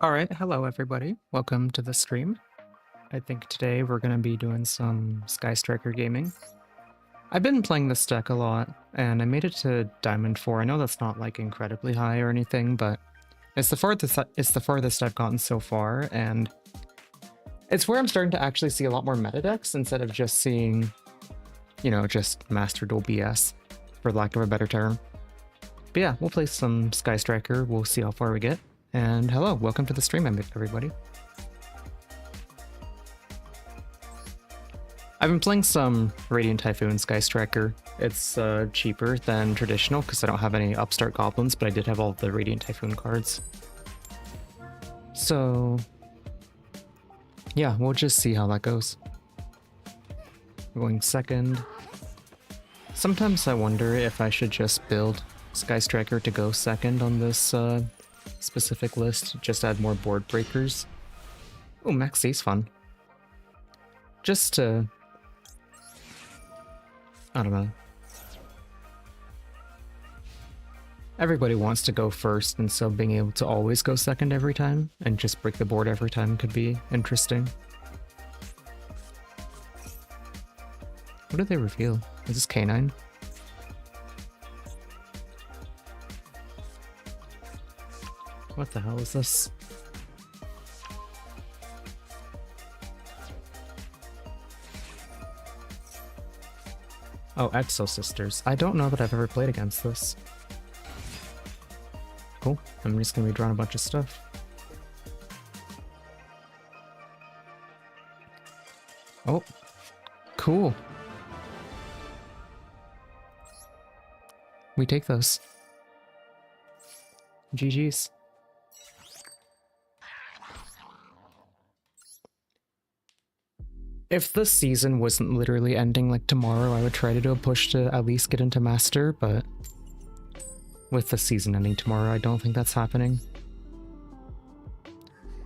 Alright, hello everybody. Welcome to the stream. I think today we're going to be doing some Sky Striker gaming. I've been playing this deck a lot, and I made it to Diamond 4. I know that's not like incredibly high or anything, but it's the farthest I've gotten so far, and it's where I'm starting to actually see a lot more meta decks instead of just seeing, you know, just Master Duel BS, for lack of a better term. But yeah, we'll play some Sky Striker, we'll see how far we get. And hello, welcome to the stream, everybody. I've been playing some Radiant Typhoon Sky Striker. It's cheaper than traditional because I don't have any Upstart Goblins, but I did have all the Radiant Typhoon cards. So yeah, we'll just see how that goes. We're going second. Sometimes I wonder if I should just build Sky Striker to go second on this specific list, just add more board breakers. Oh, Max C's fun. Just to, I don't know. Everybody wants to go first, and so being able to always go second every time and just break the board every time could be interesting. What did they reveal? Is this K9? What the hell is this? Oh, Exo Sisters. I don't know that I've ever played against this. Cool. I'm just gonna be drawing a bunch of stuff. Oh, cool. We take those. GG's. If the season wasn't literally ending like tomorrow, I would try to do a push to at least get into Master, but with the season ending tomorrow, I don't think that's happening.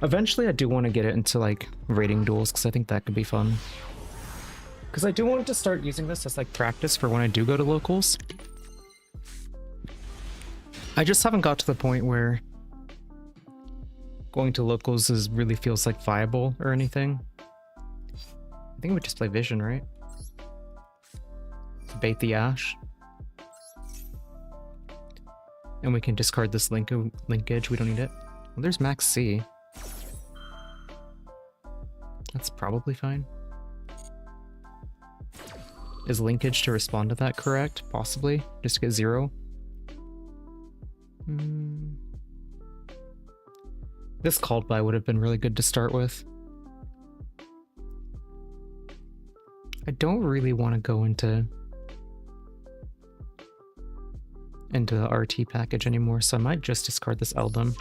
Eventually, I do want to get it into like rating duels, because I think that could be fun. Because I do want to start using this as like practice for when I do go to locals. I just haven't got to the point where going to locals really feels like viable or anything. I think we just play Vision, right? Bait the Ash. And we can discard this linkage, we don't need it. Well, there's Max C. That's probably fine. Is linkage to respond to that correct? Possibly. Just to get 0. This called by would have been really good to start with. I don't really want to go into the RT package anymore, so I might just discard this Eldom.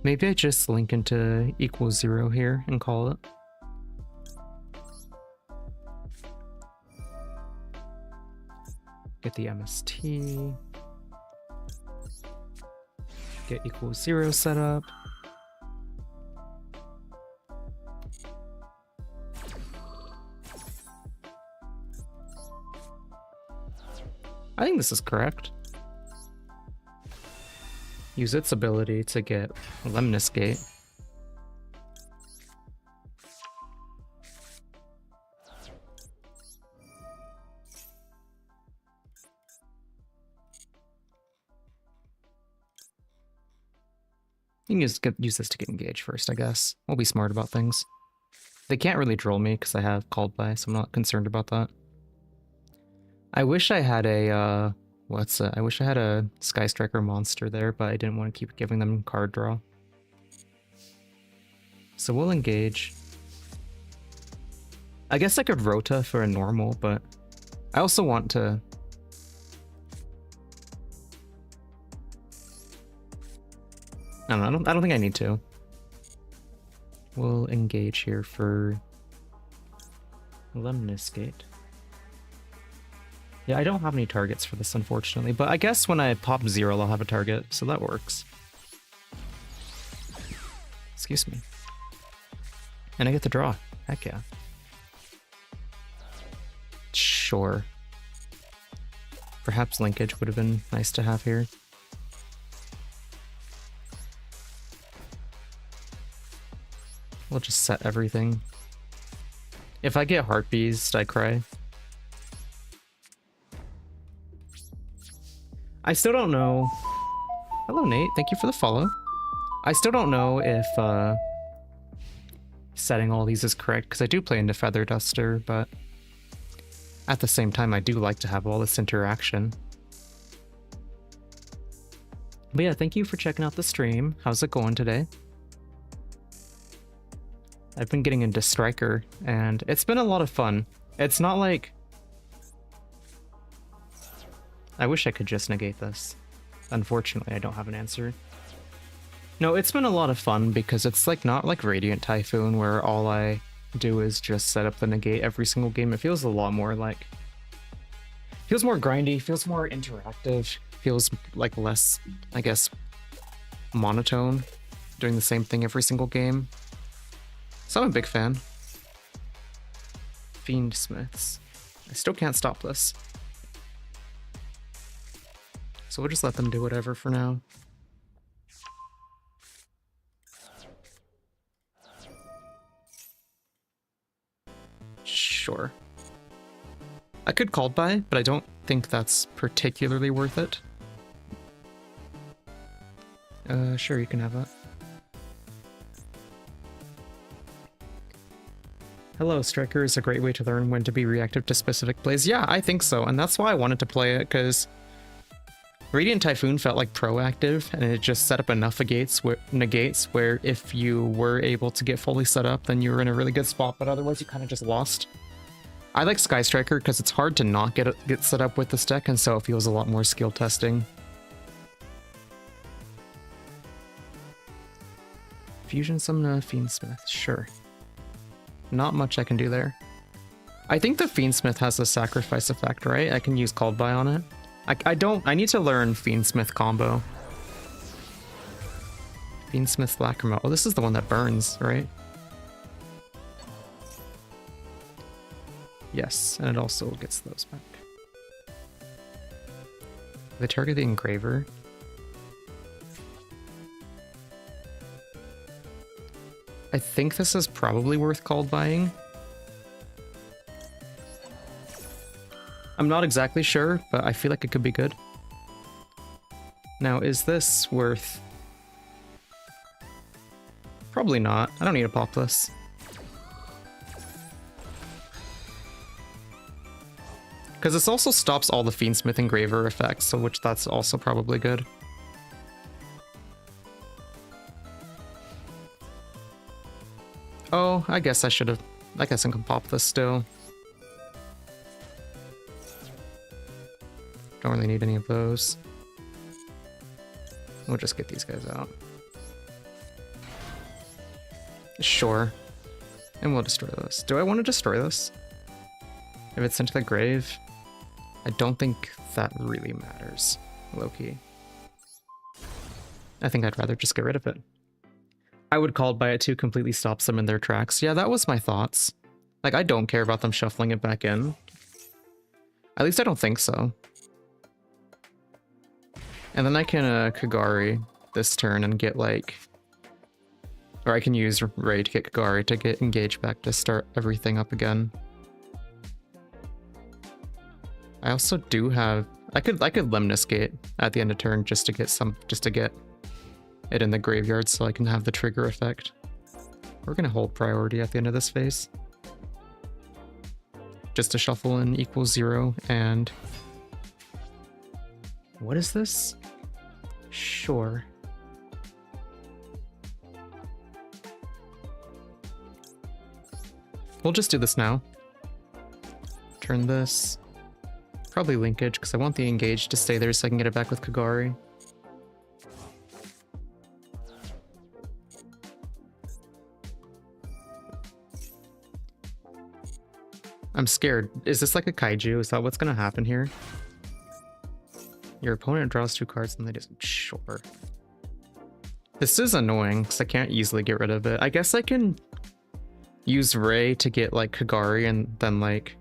Maybe I just link into =0 here and call it. Get the MST. Get =0 set up. I think this is correct. Use its ability to get Lemnis Gate. You can use this to get engaged first, I guess. We'll be smart about things. They can't really drill me because I have called by, so I'm not concerned about that. I wish I had a, I wish I had a Sky Striker monster there, but I didn't want to keep giving them card draw. So we'll engage. I guess I could Rota for a normal, but I also want to... I don't think I need to. We'll engage here for Lemnis Gate. Yeah, I don't have any targets for this, unfortunately, but I guess when I pop 0, I'll have a target, so that works. Excuse me. And I get to draw. Heck yeah. Sure. Perhaps linkage would have been nice to have here. We'll just set everything. If I get heart beast, I cry. I still don't know. Hello, Nate. Thank you for the follow. I still don't know if setting all these is correct, because I do play into Feather Duster, but at the same time, I do like to have all this interaction. But yeah, thank you for checking out the stream. How's it going today? I've been getting into Striker, and it's been a lot of fun. It's not like... I wish I could just negate this. Unfortunately, I don't have an answer. No, it's been a lot of fun because it's like not like Radiant Typhoon where all I do is just set up the negate every single game. It feels a lot more like... feels more grindy, feels more interactive, feels like less, I guess, monotone, doing the same thing every single game. So I'm a big fan. Fiend Smiths. I still can't stop this. So we'll just let them do whatever for now. Sure. I could call by, but I don't think that's particularly worth it. Sure, you can have that. Hello, Striker is a great way to learn when to be reactive to specific plays. Yeah, I think so, and that's why I wanted to play it, because Radiant Typhoon felt like proactive, and it just set up enough negates where if you were able to get fully set up, then you were in a really good spot, but otherwise you kind of just lost. I like Sky Striker because it's hard to not get set up with this deck, and so it feels a lot more skill testing. Fusion Summon Fiendsmith, sure. Not much I can do there. I think the Fiendsmith has the sacrifice effect, right? I can use Called By on it. I need to learn Fiendsmith combo. Fiendsmith Lacrimal. Oh, this is the one that burns, right? Yes, and it also gets those back. They target the Engraver. I think this is probably worth Called Buying. I'm not exactly sure, but I feel like it could be good. Now, is this worth... Probably not. I don't need to pop this. Because this also stops all the Fiendsmith Engraver effects, so which that's also probably good. Oh, I guess I should have... I guess I can pop this still. Don't really need any of those. We'll just get these guys out. Sure. And we'll destroy this. Do I want to destroy this? If it's sent to the grave? I don't think that really matters, low-key. I think I'd rather just get rid of it. I would Called By it too, completely stops them in their tracks. Yeah, that was my thoughts. Like, I don't care about them shuffling it back in. At least I don't think so. And then I can Kagari this turn and get like... Or I can use Ray to get Kagari to get engaged back to start everything up again. I also do have... I could Lemnis Gate at the end of turn just to get it in the graveyard so I can have the trigger effect. We're gonna hold priority at the end of this phase. Just to shuffle in =0 and... What is this? Sure. We'll just do this now. Turn this. Probably linkage, because I want the engage to stay there so I can get it back with Kagari. I'm scared. Is this like a kaiju? Is that what's gonna happen here? Your opponent draws 2 cards and they just... Sure. This is annoying because I can't easily get rid of it. I guess I can use Ray to get like Kagari and then like...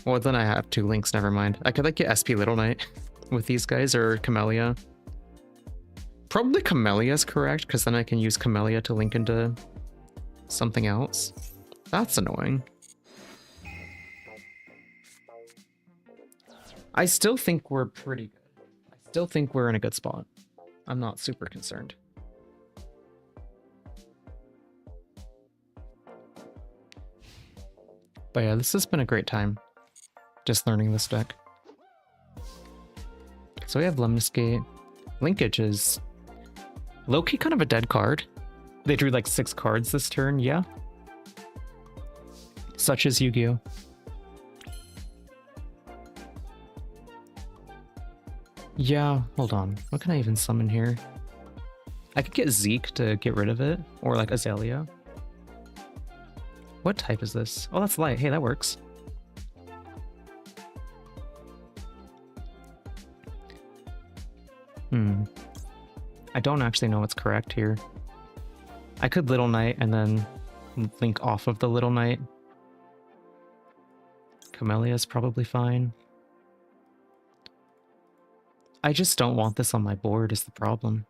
Well, then I have 2 links, never mind. I could like get SP Little Knight with these guys or Camellia. Probably Camellia is correct because then I can use Camellia to link into something else. That's annoying. I still think we're pretty good. I still think we're in a good spot. I'm not super concerned. But yeah, this has been a great time. Just learning this deck. So we have Lemniscate. Linkage is low-key kind of a dead card. They drew like 6 cards this turn, yeah. Such as Yu-Gi-Oh! Yeah, hold on. What can I even summon here? I could get Zeke to get rid of it, or like Azalea. What type is this? Oh, that's light. Hey, that works. I don't actually know what's correct here. I could Little Knight and then link off of the Little Knight. Camellia is probably fine. I just don't want this on my board is the problem.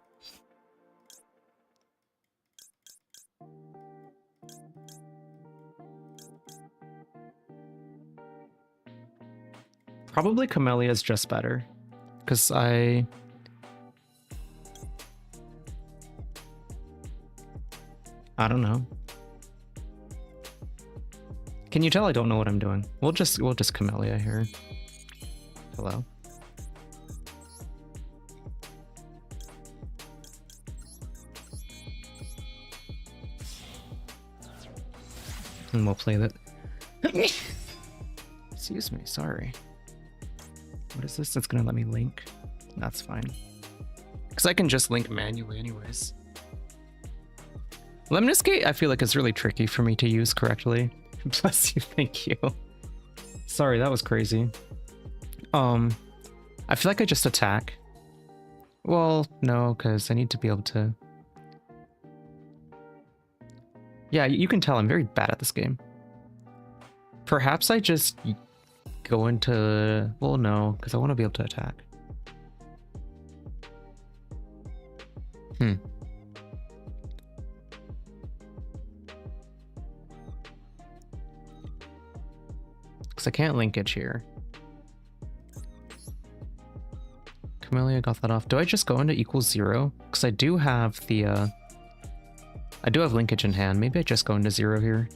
Probably Camellia is just better. Because I don't know. Can you tell I don't know what I'm doing? We'll just Camellia here. Hello. And we'll play that. Excuse me, sorry. What is this? It's gonna let me link. That's fine. Because I can just link manually anyways. Lemniscate, I feel like is really tricky for me to use correctly. Bless you, thank you. Sorry, that was crazy. I feel like I just attack. Well, no, because I need to be able to... Yeah, you can tell I'm very bad at this game. Perhaps I just go into... Well, no, because I want to be able to attack. Because I can't linkage here. Camellia got that off. Do I just go into =0? Because I do have the... I do have linkage in hand. Maybe I just go into 0 here.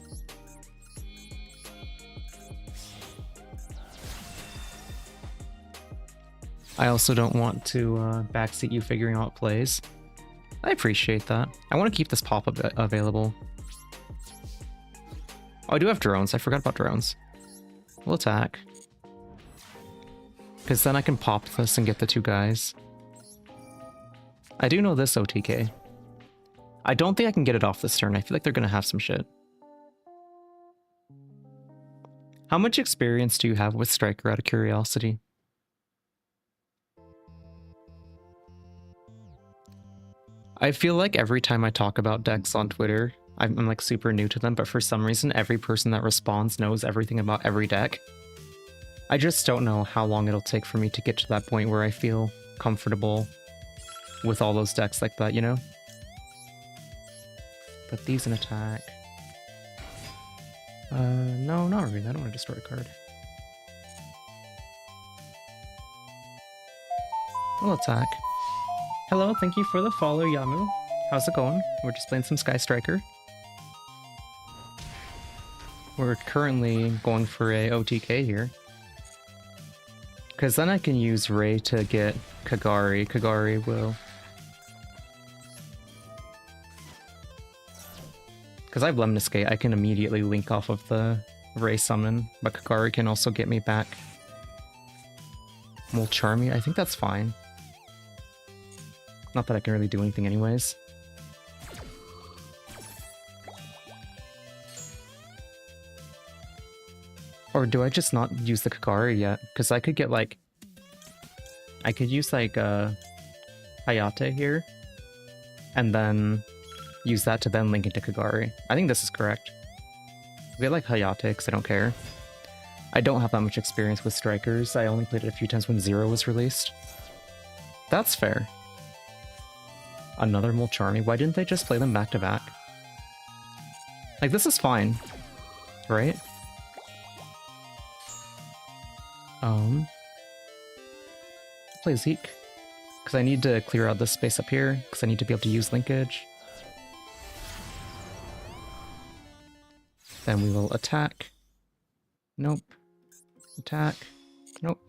I also don't want to backseat you figuring out plays. I appreciate that. I want to keep this pop-up available. Oh, I do have drones. I forgot about drones. We'll attack. Because then I can pop this and get the 2 guys. I do know this OTK. I don't think I can get it off this turn. I feel like they're going to have some shit. How much experience do you have with Striker out of curiosity? I feel like every time I talk about decks on Twitter, I'm like super new to them, but for some reason every person that responds knows everything about every deck. I just don't know how long it'll take for me to get to that point where I feel comfortable with all those decks like that, you know? Put these in attack. No, not really. I don't want to destroy a card. We'll attack. Hello, thank you for the follow, Yamu. How's it going? We're just playing some Sky Striker. We're currently going for a OTK here. Because then I can use Ray to get Kagari. Kagari will... Because I have Lemniscate, I can immediately link off of the Ray summon, but Kagari can also get me back. Will charm me? I think that's fine. Not that I can really do anything anyways. Or do I just not use the Kagari yet? Because I could get like... I could use like Hayate here. And then use that to then link into Kagari. I think this is correct. I'll get like Hayate because I don't care. I don't have that much experience with Strikers. I only played it a few times when 0 was released. That's fair. Another Mulcharmy. Why didn't they just play them back to back? Like, this is fine, right? Play Zeke, because I need to clear out this space up here, because I need to be able to use linkage. Then we will attack. Nope. Attack. Nope.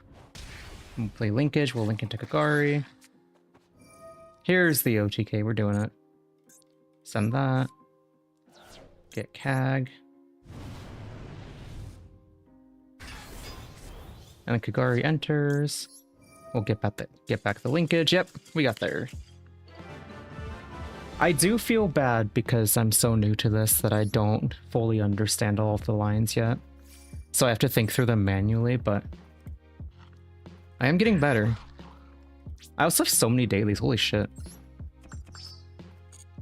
We'll play linkage, we'll link into Kagari. Here's the OTK, we're doing it. Send that. Get Kag. And then Kagari enters. We'll get back the linkage. Yep, we got there. I do feel bad because I'm so new to this that I don't fully understand all of the lines yet. So I have to think through them manually, but I am getting better. I also have so many dailies, holy shit.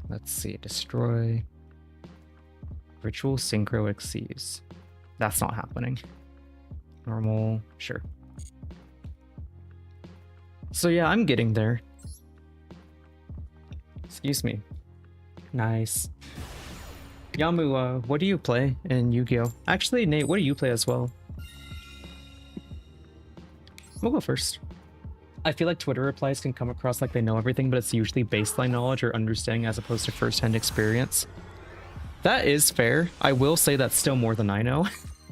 Let's see, destroy. Ritual Synchro Exceeds. That's not happening. Normal, sure. So yeah, I'm getting there. Excuse me. Nice. Yamu, what do you play in Yu-Gi-Oh? Actually, Nate, what do you play as well? We'll go first. I feel like Twitter replies can come across like they know everything, but it's usually baseline knowledge or understanding as opposed to first-hand experience. That is fair. I will say that's still more than I know.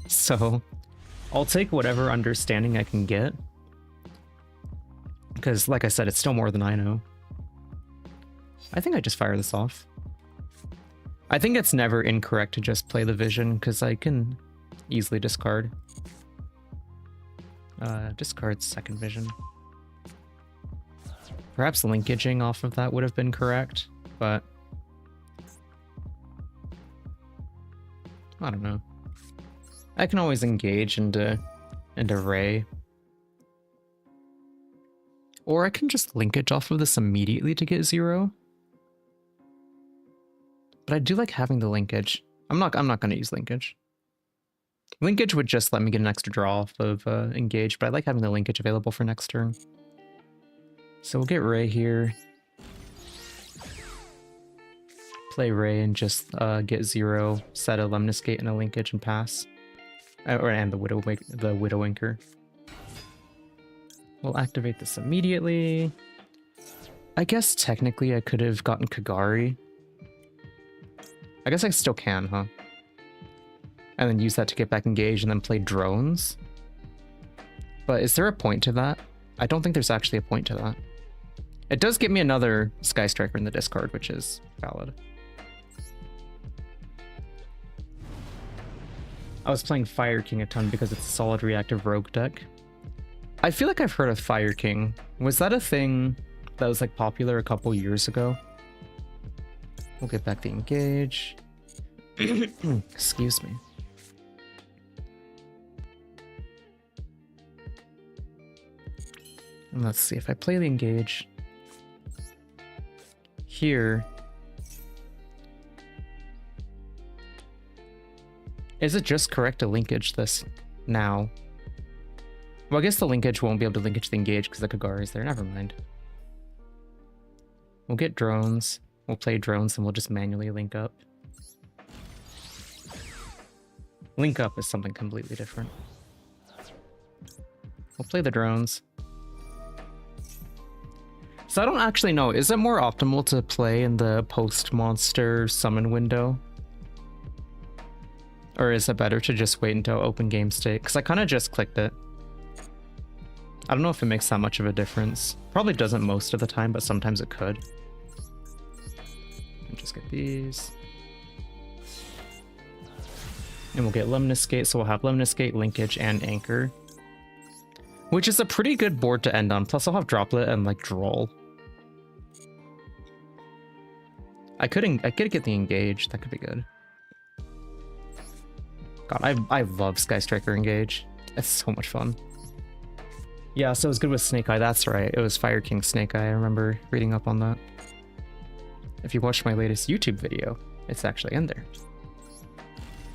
So I'll take whatever understanding I can get. Because, like I said, it's still more than I know. I think I just fire this off. I think it's never incorrect to just play the vision, because I can easily discard. Discard second vision. Perhaps linkaging off of that would have been correct, but I don't know. I can always engage into Ray. Or I can just linkage off of this immediately to get 0. But I do like having the linkage. I'm not gonna use linkage. Linkage would just let me get an extra draw off of engage, but I like having the linkage available for next turn. So we'll get Ray here. Play Ray and just get 0, set a Lemniscate and a linkage and pass. And the Widowmaker. We'll activate this immediately. I guess technically I could have gotten Kagari. I guess I still can, huh? And then use that to get back engaged and then play drones. But is there a point to that? I don't think there's actually a point to that. It does get me another Sky Striker in the discard, which is valid. I was playing Fire King a ton because it's a solid reactive rogue deck. I feel like I've heard of Fire King. Was that a thing that was like popular a couple years ago? We'll get back the engage. Excuse me. And let's see if I play the engage here. Is it just correct to linkage this now? Well, I guess the linkage won't be able to linkage the engage because the Kagari is there. Never mind. We'll get drones. We'll play drones and we'll just manually link up. Link up is something completely different. We'll play the drones. So I don't actually know. Is it more optimal to play in the post-monster summon window? Or is it better to just wait until open game state? Because I kind of just clicked it. I don't know if it makes that much of a difference. Probably doesn't most of the time, but sometimes it could. And just get these. And we'll get Lemniscate, so we'll have Lemniscate, Linkage, and Anchor. Which is a pretty good board to end on. Plus I'll have Droplet and like Droll. I could get the Engage. That could be good. God, I love Sky Striker Engage. It's so much fun. Yeah, so it was good with Snake Eye. That's right. It was Fire King Snake Eye. I remember reading up on that. If you watched my latest YouTube video, it's actually in there.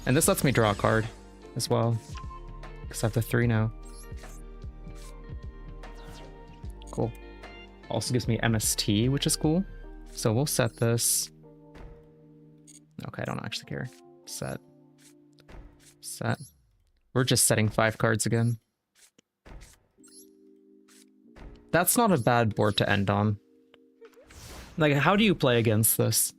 And this lets me draw a card as well, because I have the 3 now. Cool. Also gives me MST, which is cool. So we'll set this. Okay, I don't actually care. Set. Set. We're just setting 5 cards again. That's not a bad board to end on. Like, how do you play against this?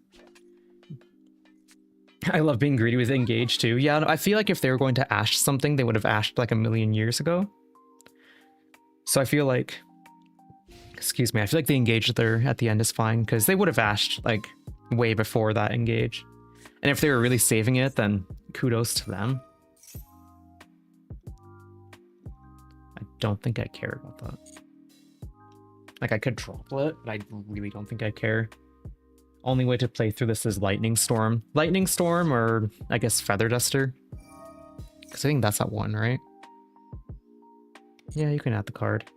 I love being greedy with engage too. Yeah, I feel like if they were going to ash something, they would have ashed like a million years ago. So I feel like, excuse me, I feel like the engage there at the end is fine because they would have ashed like way before that engage. And if they were really saving it, then kudos to them. I don't think I care about that. Like, I could droplet, but I really don't think I care. Only way to play through this is Lightning Storm. Lightning Storm, or I guess Feather Duster. Because I think that's at 1, right? Yeah, you can add the card.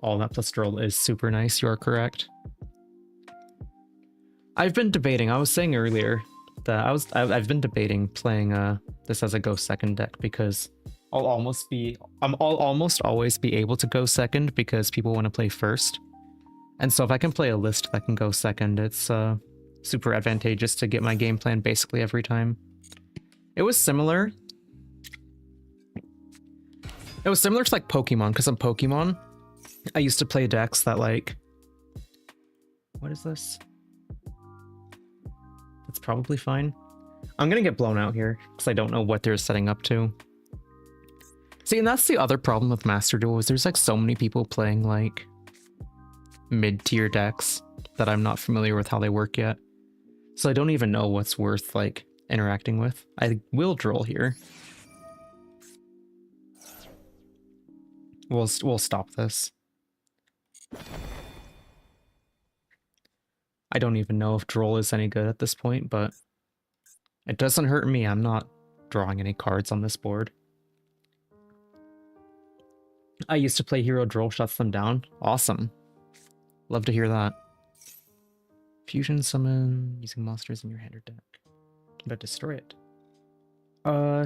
Oh, that plus Droll is super nice, you are correct. I've been debating, I was saying earlier that I've been debating playing this as a go second deck because I'll almost always be able to go second because people want to play first. And so if I can play a list that can go second, it's super advantageous to get my game plan basically every time. It was similar. It was similar to like Pokemon, because on Pokemon, I used to play decks that like... What is this? That's probably fine. I'm gonna get blown out here, because I don't know what they're setting up to. See, and that's the other problem with Master Duel, is there's like so many people playing like mid-tier decks that I'm not familiar with how they work yet. So I don't even know what's worth like interacting with. I will droll here. We'll stop this. I don't even know if droll is any good at this point, but it doesn't hurt me. I'm not drawing any cards on this board. I used to play Hero Droll shuts them down. Awesome. Love to hear that. Fusion summon using monsters in your hand or deck. But destroy it.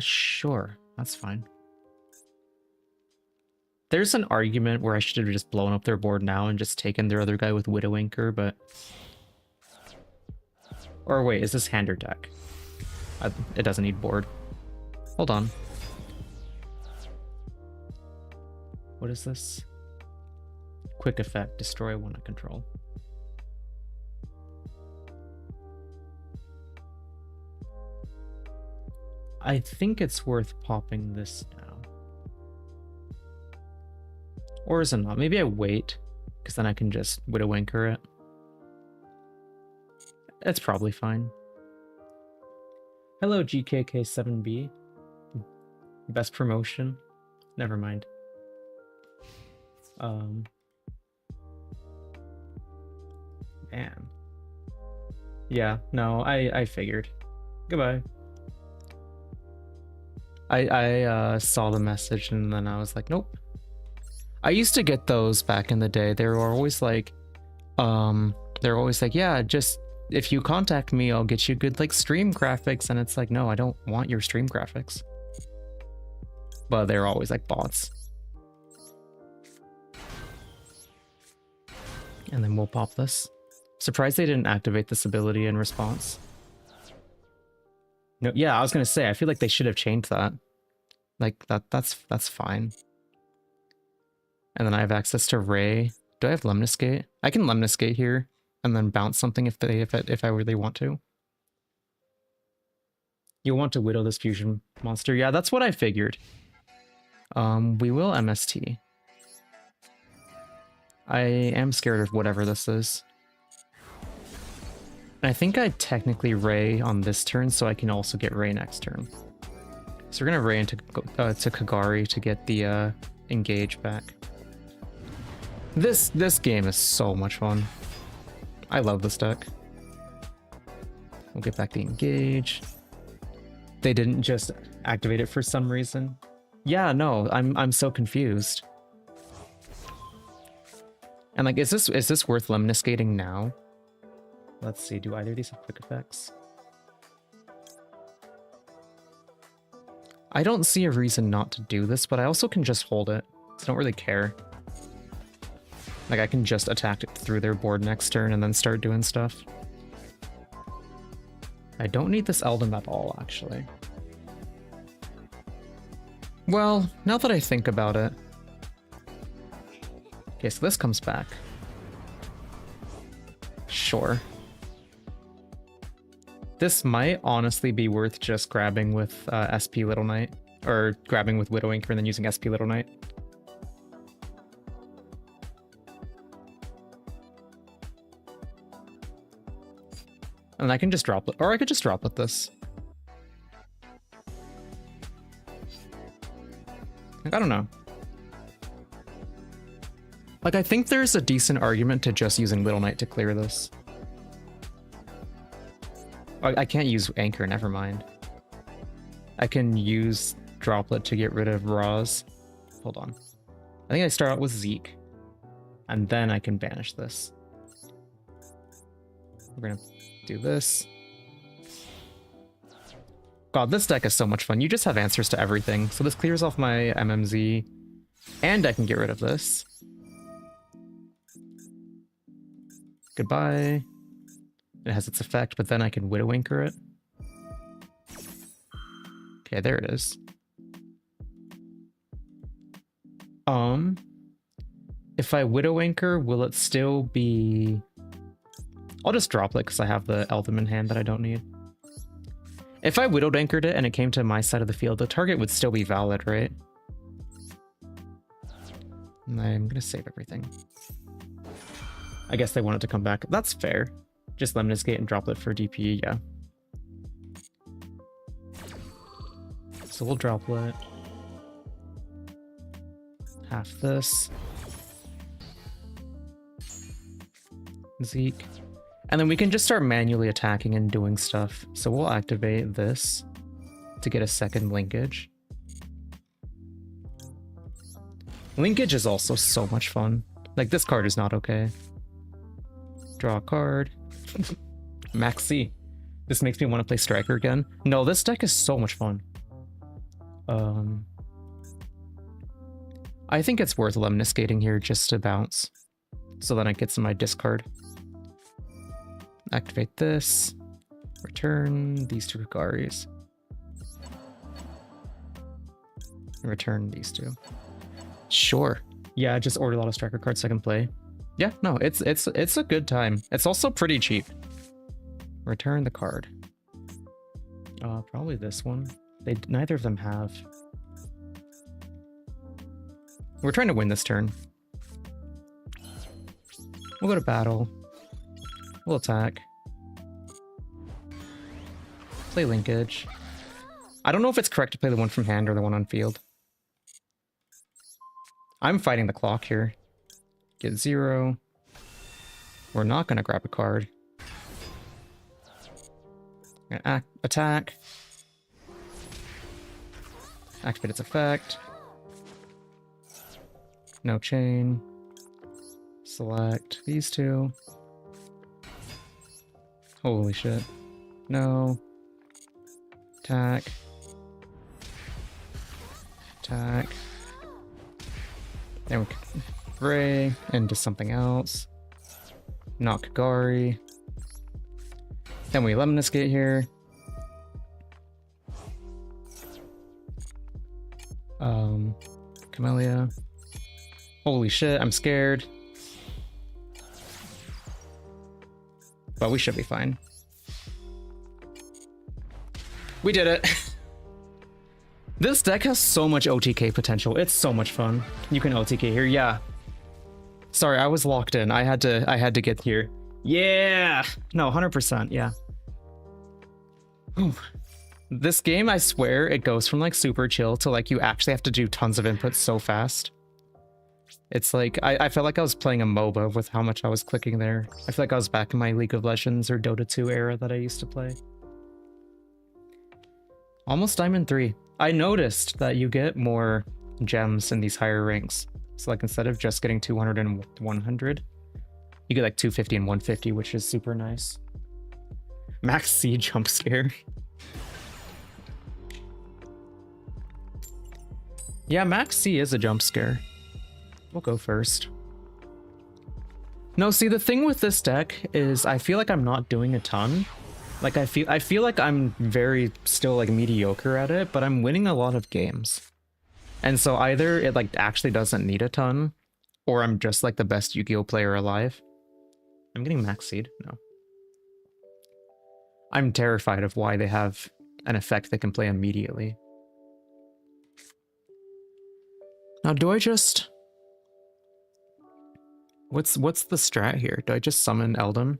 Sure. That's fine. There's an argument where I should have just blown up their board now and just taken their other guy with Widowinker, but... Or wait, is this hand or deck? It doesn't need board. Hold on. What is this? Quick effect, destroy one I control. I think it's worth popping this now. Or is it not? Maybe I wait, because then I can just Widowinker it. It's probably fine. Hello, GKK7B. Best promotion. Never mind. Man. Yeah, no, I figured. Goodbye. I saw the message and then I was like, nope. I used to get those back in the day. They were always like, yeah, just if you contact me, I'll get you good like stream graphics. And it's like, no, I don't want your stream graphics. But they're always like bots. And then we'll pop this. Surprised they didn't activate this ability in response. No, yeah, I was gonna say, I feel like they should have changed that. Like that's fine. And then I have access to Ray. Do I have Lemniscate? I can Lemniscate here and then bounce something if I really want to. You'll want to Widow this fusion monster. Yeah, that's what I figured. We will MST. I am scared of whatever this is. And I think I technically Ray on this turn, so I can also get Ray next turn. So we're gonna Ray into to Kagari to get the engage back. This game is so much fun. I love this deck. We'll get back the engage. They didn't just activate it for some reason. Yeah, no, I'm so confused. And like, is this worth Lemniscating now? Let's see, do either of these have quick effects? I don't see a reason not to do this, but I also can just hold it. I don't really care. Like, I can just attack it through their board next turn and then start doing stuff. I don't need this Eldom at all, actually. Well, now that I think about it... Okay, so this comes back. Sure. This might honestly be worth just grabbing with SP Little Knight. Or grabbing with Widow Anchor and then using SP Little Knight. And I can just drop it. Or I could just drop with this. Like, I don't know. Like, I think there's a decent argument to just using Little Knight to clear this. I can't use Anchor, never mind. I can use Droplet to get rid of Roz. Hold on. I think I start out with Zeke. And then I can banish this. We're gonna do this. God, this deck is so much fun. You just have answers to everything. So this clears off my MMZ. And I can get rid of this. Goodbye. It has its effect, but then I can Widow Anchor it. Okay, there it is. If I Widow Anchor, will it still be... I'll just drop it because I have the Eldom in hand that I don't need. If I Widowed Anchored it and it came to my side of the field, the target would still be valid, right? And I'm gonna save everything. I guess they want it to come back. That's fair. Just Lemnis Gate and drop it for DP, yeah. So we'll droplet. Half this. Zeke. And then we can just start manually attacking and doing stuff. So we'll activate this to get a second linkage. Linkage is also so much fun. Like, this card is not okay. Draw a card. Max C. This makes me want to play Striker again. No, this deck is so much fun. I think it's worth Lemnis Gating here just to bounce. So then it gets in my discard. Activate this. Return these two Hikaris. Return these two. Sure. Yeah, just order a lot of Striker cards so I can play. Yeah, no, it's a good time. It's also pretty cheap. Return the card. Probably this one. Neither of them have. We're trying to win this turn. We'll go to battle. We'll attack. Play linkage. I don't know if it's correct to play the one from hand or the one on field. I'm fighting the clock here. Get 0. We're not going to grab a card. Gonna attack. Activate its effect. No chain. Select these two. Holy shit. No. Attack. Attack. Then we can Gray into something else. Not Kagari. Then we Lemnis Gate here. Camellia. Holy shit, I'm scared. But we should be fine. We did it. This deck has so much OTK potential. It's so much fun. You can OTK here, yeah. Sorry, I was locked in. I had to get here. Yeah. No, 100%, yeah. Ooh. This game, I swear, it goes from like super chill to like you actually have to do tons of inputs so fast. It's like, I felt like I was playing a MOBA with how much I was clicking there. I feel like I was back in my League of Legends or Dota 2 era that I used to play. Almost Diamond 3. I noticed that you get more gems in these higher ranks. So like instead of just getting 200 and 100, you get like 250 and 150, which is super nice. Max C jump scare. Yeah, Max C is a jump scare. We'll go first. No, see, the thing with this deck is I feel like I'm not doing a ton. Like I feel like I'm very still like mediocre at it, but I'm winning a lot of games. And so either it like actually doesn't need a ton, or I'm just like the best Yu-Gi-Oh player alive. I'm getting max seed? No. I'm terrified of why they have an effect that can play immediately. Now do I just... What's the strat here? Do I just summon Eldon?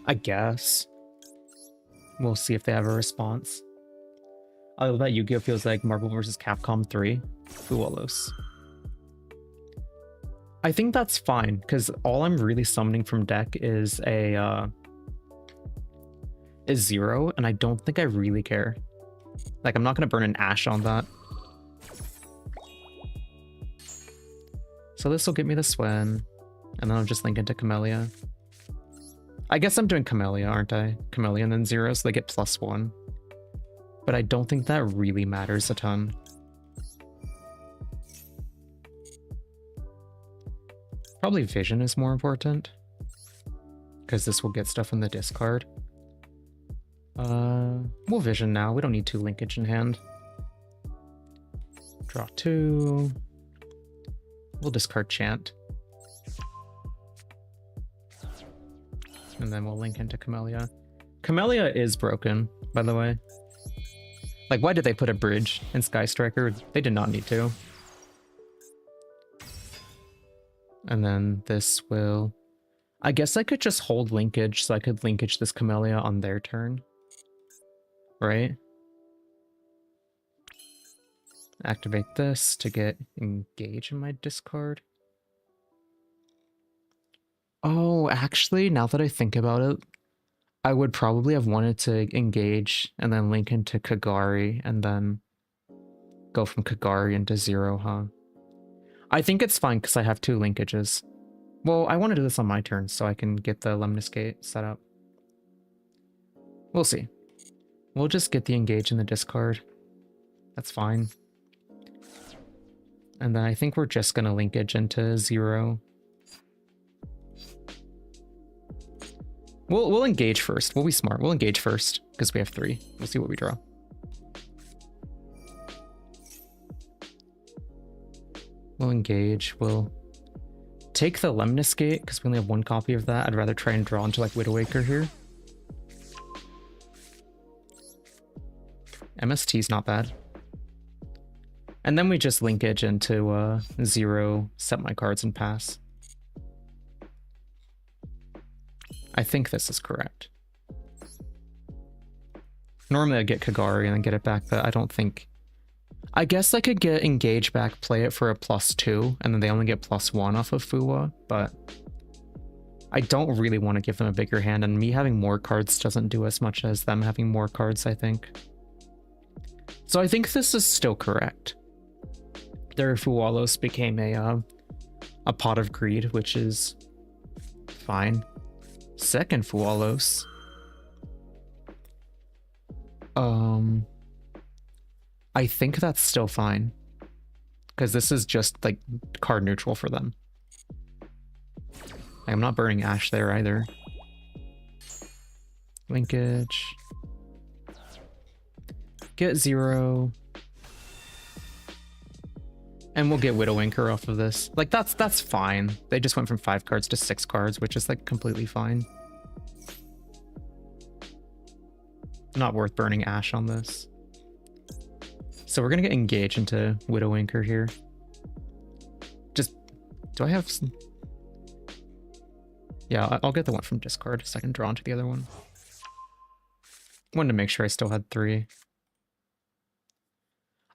I guess. We'll see if they have a response. I love that Yu-Gi-Oh feels like Marvel vs. Capcom 3. Fualos. I think that's fine, because all I'm really summoning from deck is a is 0, and I don't think I really care. Like, I'm not gonna burn an Ash on that. So this will get me the Swen, and then I'll just link into Camellia. I guess I'm doing Camellia, aren't I? Camellia and then 0, so they get +1. But I don't think that really matters a ton. Probably Vision is more important, because this will get stuff in the discard. We'll Vision now. We don't need 2 linkage in hand. Draw 2. We'll discard Chant. And then we'll link into Camellia. Camellia is broken, by the way. Like, why did they put a bridge in Sky Striker? They did not need to. And then this will... I guess I could just hold linkage, so I could linkage this Camellia on their turn. Right? Activate this to get Engage in my discard. Oh, actually, now that I think about it, I would probably have wanted to Engage and then link into Kagari and then go from Kagari into 0, huh? I think it's fine because I have 2 linkages. Well, I want to do this on my turn so I can get the Lemnis Gate set up. We'll see. We'll just get the Engage in the discard. That's fine. And then I think we're just going to linkage into 0. We'll engage first. We'll be smart. We'll engage first because we have 3. We'll see what we draw. We'll engage. We'll take the Lemnis Gate because we only have 1 copy of that. I'd rather try and draw into like Widowmaker here. MST's not bad. And then we just linkage into 0, set my cards and pass. I think this is correct. Normally I'd get Kagari and then get it back, but I don't think... I guess I could get Engage back, play it for a +2, and then they only get +1 off of Fuwa, but I don't really want to give them a bigger hand, and me having more cards doesn't do as much as them having more cards, I think. So I think this is still correct. Their Fuwalos became a Pot of Greed, which is fine. Second Fuwalos. I think that's still fine. Because this is just, like, card neutral for them. I'm not burning Ash there either. Linkage. Get 0. And we'll get Widowmaker off of this. Like, that's fine. They just went from 5 cards to 6 cards, which is, like, completely fine. Not worth burning Ash on this. So we're gonna get Engage into Widowmaker here. Just... Do I have... Yeah, I'll get the one from discard so I can draw into the other one. Wanted to make sure I still had 3.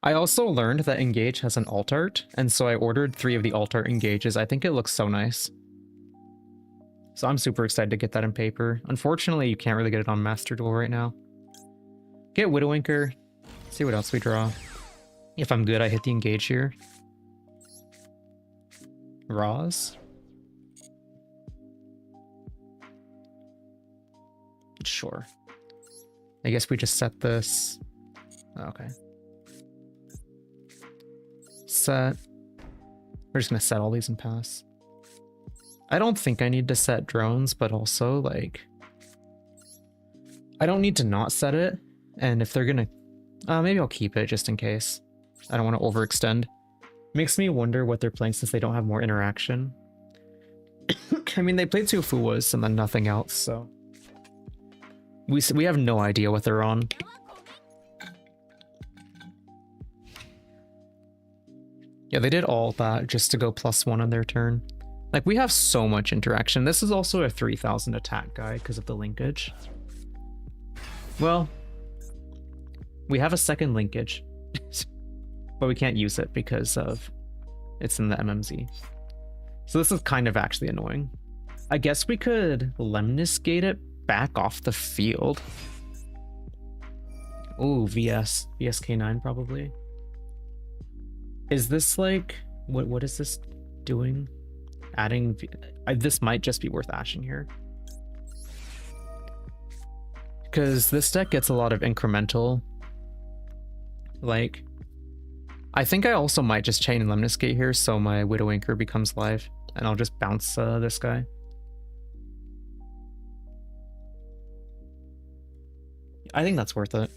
I also learned that Engage has an alt art, and so I ordered 3 of the alt art Engages. I think it looks so nice. So I'm super excited to get that in paper. Unfortunately, you can't really get it on Master Duel right now. Get Widowmaker. See what else we draw. If I'm good, I hit the Engage here. Roz. Sure. I guess we just set this. Okay. Set. We're just gonna set all these and pass. I don't think I need to set drones, but also, like, I don't need to not set it. And if they're gonna... maybe I'll keep it just in case. I don't want to overextend. Makes me wonder what they're playing since they don't have more interaction. I mean, they played two Fuwas and then nothing else, so... We have no idea what they're on. Yeah, they did all that just to go +1 on their turn. Like, we have so much interaction. This is also a 3000 attack guy because of the linkage. Well, we have a second linkage, but we can't use it because of it's in the MMZ. So this is kind of actually annoying. I guess we could Lemnis gate it back off the field. Ooh, VSK9 probably. Is this like, what is this doing? Adding, this might just be worth ashing here. Because this deck gets a lot of incremental, like, I think I also might just chain Lemnis Gate here so my Widow Anchor becomes live, and I'll just bounce this guy. I think that's worth it.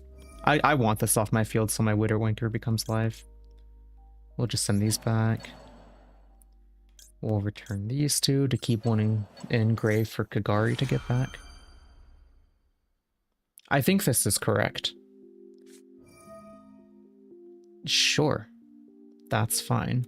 I want this off my field so my Widow Anchor becomes live. We'll just send these back. We'll return these two to keep one in grave for Kagari to get back. I think this is correct. Sure. That's fine.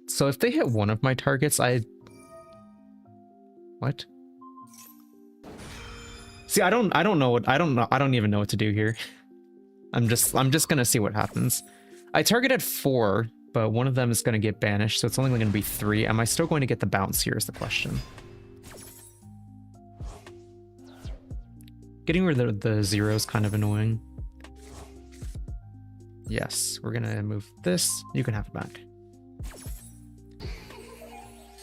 So if they hit one of my targets, what? See, I don't even know what to do here. I'm just gonna see what happens. I targeted 4, but one of them is gonna get banished, so it's only gonna be 3. Am I still going to get the bounce here is the question. Getting rid of the 0 is kind of annoying. Yes, we're gonna move this. You can have it back.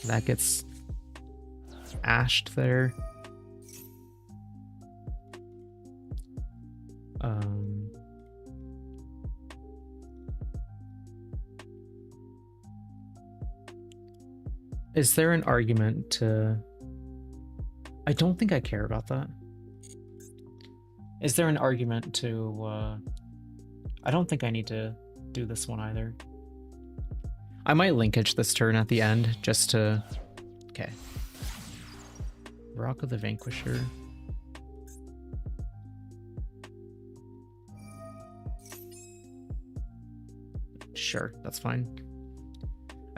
That gets ashed there. Is there an argument to... I don't think I care about that. Is there an argument to... I don't think I need to do this one either. I might linkage this turn at the end just to... Okay. Rock of the Vanquisher. Sure, that's fine.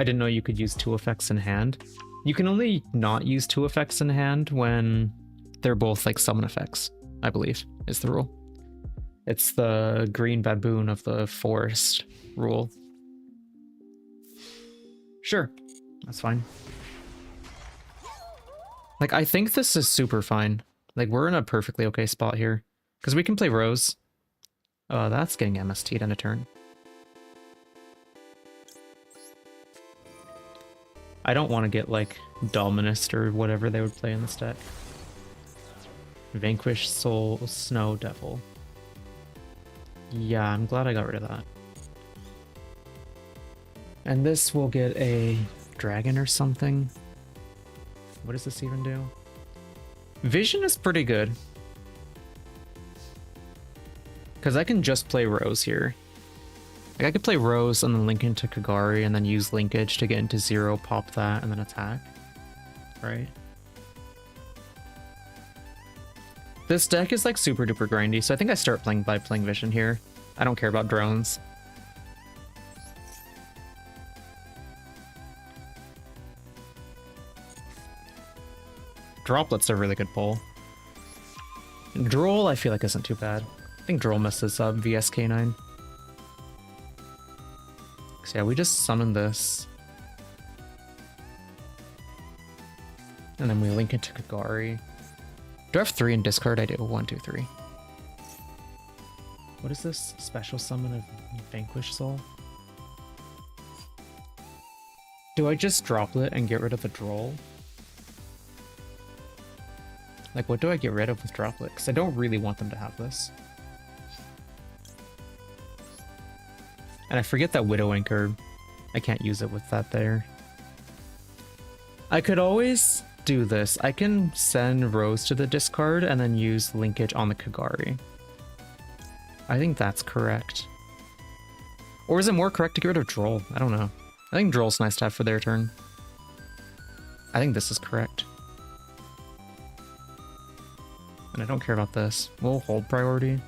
I didn't know you could use 2 effects in hand. You can only not use 2 effects in hand when they're both like summon effects, I believe, is the rule. It's the green baboon of the forest rule. Sure, that's fine. Like, I think this is super fine. Like, we're in a perfectly okay spot here. Because we can play Rose. That's getting MST'd in a turn. I don't want to get, like, Dominist or whatever they would play in this deck. Vanquish, Soul, Snow, Devil. Yeah, I'm glad I got rid of that. And this will get a dragon or something. What does this even do? Vision is pretty good. Because I can just play Rose here. Like, I could play Rose and then link into Kagari and then use linkage to get into 0, pop that, and then attack. Right? This deck is like super duper grindy, so I think I start playing by playing Vision here. I don't care about drones. Droplet's a really good pull. Droll, I feel like isn't too bad. I think Droll messes up VSK9. So yeah, we just summon this. And then we link into Kagari. Do I have 3 in discard? I do. 1, 2, 3. What is this? Special summon of Vanquish Soul? Do I just Droplet and get rid of the Droll? Like, what do I get rid of with Droplet? Because I don't really want them to have this. And I forget that Widow Anchor, I can't use it with that there. I could always do this. I can send Rose to the discard and then use linkage on the Kagari. I think that's correct. Or is it more correct to get rid of Droll? I don't know. I think Droll's nice to have for their turn. I think this is correct. And I don't care about this. We'll hold priority.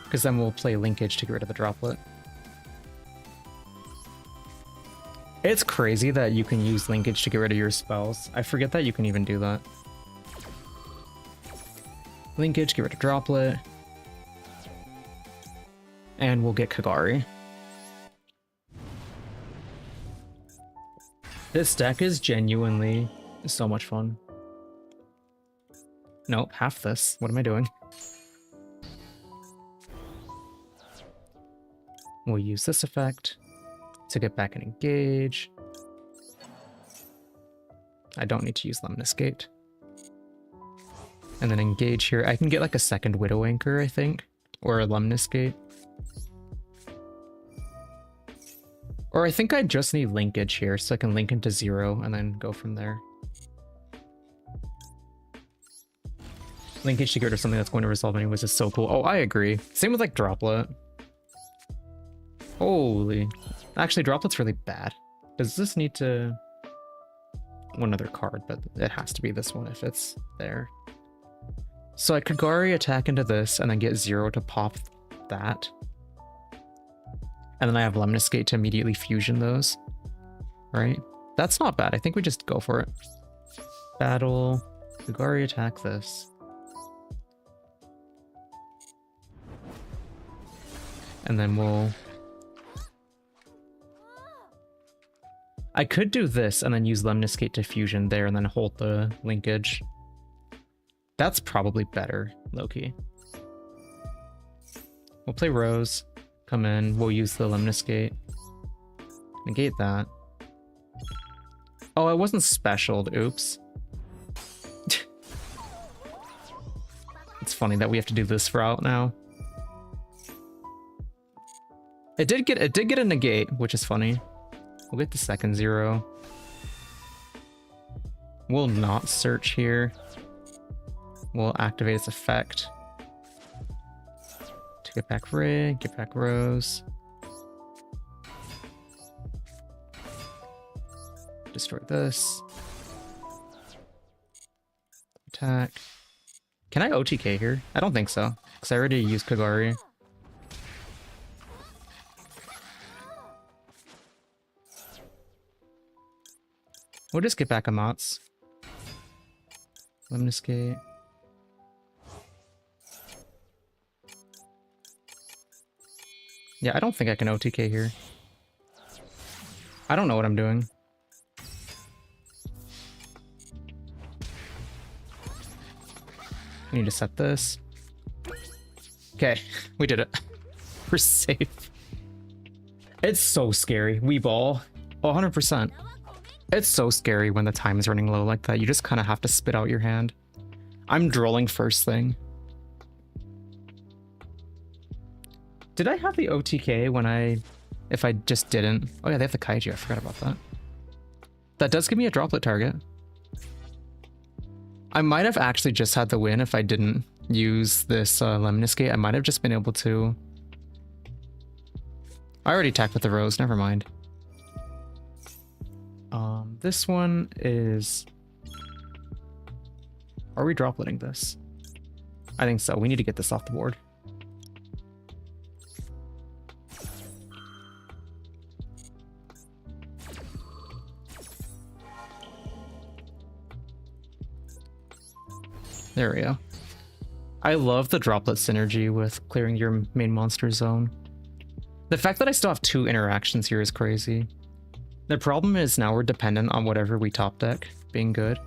Because then we'll play linkage to get rid of the Droplet. It's crazy that you can use linkage to get rid of your spells. I forget that you can even do that. Linkage, get rid of Droplet. And we'll get Kagari. This deck is genuinely so much fun. Nope, half this. What am I doing? We'll use this effect to get back and engage. I don't need to use Lemnis Gate. And then engage here. I can get like a second Widow Anchor, I think. Or a Lemnis Gate. Or I think I just need linkage here, so I can link into 0 and then go from there. Linkage to get rid of something that's going to resolve anyways is so cool. Oh, I agree. Same with like Droplet. Holy. Actually, Droplet's really bad. Does this need to... one other card, but it has to be this one if it's there. So I Kagari attack into this and then get 0 to pop that. And then I have Lemnis Gate to immediately fusion those. Right? That's not bad. I think we just go for it. Battle. Kagari attack this. And then we'll... I could do this and then use Lemnis Gate to fusion there and then hold the linkage. That's probably better, low-key. We'll play Rose. Come in. We'll use the Lemnis Gate. Negate that. Oh, it wasn't specialed. Oops. It's funny that we have to do this route now. It did get a negate, which is funny. We'll get the second 0. We'll not search here. We'll activate its effect. To get back Ray, get back Rose. Destroy this. Attack. Can I OTK here? I don't think so, because I already used Kagari. We'll just get back Amat's. Lemnis Gate. Yeah, I don't think I can OTK here. I don't know what I'm doing. I need to set this. Okay, we did it. We're safe. It's so scary. We ball. 100%. It's so scary when the time is running low like that. You just kind of have to spit out your hand. I'm drolling first thing. Did I have the OTK when if I just didn't? Oh yeah, they have the Kaiju. I forgot about that. That does give me a Droplet target. I might have actually just had the win if I didn't use this Lemnis Gate. I might have just been able to... I already attacked with the Rose. Never mind. This one is... Are we dropletting this? I think so. We need to get this off the board. There we go. I love the droplet synergy with clearing your main monster zone. The fact that I still have 2 interactions here is crazy. The problem is now we're dependent on whatever we top deck being good.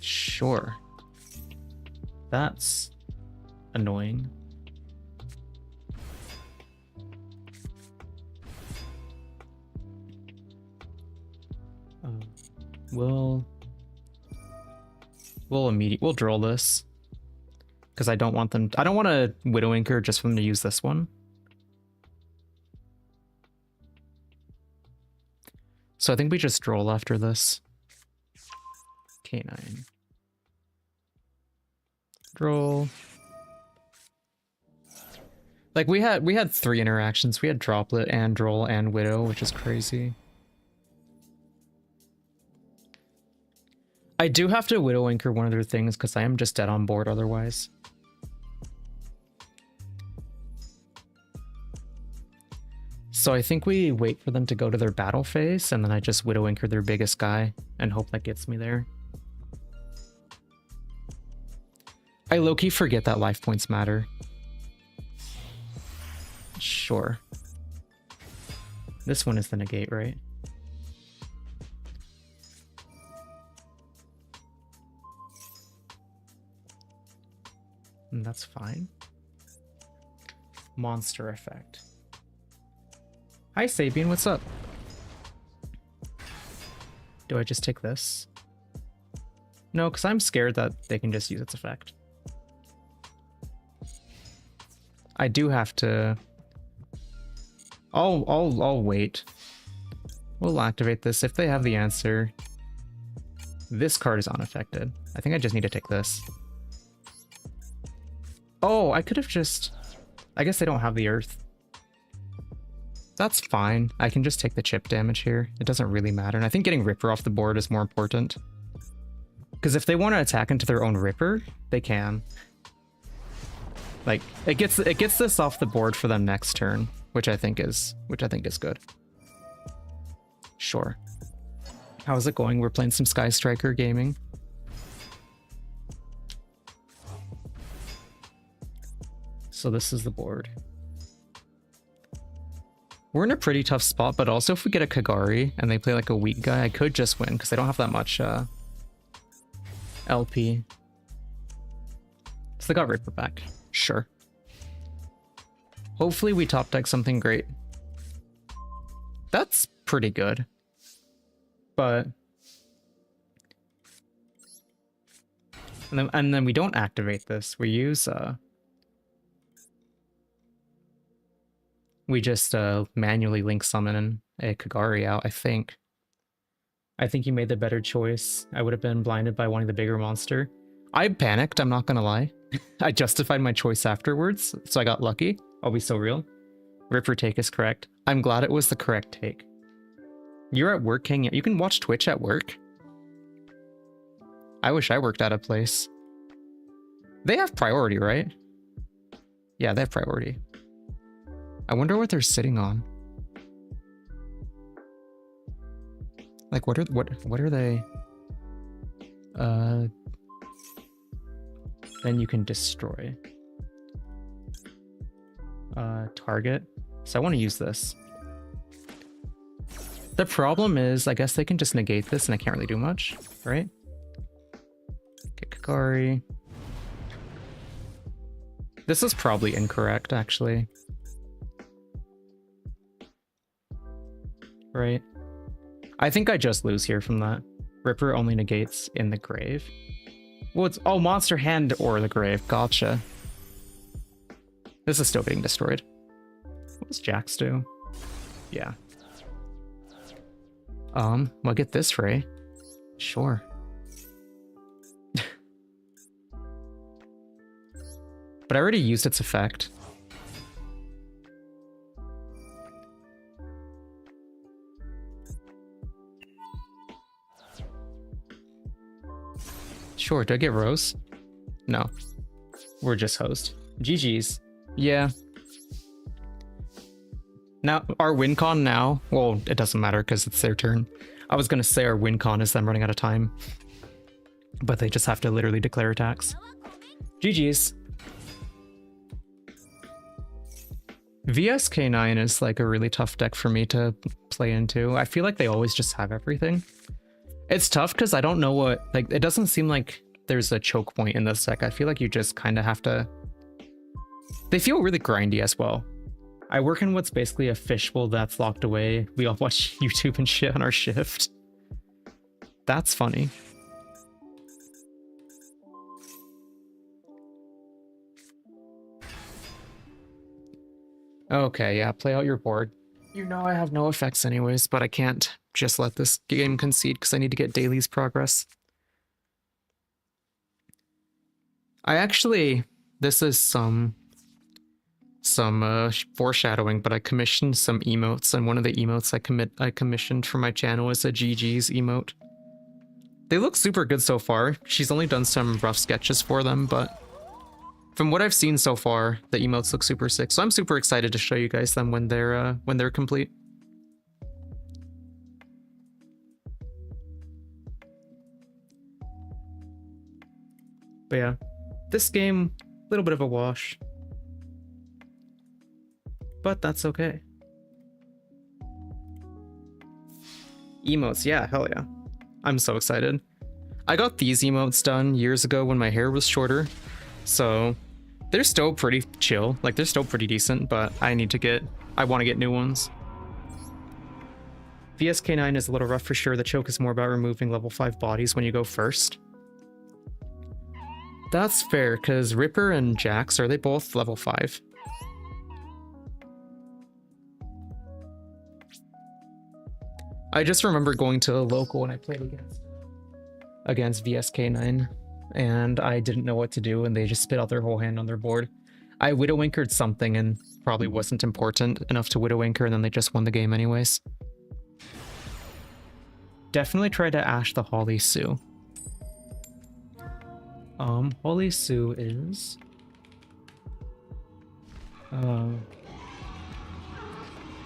Sure. That's annoying. We'll We'll drill this. Because I don't want them... I don't want a Widow Inker just for them to use this one. So I think we just droll after this. K9. Droll. Like we had 3 interactions. We had Droplet and Droll and Widow, which is crazy. I do have to Widow Inker one of their things because I am just dead on board otherwise. So I think we wait for them to go to their battle phase, and then I just Widow Inker their biggest guy and hope that gets me there. I low-key forget that life points matter. Sure. This one is the negate, right? And that's fine. Monster effect. Hi Sabian, what's up? Do I just take this? No, because I'm scared that they can just use its effect. I do have to... I'll wait. We'll activate this if they have the answer. This card is unaffected. I think I just need to take this. Oh, I could have just... I guess they don't have the earth. That's fine. I can just take the chip damage here. It doesn't really matter. And I think getting Ripper off the board is more important. Because if they want to attack into their own Ripper, they can. Like, it gets this off the board for them next turn, which I think is good. Sure. How's it going? We're playing some Sky Striker gaming. So this is the board. We're in a pretty tough spot, but also if we get a Kagari and they play like a weak guy, I could just win because they don't have that much LP. So they got Ripper back. Sure. Hopefully we top deck something great. That's pretty good. But... And then we don't activate this. We use... We just manually link summon a Kagari out, I think. I think you made the better choice. I would have been blinded by wanting the bigger monster. I panicked, I'm not gonna lie. I justified my choice afterwards, so I got lucky. I'll be so real. Ripper take is correct. I'm glad it was the correct take. You're at work, King. You can watch Twitch at work. I wish I worked at a place. They have priority, right? Yeah, they have priority. I wonder what they're sitting on. Like, what are they? Then you can destroy. Target. So I want to use this. The problem is, I guess they can just negate this and I can't really do much, right? Get Kagari. This is probably incorrect, actually. Right? I think I just lose here from that. Ripper only negates in the grave. Well, it's... Oh, monster hand or the grave. Gotcha. This is still getting destroyed. What does Jax do? Yeah. Well, get this, Ray. Sure. But I already used its effect. Sure, do I get Rose? No. We're just host. GG's. Yeah. Now, our win con now... Well, it doesn't matter because it's their turn. I was going to say our win con is them running out of time. But they just have to literally declare attacks. GG's. VSK9 is like a really tough deck for me to play into. I feel like they always just have everything. It's tough because I don't know what... Like, it doesn't seem like there's a choke point in this deck. I feel like you just kind of have to... They feel really grindy as well. I work in what's basically a fishbowl that's locked away. We all watch YouTube and shit on our shift. That's funny. Okay, yeah, play out your board. You know I have no effects anyways, but I can't just let this game concede because I need to get Daily's progress. I actually, this is some foreshadowing, but I commissioned some emotes, and one of the emotes I commissioned for my channel is a GG's emote. They look super good so far. She's only done some rough sketches for them, but from what I've seen so far, the emotes look super sick. So I'm super excited to show you guys them when they're complete. But yeah, this game, a little bit of a wash, but that's okay. Emotes, yeah, hell yeah. I'm so excited. I got these emotes done years ago when my hair was shorter, so they're still pretty chill. Like, they're still pretty decent, but I want to get new ones. VSK9 is a little rough for sure. The choke is more about removing level 5 bodies when you go first. That's fair, because Ripper and Jax, are they both level 5? I just remember going to a local and I played against VSK9, and I didn't know what to do, and they just spit out their whole hand on their board. I Widowinkered something and probably wasn't important enough to Widowinker, and then they just won the game anyways. Definitely try to Ash the Holly Sue. Holy Sue is...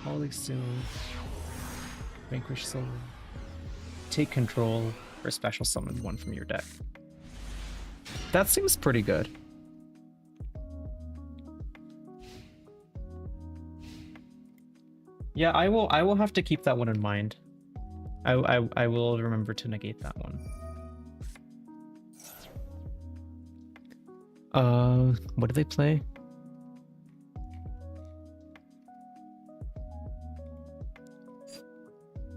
Holy Sue... Vanquish Soul. Take control, or special summon one from your deck. That seems pretty good. Yeah, I will have to keep that one in mind. I will remember to negate that one. What do they play?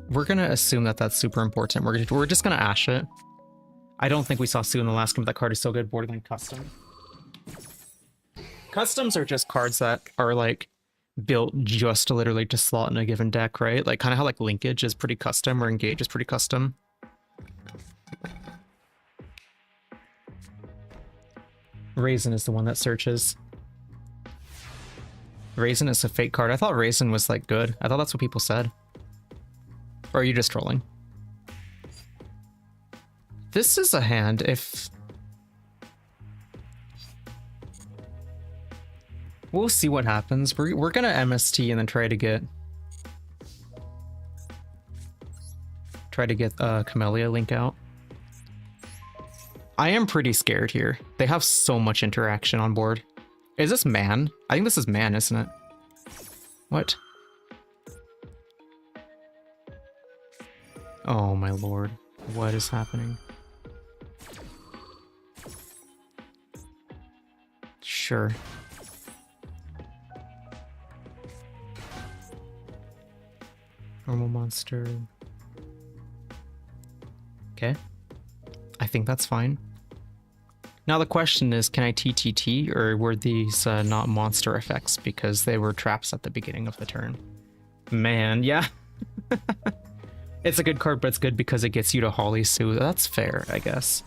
We're gonna assume that that's super important. We're just gonna Ash it. I don't think we saw Sue in the last game. That card is so good. Borderline custom. Customs are just cards that are like built just to literally just slot in a given deck, right? Like kind of how like Linkage is pretty custom or Engage is pretty custom. Raisin is the one that searches. Raisin is a fake card. I thought Raisin was like good. I thought that's what people said. Or are you just trolling? This is a hand if... We'll see what happens. We're gonna MST and then try to get Camellia Link out. I am pretty scared here. They have so much interaction on board. Is this man? I think this is man, isn't it? What? Oh my lord. What is happening? Sure. Normal monster. Okay. I think that's fine. Now the question is, can I TTT, or were these not monster effects because they were traps at the beginning of the turn? Man, yeah. It's a good card, but it's good because it gets you to Holly Sue. That's fair, I guess.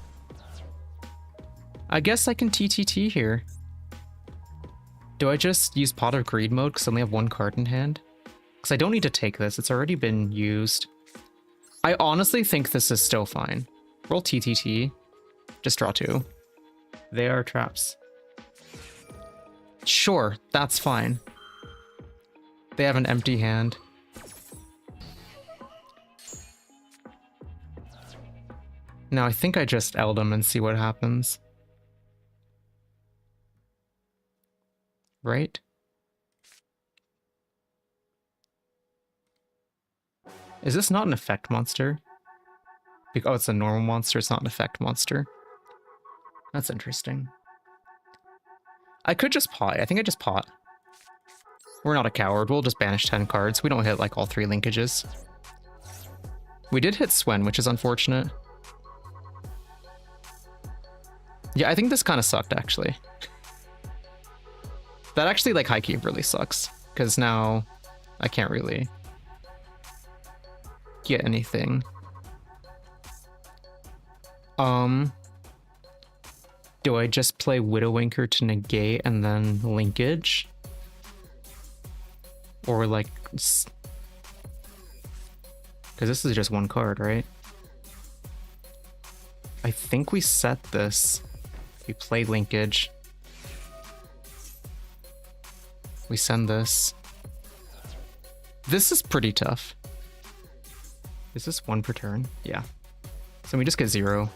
I guess I can TTT here. Do I just use Pot of Greed mode because I only have one card in hand? Because I don't need to take this. It's already been used. I honestly think this is still fine. Roll TTT. Just draw 2. They are traps. Sure, that's fine. They have an empty hand. Now I think I just Eld them and see what happens. Right? Is this not an effect monster? Oh, it's a normal monster, it's not an effect monster. That's interesting. I could just pot. I think I just pot. We're not a coward. We'll just banish 10 cards. We don't hit like all 3 linkages. We did hit Swen, which is unfortunate. Yeah, I think this kind of sucked, actually. That actually, like, high-key really sucks. because now I can't really get anything. Do I just play Widowmaker to negate and then linkage? Or like... Because this is just one card, right? I think we set this. We play linkage. We send this. This is pretty tough. Is this 1 per turn? Yeah. So we just get 0.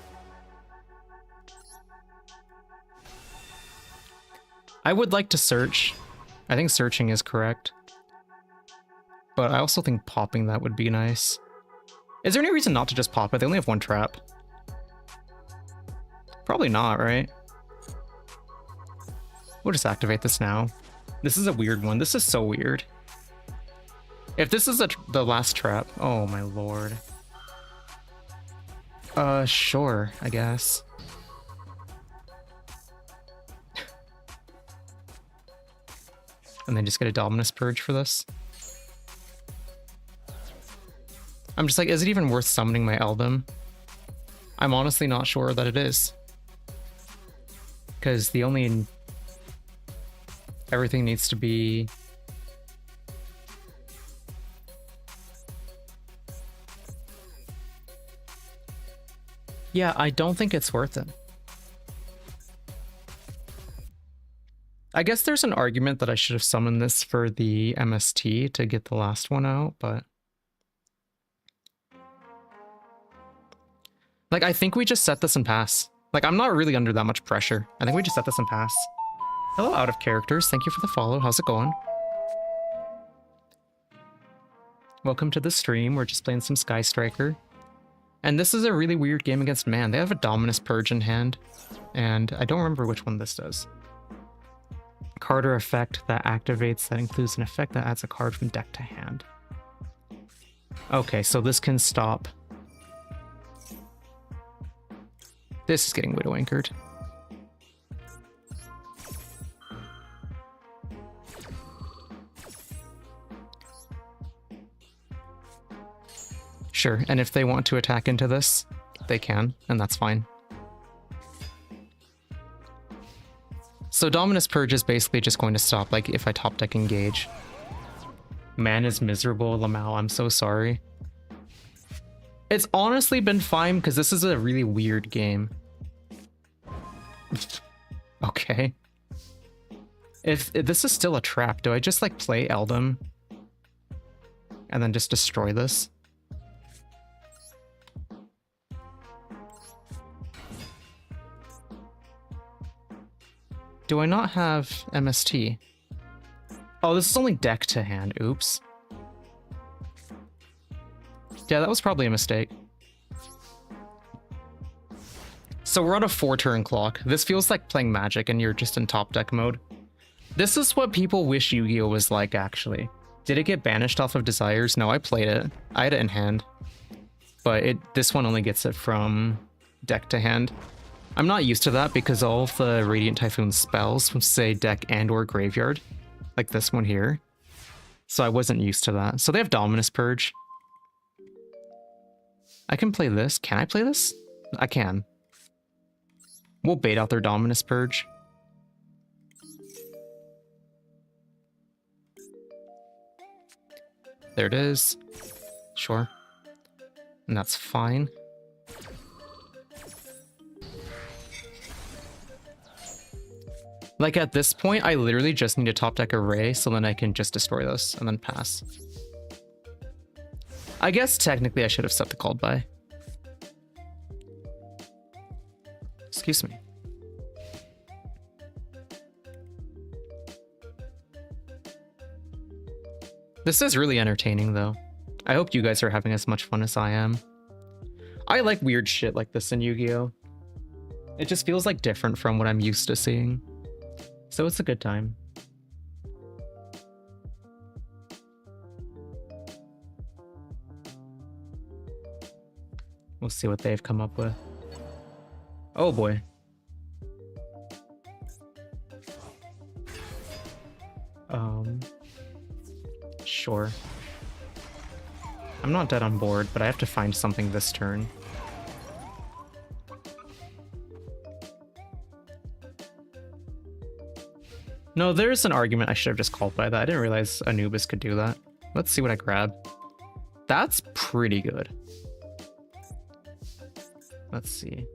I would like to search. I think searching is correct. But I also think popping that would be nice. Is there any reason not to just pop it? They only have 1 trap. Probably not, right? We'll just activate this now. This is a weird one. This is so weird. If this is the last trap... Oh my lord. Sure, I guess. And then just get a Dominus Purge for this. I'm just like, is it even worth summoning my Eldom? I'm honestly not sure that it is. Because the only... Everything needs to be... Yeah, I don't think it's worth it. I guess there's an argument that I should have summoned this for the MST to get the last one out, but... Like, I think we just set this and pass. Like, I'm not really under that much pressure. I think we just set this and pass. Hello, Out of Characters. Thank you for the follow. How's it going? Welcome to the stream. We're just playing some Sky Striker. And this is a really weird game against man. They have a Dominus Purge in hand. And I don't remember which one this does. Card or effect that activates that includes an effect that adds a card from deck to hand. Okay, so this can stop. This is getting Widow Anchored. Sure, and if they want to attack into this, they can, and that's fine. So Dominus Purge is basically just going to stop, like, if I top deck engage. Man is miserable, Lamau, I'm so sorry. It's honestly been fine, because this is a really weird game. Okay. If this is still a trap, do I just, like, play Eldom? And then just destroy this? Do I not have MST? Oh, this is only deck to hand. Oops. Yeah, that was probably a mistake. So we're on a 4-turn clock. This feels like playing Magic and you're just in top deck mode. This is what people wish Yu-Gi-Oh! Was like, actually. Did it get banished off of Desires? No, I played it. I had it in hand. But this one only gets it from deck to hand. I'm not used to that because all of the Radiant Typhoon spells say deck and or graveyard. Like this one here. So I wasn't used to that. So they have Dominus Purge. I can play this. Can I play this? I can. We'll bait out their Dominus Purge. There it is. Sure. And that's fine. Like at this point, I literally just need a top deck array so then I can just destroy this and then pass. I guess technically I should have set the called by. Excuse me. This is really entertaining though. I hope you guys are having as much fun as I am. I like weird shit like this in Yu-Gi-Oh! It just feels like different from what I'm used to seeing. So it's a good time. We'll see what they've come up with. Oh boy. Sure. I'm not dead on board, but I have to find something this turn. No, there's an argument I should have just called by that. I didn't realize Anubis could do that. Let's see what I grab. That's pretty good. Let's see.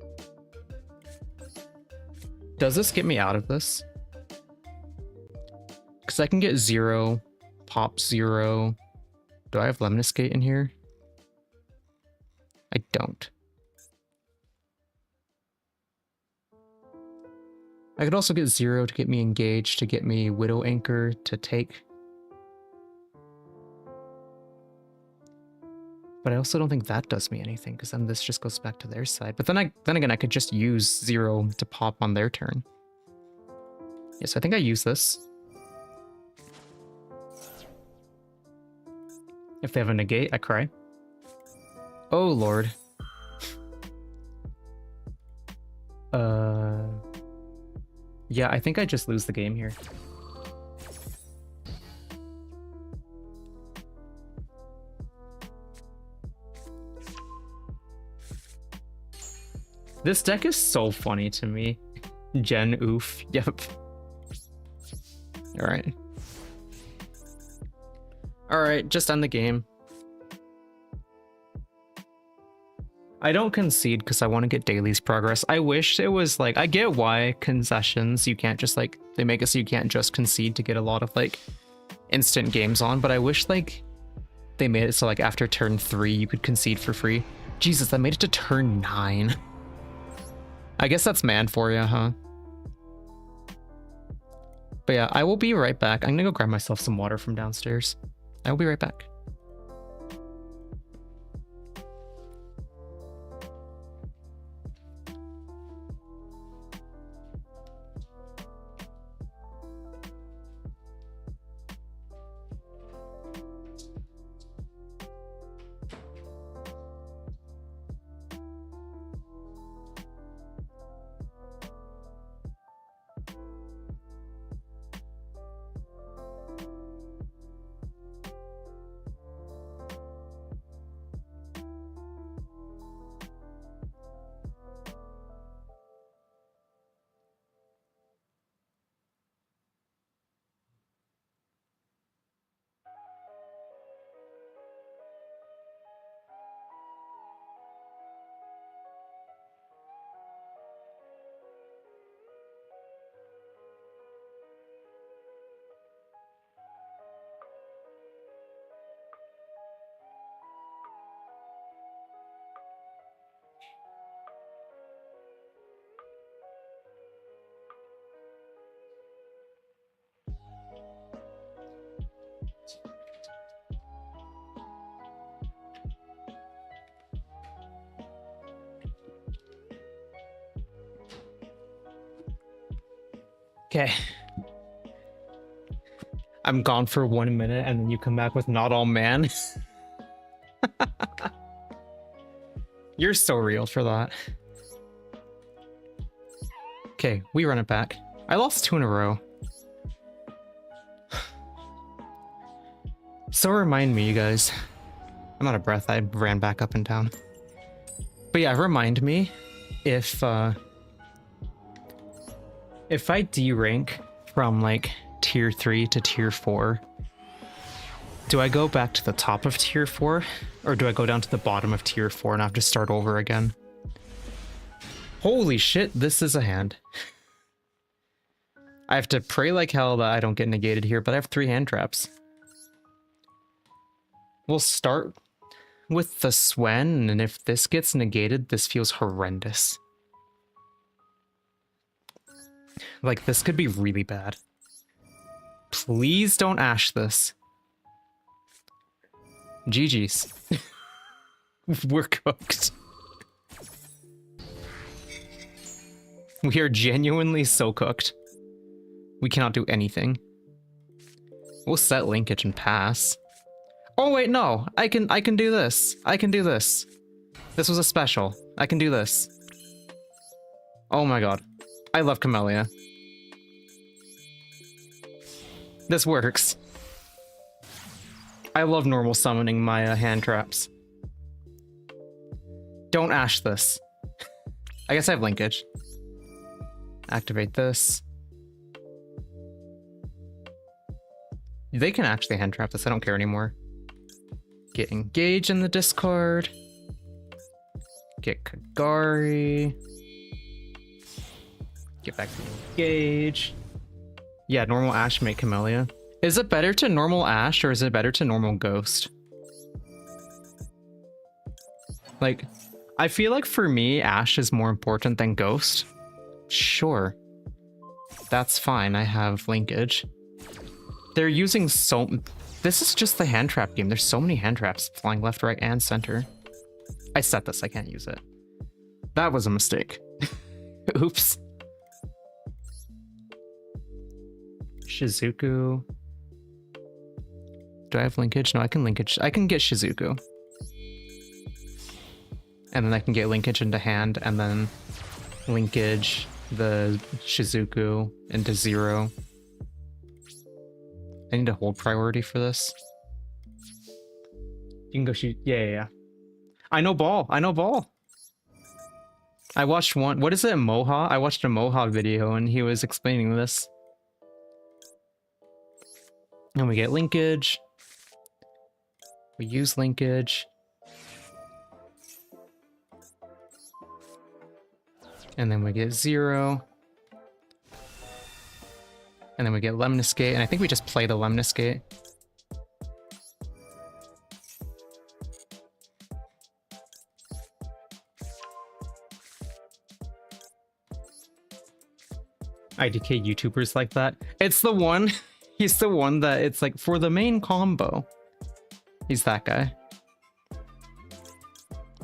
Does this get me out of this? Because I can get 0, pop 0. Do I have Lemnis Gate in here? I don't. I could also get 0 to get me engaged, to get me Widow Anchor to take. But I also don't think that does me anything, because then this just goes back to their side. But then again, I could just use 0 to pop on their turn. Yes, I think I use this. If they have a negate, I cry. Oh, Lord. Yeah, I think I just lose the game here. This deck is so funny to me. Gen oof. Yep. Alright. Alright, just end the game. I don't concede because I want to get Daily's progress. I wish it was like, I get why concessions, you can't just like, they make it so you can't just concede to get a lot of like instant games on, but I wish like they made it so like after turn 3 you could concede for free. Jesus, I made it to turn 9. I guess that's man for you, huh? But yeah, I will be right back. I'm gonna go grab myself some water from downstairs. I will be right back. Okay. I'm gone for 1 minute and then you come back with not all man. You're so real for that. Okay, we run it back. I lost 2 in a row. So remind me, you guys. I'm out of breath. I ran back up and down. But yeah, remind me if I D-rank from like tier 3 to tier 4, do I go back to the top of tier 4 or do I go down to the bottom of tier 4 and have to start over again? Holy shit, this is a hand. I have to pray like hell that I don't get negated here, but I have 3 hand traps. We'll start with the Swen, and if this gets negated, this feels horrendous. Like, this could be really bad. Please don't ash this. GG's. We're cooked. We are genuinely so cooked. We cannot do anything. We'll set linkage and pass. Oh wait, no. I can do this. I can do this. This was a special. I can do this. Oh my god. I love Camellia. This works. I love normal summoning my hand traps. Don't ash this. I guess I have linkage. Activate this. They can actually hand trap this. I don't care anymore. Get engage in the discard. Get Kagari. Get back to engage. Yeah, normal Ash, make Camellia. Is it better to normal Ash or is it better to normal Ghost? Like, I feel like for me, Ash is more important than Ghost. Sure. That's fine, I have linkage. They're using so... This is just the hand trap game. There's so many hand traps flying left, right, and center. I set this, I can't use it. That was a mistake. Oops. Shizuku. Do I have linkage? No, I can linkage. I can get Shizuku. And then I can get linkage into hand, and then linkage the Shizuku into 0. I need to hold priority for this. You can go shoot. Yeah. I know ball. I know ball. I watched one. What is it? Moha? I watched a Moha video and he was explaining this. And we get linkage. We use linkage. And then we get 0. And then we get Lemniscate, and I think we just play the Lemniscate. IDK YouTubers like that. It's the one, he's the one that it's like for the main combo. He's that guy.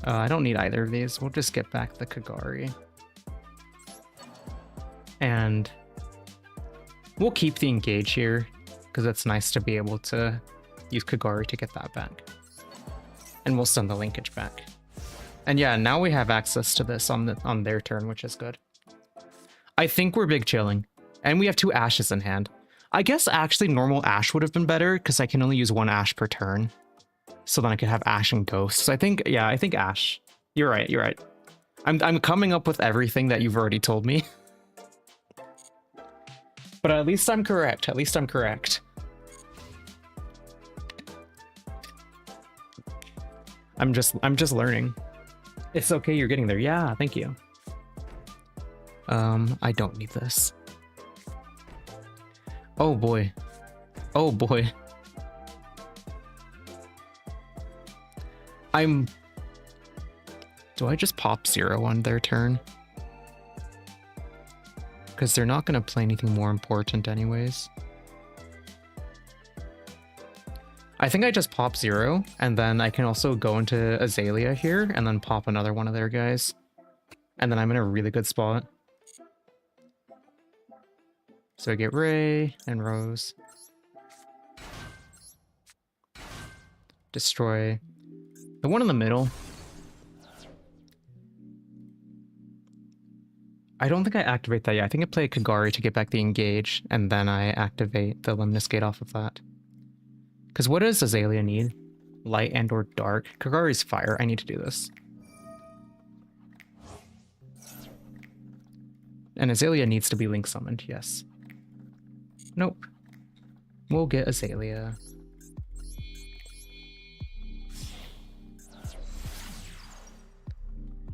I don't need either of these. We'll just get back the Kagari. And we'll keep the engage here because it's nice to be able to use Kagari to get that back. And we'll send the linkage back. And yeah, now we have access to this on their turn, which is good. I think we're big chilling. And we have 2 ashes in hand. I guess actually normal ash would have been better because I can only use 1 ash per turn. So then I could have ash and ghosts. I think, yeah, I think ash. You're right, you're right. I'm coming up with everything that you've already told me. But at least I'm correct. At least I'm correct. I'm just learning. It's okay, you're getting there. Yeah, thank you. I don't need this. Oh boy. Oh boy. Do I just pop 0 on their turn? Because they're not going to play anything more important anyways. I think I just pop 0, and then I can also go into Azalea here, and then pop another one of their guys. And then I'm in a really good spot. So I get Ray and Rose. Destroy the one in the middle. I don't think I activate that yet. I think I play Kagari to get back the engage, and then I activate the Lemniscate off of that. Because what does Azalea need? Light and or dark? Kagari's fire. I need to do this. And Azalea needs to be link summoned, yes. Nope. We'll get Azalea.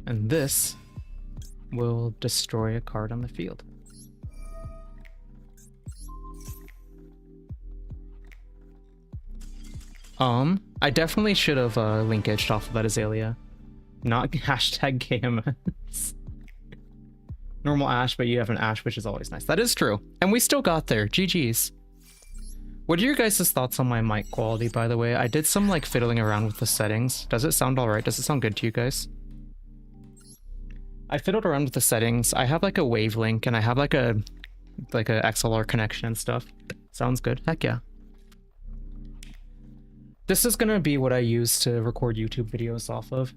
And this will destroy a card on the field. I definitely should have linkaged off of that Azalea. Not hashtag KMS. Normal Ash, but you have an Ash, which is always nice. That is true. And we still got there. GG's. What are your guys' thoughts on my mic quality, by the way? I did some like fiddling around with the settings. Does it sound alright? Does it sound good to you guys? I fiddled around with the settings. I have like a wavelength and I have like a XLR connection and stuff. Sounds good. Heck yeah. This is gonna be what I use to record YouTube videos off of.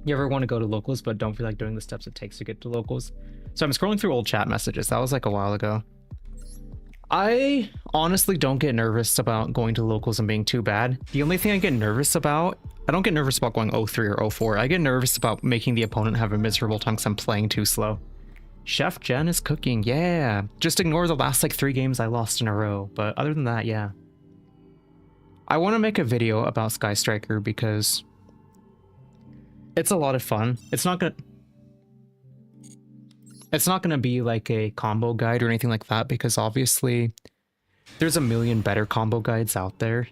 You ever want to go to locals but don't feel like doing the steps it takes to get to locals? So I'm scrolling through old chat messages. That was like a while ago. I honestly don't get nervous about going to locals and being too bad. The only thing I get nervous about, I don't get nervous about going 0-3 or 0-4. I get nervous about making the opponent have a miserable time because I'm playing too slow. Chef Jen is cooking, yeah. Just ignore the last like 3 games I lost in a row. But other than that, yeah. I want to make a video about Sky Striker because it's a lot of fun. It's not gonna be like a combo guide or anything like that because obviously there's a million better combo guides out there.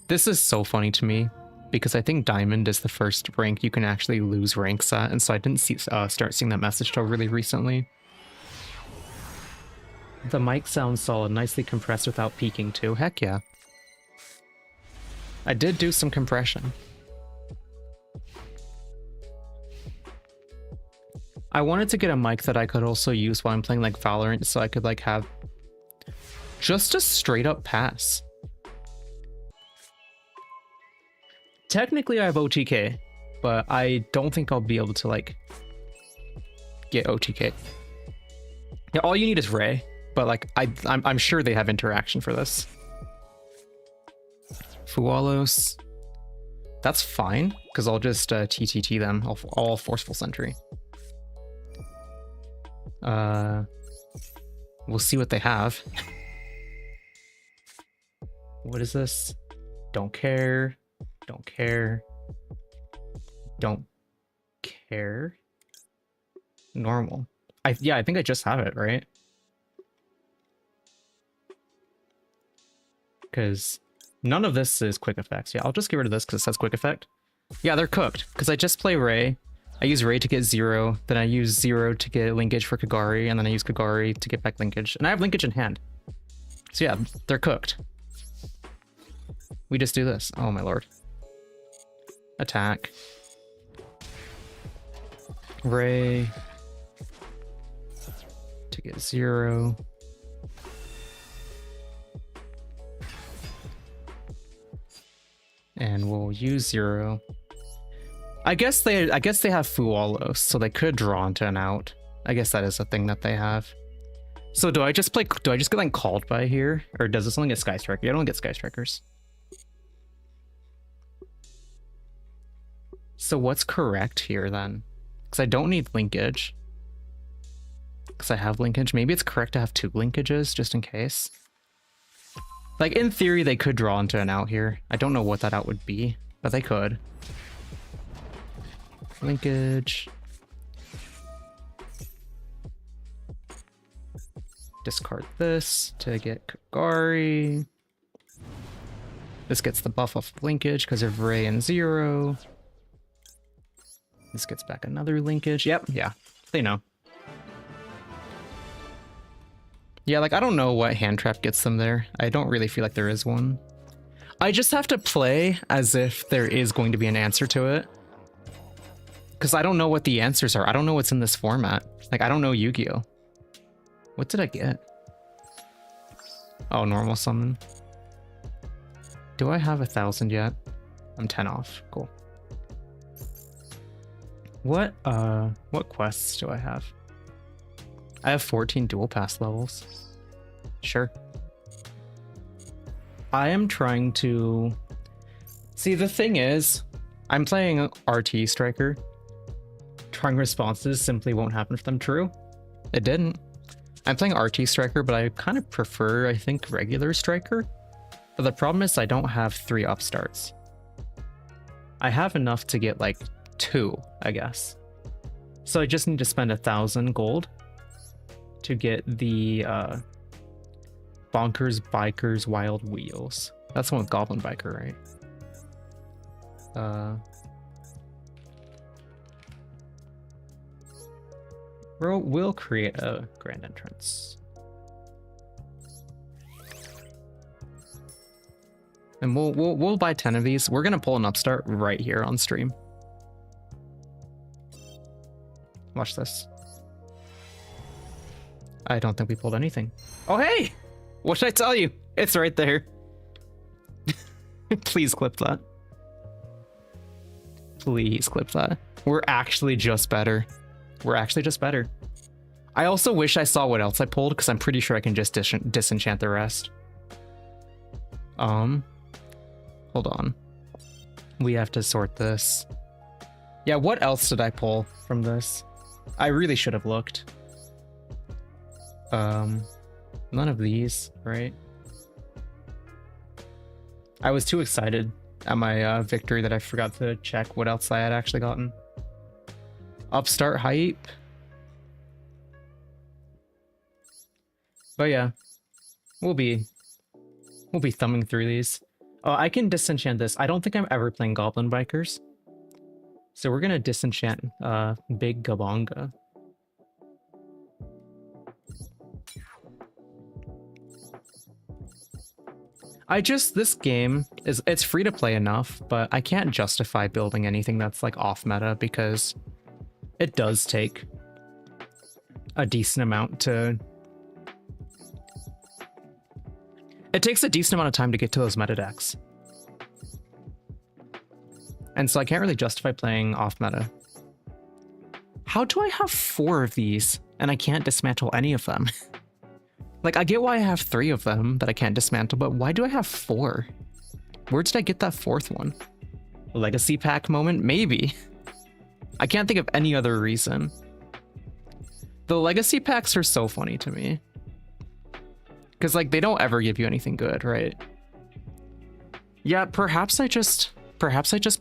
This is so funny to me because I think Diamond is the first rank you can actually lose ranks at, and so I didn't start seeing that message till really recently. The mic sounds solid, nicely compressed without peaking too. Heck yeah. I did do some compression. I wanted to get a mic that I could also use while I'm playing like Valorant so I could like have just a straight up pass. Technically I have OTK, but I don't think I'll be able to like get OTK. Yeah, all you need is Ray, but like I'm sure they have interaction for this. Fualos. That's fine, because I'll just TTT them. I'll Forceful Sentry. We'll see what they have. What is this? Don't care. Don't care. Don't care. Normal. Yeah, I think I just have it, right? Because none of this is quick effects. Yeah, I'll just get rid of this because it says quick effect. Yeah, they're cooked. Because I just play Ray. I use Ray to get 0, then I use 0 to get linkage for Kagari, and then I use Kagari to get back linkage. And I have linkage in hand. So yeah, they're cooked. We just do this. Oh my lord. Attack. Ray. To get 0. And we'll use 0. I guess they have Fualos, so they could draw into an out. I guess that is a thing that they have. So do I just get like called by here? Or does this only get Sky Striker? I don't get Sky Strikers. So what's correct here then? Because I don't need linkage. Because I have linkage. Maybe it's correct to have 2 linkages just in case. Like in theory they could draw into an out here. I don't know what that out would be, but they could. Linkage. Discard this to get Kagari. This gets the buff off linkage because of Ray and 0. This gets back another linkage. Yep, yeah, they know. Yeah, like I don't know what hand trap gets them there. I don't really feel like there is one. I just have to play as if there is going to be an answer to it. Because I don't know what the answers are. I don't know what's in this format. Like, I don't know Yu-Gi-Oh! What did I get? Oh, normal summon. Do I have 1,000 yet? I'm 10 off. Cool. What quests do I have? I have 14 dual pass levels. Sure. I am trying to... See, the thing is, I'm playing RT Striker. Trying responses simply won't happen for them. True. It didn't. I'm playing RT Striker, but I kind of prefer, I think, regular Striker. But the problem is I don't have 3 upstarts. I have enough to get like 2, I guess. So I just need to spend 1,000 gold to get the Bonkers Bikers Wild Wheels. That's the one with Goblin Biker, right? We'll create a grand entrance. And we'll buy 10 of these. We're gonna pull an upstart right here on stream. Watch this. I don't think we pulled anything. Oh hey! What should I tell you? It's right there. Please clip that. Please clip that. We're actually just better. We're actually just better. I also wish I saw what else I pulled, because I'm pretty sure I can just disenchant the rest. Hold on. We have to sort this. Yeah, what else did I pull from this? I really should have looked. None of these, right? I was too excited at my victory that I forgot to check what else I had actually gotten. Upstart hype. But yeah, we'll be thumbing through these. Oh, I can disenchant this. I don't think I'm ever playing Goblin Bikers. So we're gonna disenchant Big Gabonga. This game it's free to play enough, but I can't justify building anything that's like off meta because it does take a decent amount to... It takes a decent amount of time to get to those meta decks. And so I can't really justify playing off meta. How do I have 4 of these and I can't dismantle any of them? Like, I get why I have 3 of them that I can't dismantle, but why do I have 4? Where did I get that 4th one? Legacy pack moment? Maybe. I can't think of any other reason. The legacy packs are so funny to me. Because, like, they don't ever give you anything good, right? Yeah, perhaps I just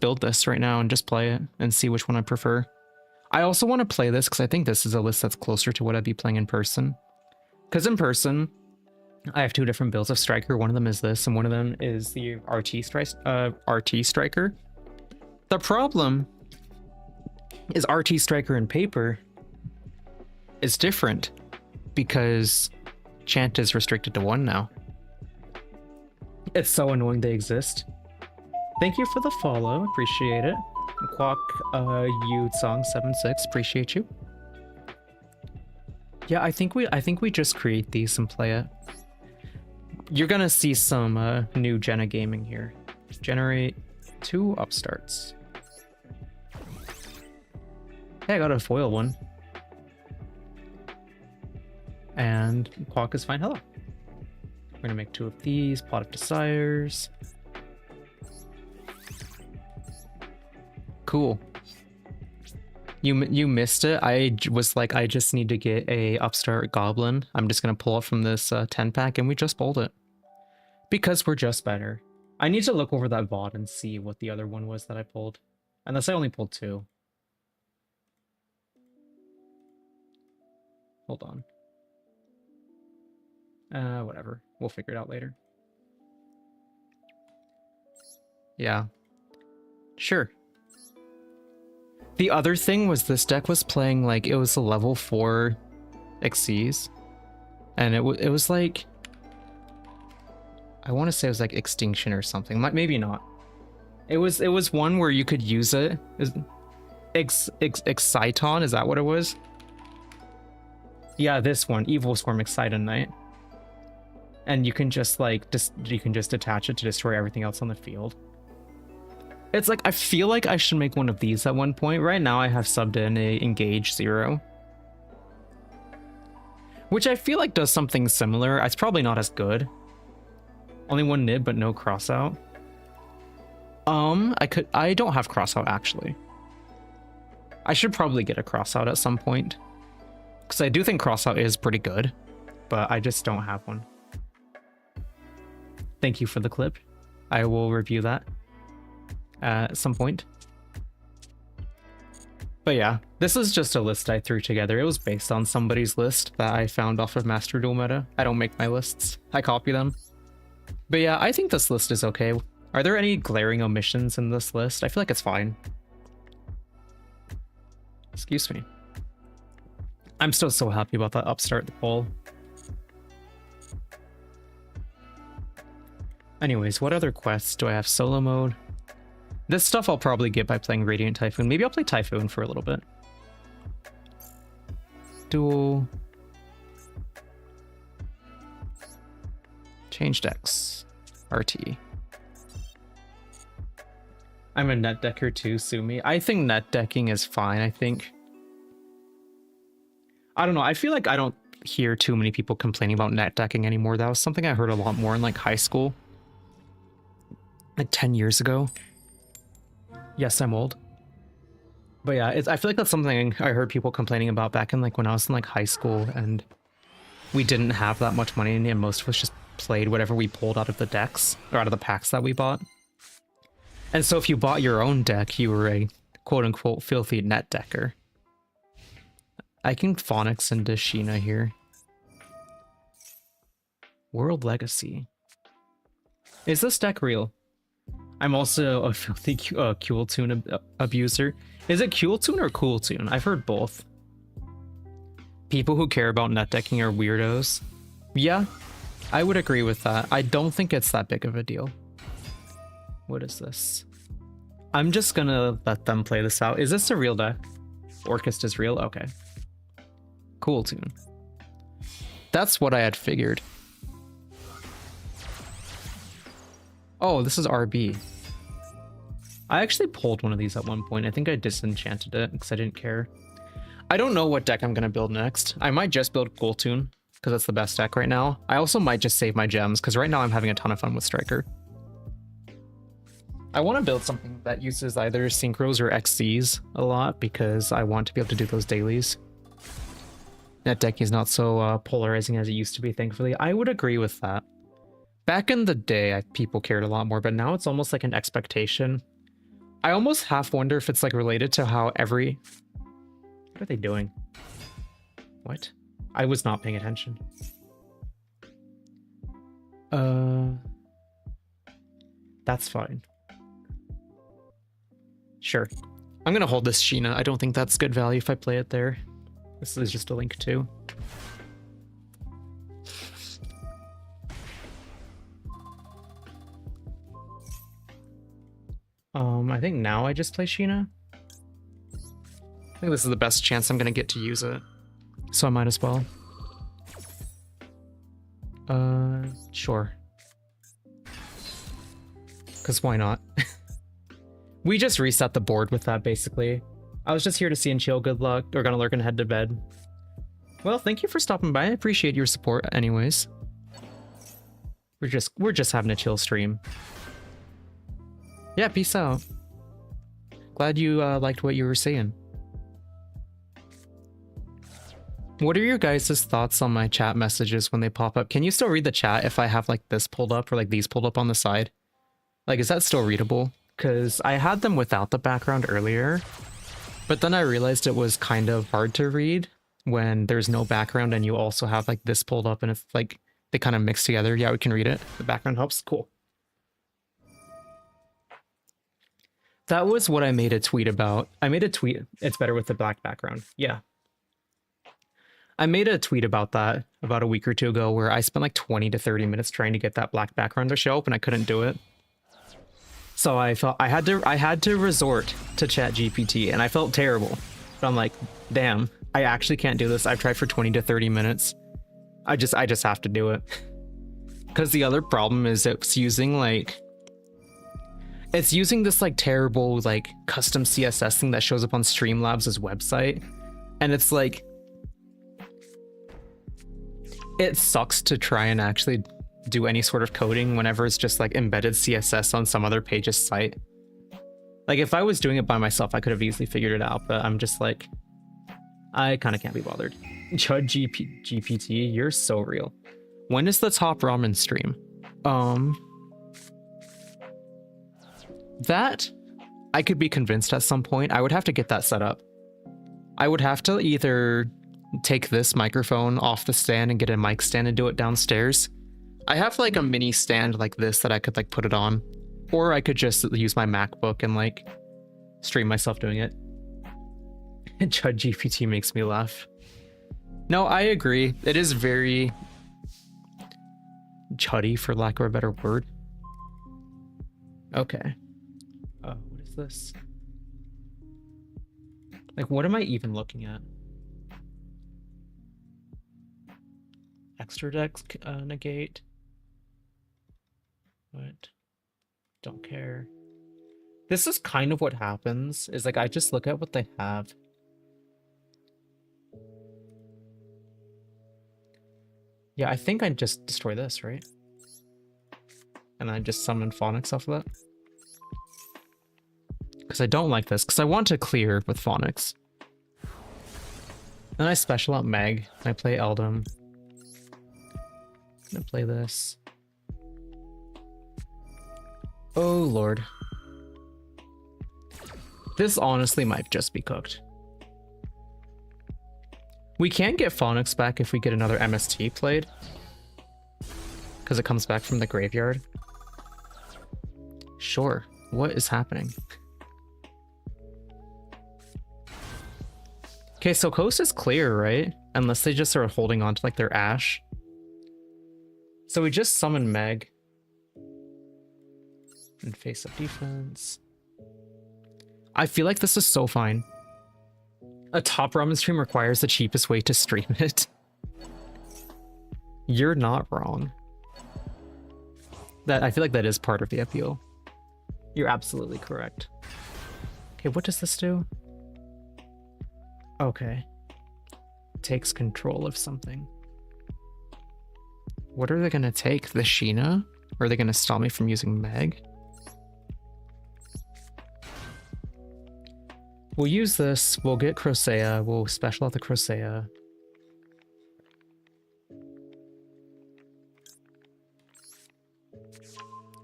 build this right now and just play it and see which one I prefer. I also want to play this because I think this is a list that's closer to what I'd be playing in person. Because in person, I have 2 different builds of Striker. One of them is this, and one of them is the RT Striker. The problem is RT Striker in paper is different because chant is restricted to 1 now. It's so annoying they exist. Thank you for the follow, appreciate it. Quack Song76, appreciate you. Yeah, I think we just create these and play it. You're gonna see some new Jenna gaming here. Generate 2 upstarts. Hey, I got a foil one. And Quack is fine. Hello. We're gonna make 2 of these. Pot of Desires. Cool. You missed it. I was like, I just need to get a upstart goblin. I'm just gonna pull it from this 10 pack, and we just pulled it because we're just better. I need to look over that VOD and see what the other one was that I pulled, unless I only pulled 2. Hold on. Whatever. We'll figure it out later. Yeah. Sure. The other thing was this deck was playing like it was a level 4 Xyz, and it was like, I want to say it was like Extinction or something. Maybe not. It was one where you could use it. Exciton, is that what it was? Yeah, this one, Evil Swarm Excitonite. And you can just like you can just attach it to destroy everything else on the field. It's like, I feel like I should make one of these at one point. Right now I have subbed in a Engage 0. Which I feel like does something similar. It's probably not as good. Only 1 nib, but no crossout. I don't have crossout actually. I should probably get a crossout at some point. Because I do think crossout is pretty good. But I just don't have one. Thank you for the clip. I will review that at some point. But yeah, this is just a list I threw together. It was based on somebody's list that I found off of Master Duel Meta. I don't make my lists, I copy them. But yeah, I think this list is okay. Are there any glaring omissions in this list? I feel like it's fine. Excuse me. I'm still so happy about that upstart poll. Anyways, what other quests do I have? Solo mode. This stuff I'll probably get by playing Radiant Typhoon. Maybe I'll play Typhoon for a little bit. Duel. Change decks. RT. I'm a net decker too, sue me. I think net decking is fine, I think. I don't know. I feel like I don't hear too many people complaining about net decking anymore. That was something I heard a lot more in like high school. Like 10 years ago. Yes, I'm old. But yeah, I feel like that's something I heard people complaining about back in like when I was in like high school and we didn't have that much money and most of us just played whatever we pulled out of the decks or out of the packs that we bought. And so if you bought your own deck, you were a quote unquote filthy net decker. I can Phonics into Sheena here. World Legacy. Is this deck real? I'm also a filthy Cool Tune abuser. Is it Cool Tune or Cool Tune? I've heard both. People who care about net decking are weirdos. Yeah, I would agree with that. I don't think it's that big of a deal. What is this? I'm just gonna let them play this out. Is this a real deck? Orcust is real? Okay. Cool Tune. That's what I had figured. Oh, this is RB. I actually pulled one of these at one point. I think I disenchanted it because I didn't care. I don't know what deck I'm going to build next. I might just build Cool Tune because that's the best deck right now. I also might just save my gems because right now I'm having a ton of fun with Striker. I want to build something that uses either Synchros or XCs a lot because I want to be able to do those dailies. Net decking is not so polarizing as it used to be, thankfully. I would agree with that. Back in the day, people cared a lot more, but now it's almost like an expectation. I almost half wonder if it's like related to how every... What are they doing? What? I was not paying attention. That's fine. Sure. I'm gonna hold this Sheena. I don't think that's good value if I play it there. This is just a link too. I think now I just play Sheena. I think this is the best chance I'm gonna get to use it. So I might as well. Sure. Because why not? We just reset the board with that, basically. I was just here to see and chill. Good luck. We're gonna lurk and head to bed. Well, thank you for stopping by. I appreciate your support anyways. We're just having a chill stream. Yeah, peace out. Glad you liked what you were saying. What are your guys' thoughts on my chat messages when they pop up? Can you still read the chat if I have like this pulled up or like these pulled up on the side? Like, is that still readable? Because I had them without the background earlier, but then I realized it was kind of hard to read when there's no background and you also have like this pulled up and it's like they kind of mix together. Yeah, we can read it. The background helps. Cool. That was what I made a tweet about. I made a tweet. It's better with the black background. Yeah. I made a tweet about that about a week or two ago where I spent like 20 to 30 minutes trying to get that black background to show up and I couldn't do it. So I felt I had to resort to ChatGPT and I felt terrible. But I'm like, damn, I actually can't do this. I've tried for 20 to 30 minutes. I just have to do it. Because the other problem is it's using this like terrible like custom CSS thing that shows up on Streamlabs' website. And it's like, it sucks to try and actually do any sort of coding whenever it's just like embedded CSS on some other page's site. Like if I was doing it by myself, I could have easily figured it out, but I'm just like, I kind of can't be bothered. Chud GPT, you're so real. When is the top ramen stream? That I could be convinced at some point. I would have to get that set up. I would have to either take this microphone off the stand and get a mic stand and do it downstairs. I have like a mini stand like this that I could like put it on, or I could just use my MacBook and like stream myself doing it. Chud GPT makes me laugh. No, I agree. It is very chuddy, for lack of a better word. Okay. What is this? Like, what am I even looking at? Extra decks negate. What? Don't care. This is kind of what happens, is like I just look at what they have. Yeah, I think I just destroy this, right? And I just summon Phonics off of that. Because I don't like this, because I want to clear with Phonics. Then I special out Meg, and I play Eldum. I'm gonna play this. Oh lord. This honestly might just be cooked. We can get Phonics back if we get another MST played. Because it comes back from the graveyard. Sure. What is happening? Okay, so Coast is clear, right? Unless they just are holding on to like their Ash. So we just summon Meg. And face up defense. I feel like this is so fine. A top ramen stream requires the cheapest way to stream it. You're not wrong. I feel like that is part of the appeal. You're absolutely correct. Okay, what does this do? Okay. Takes control of something. What are they gonna take? The Sheena? Or are they gonna stop me from using Meg? We'll use this, we'll get Crocea, we'll special out the Crocea.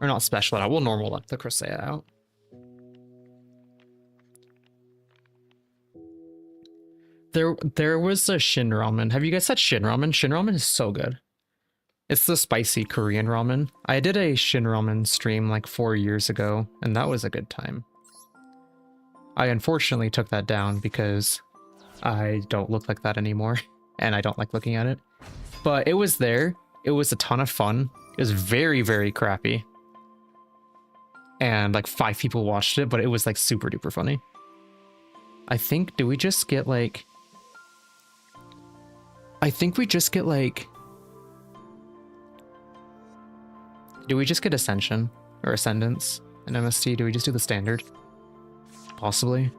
Or not special it out, we'll normal up the Crocea out. There was a Shin Ramen. Have you guys had Shin Ramen? Shin Ramen is so good. It's the spicy Korean ramen. I did a Shin Ramen stream like 4 years ago, and that was a good time. I unfortunately took that down because I don't look like that anymore, and I don't like looking at it. But it was there. It was a ton of fun. It was very, very crappy. And like 5 people watched it, but it was like super duper funny. I think, do we just get like... I think we just get like... Do we just get Ascension? Or Ascendance in MST? Do we just do the standard? Possibly.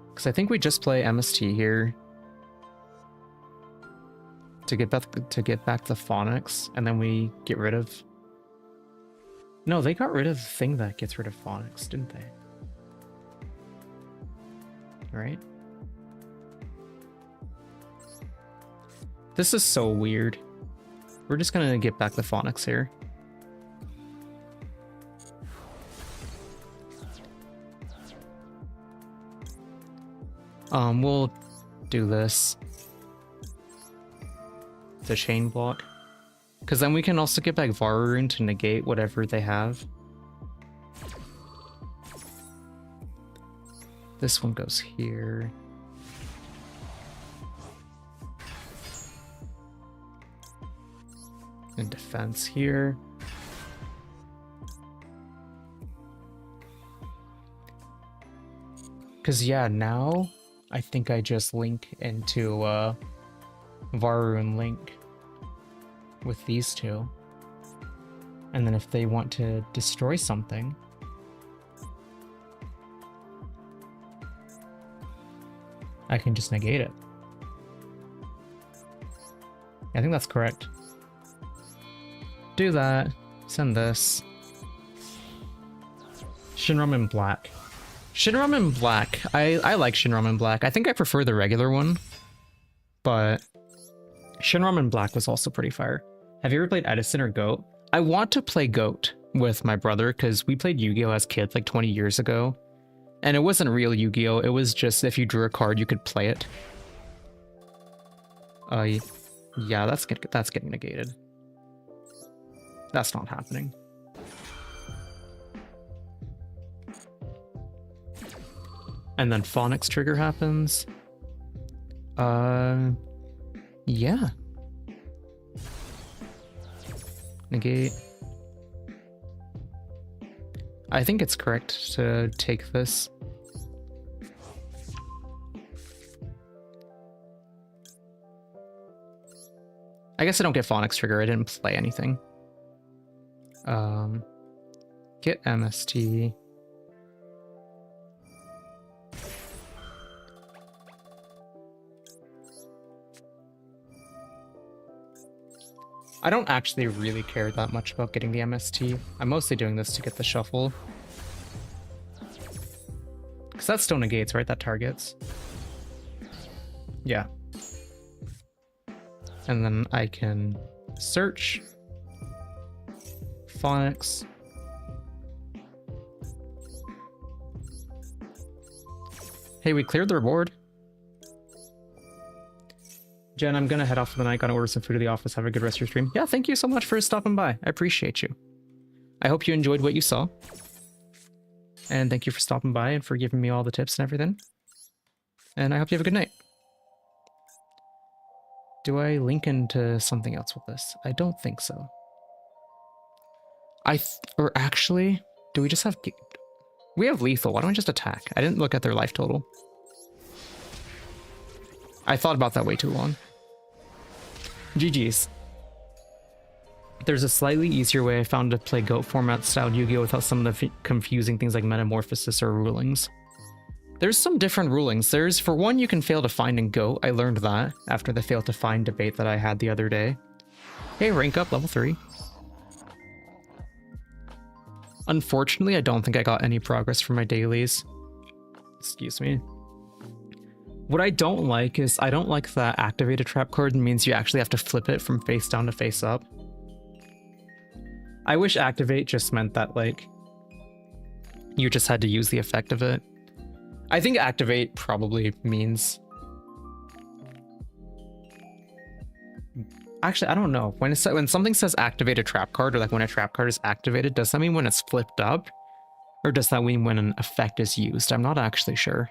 Because I think we just play MST here. To get back the Phonics, and then we get rid of... No, they got rid of the thing that gets rid of Phonics, didn't they? Right? This is so weird. We're just gonna get back the Phonics here. We'll do this. The chain block. Because then we can also get back Varun to negate whatever they have. This one goes here. And defense here. Because yeah, now I think I just link into Varun Link with these two. And then if they want to destroy something, I can just negate it. I think that's correct. Do that. Send this. Shinramen Black. Shinramen Black. I like Shinramen Black. I think I prefer the regular one. But Shinramen Black was also pretty fire. Have you ever played Edison or Goat? I want to play Goat with my brother because we played Yu-Gi-Oh! As kids like 20 years ago. And it wasn't real Yu-Gi-Oh! It was just if you drew a card, you could play it. Yeah, that's getting negated. That's not happening. And then Phonics trigger happens. Yeah. Negate. I think it's correct to take this. I guess I don't get Phonics trigger. I didn't play anything. Get MST. I don't actually really care that much about getting the MST. I'm mostly doing this to get the shuffle. Because that still negates, right? That targets. Yeah. And then I can search. Phonics. Hey, we cleared the reward. Jen, I'm gonna head off for the night. Gotta order some food at the office. Have a good rest of your stream. Yeah, thank you so much for stopping by. I appreciate you. I hope you enjoyed what you saw. And thank you for stopping by and for giving me all the tips and everything. And I hope you have a good night. Do I link into something else with this? I don't think so. Or actually, do we just have... We have lethal. Why don't we just attack? I didn't look at their life total. I thought about that way too long. GG's. There's a slightly easier way I found to play GOAT format style Yu-Gi-Oh! Without some of the confusing things like metamorphosis or rulings. There's some different rulings. There's, for one, you can fail to find in GOAT. I learned that after the fail to find debate that I had the other day. Hey, rank up, level 3. Unfortunately, I don't think I got any progress from my dailies. Excuse me. What I don't like is, I don't like that activate a trap card means you actually have to flip it from face down to face up. I wish activate just meant that, like, you just had to use the effect of it. I think activate probably means... Actually, I don't know. When something says activate a trap card, or like when a trap card is activated, does that mean when it's flipped up? Or does that mean when an effect is used? I'm not actually sure.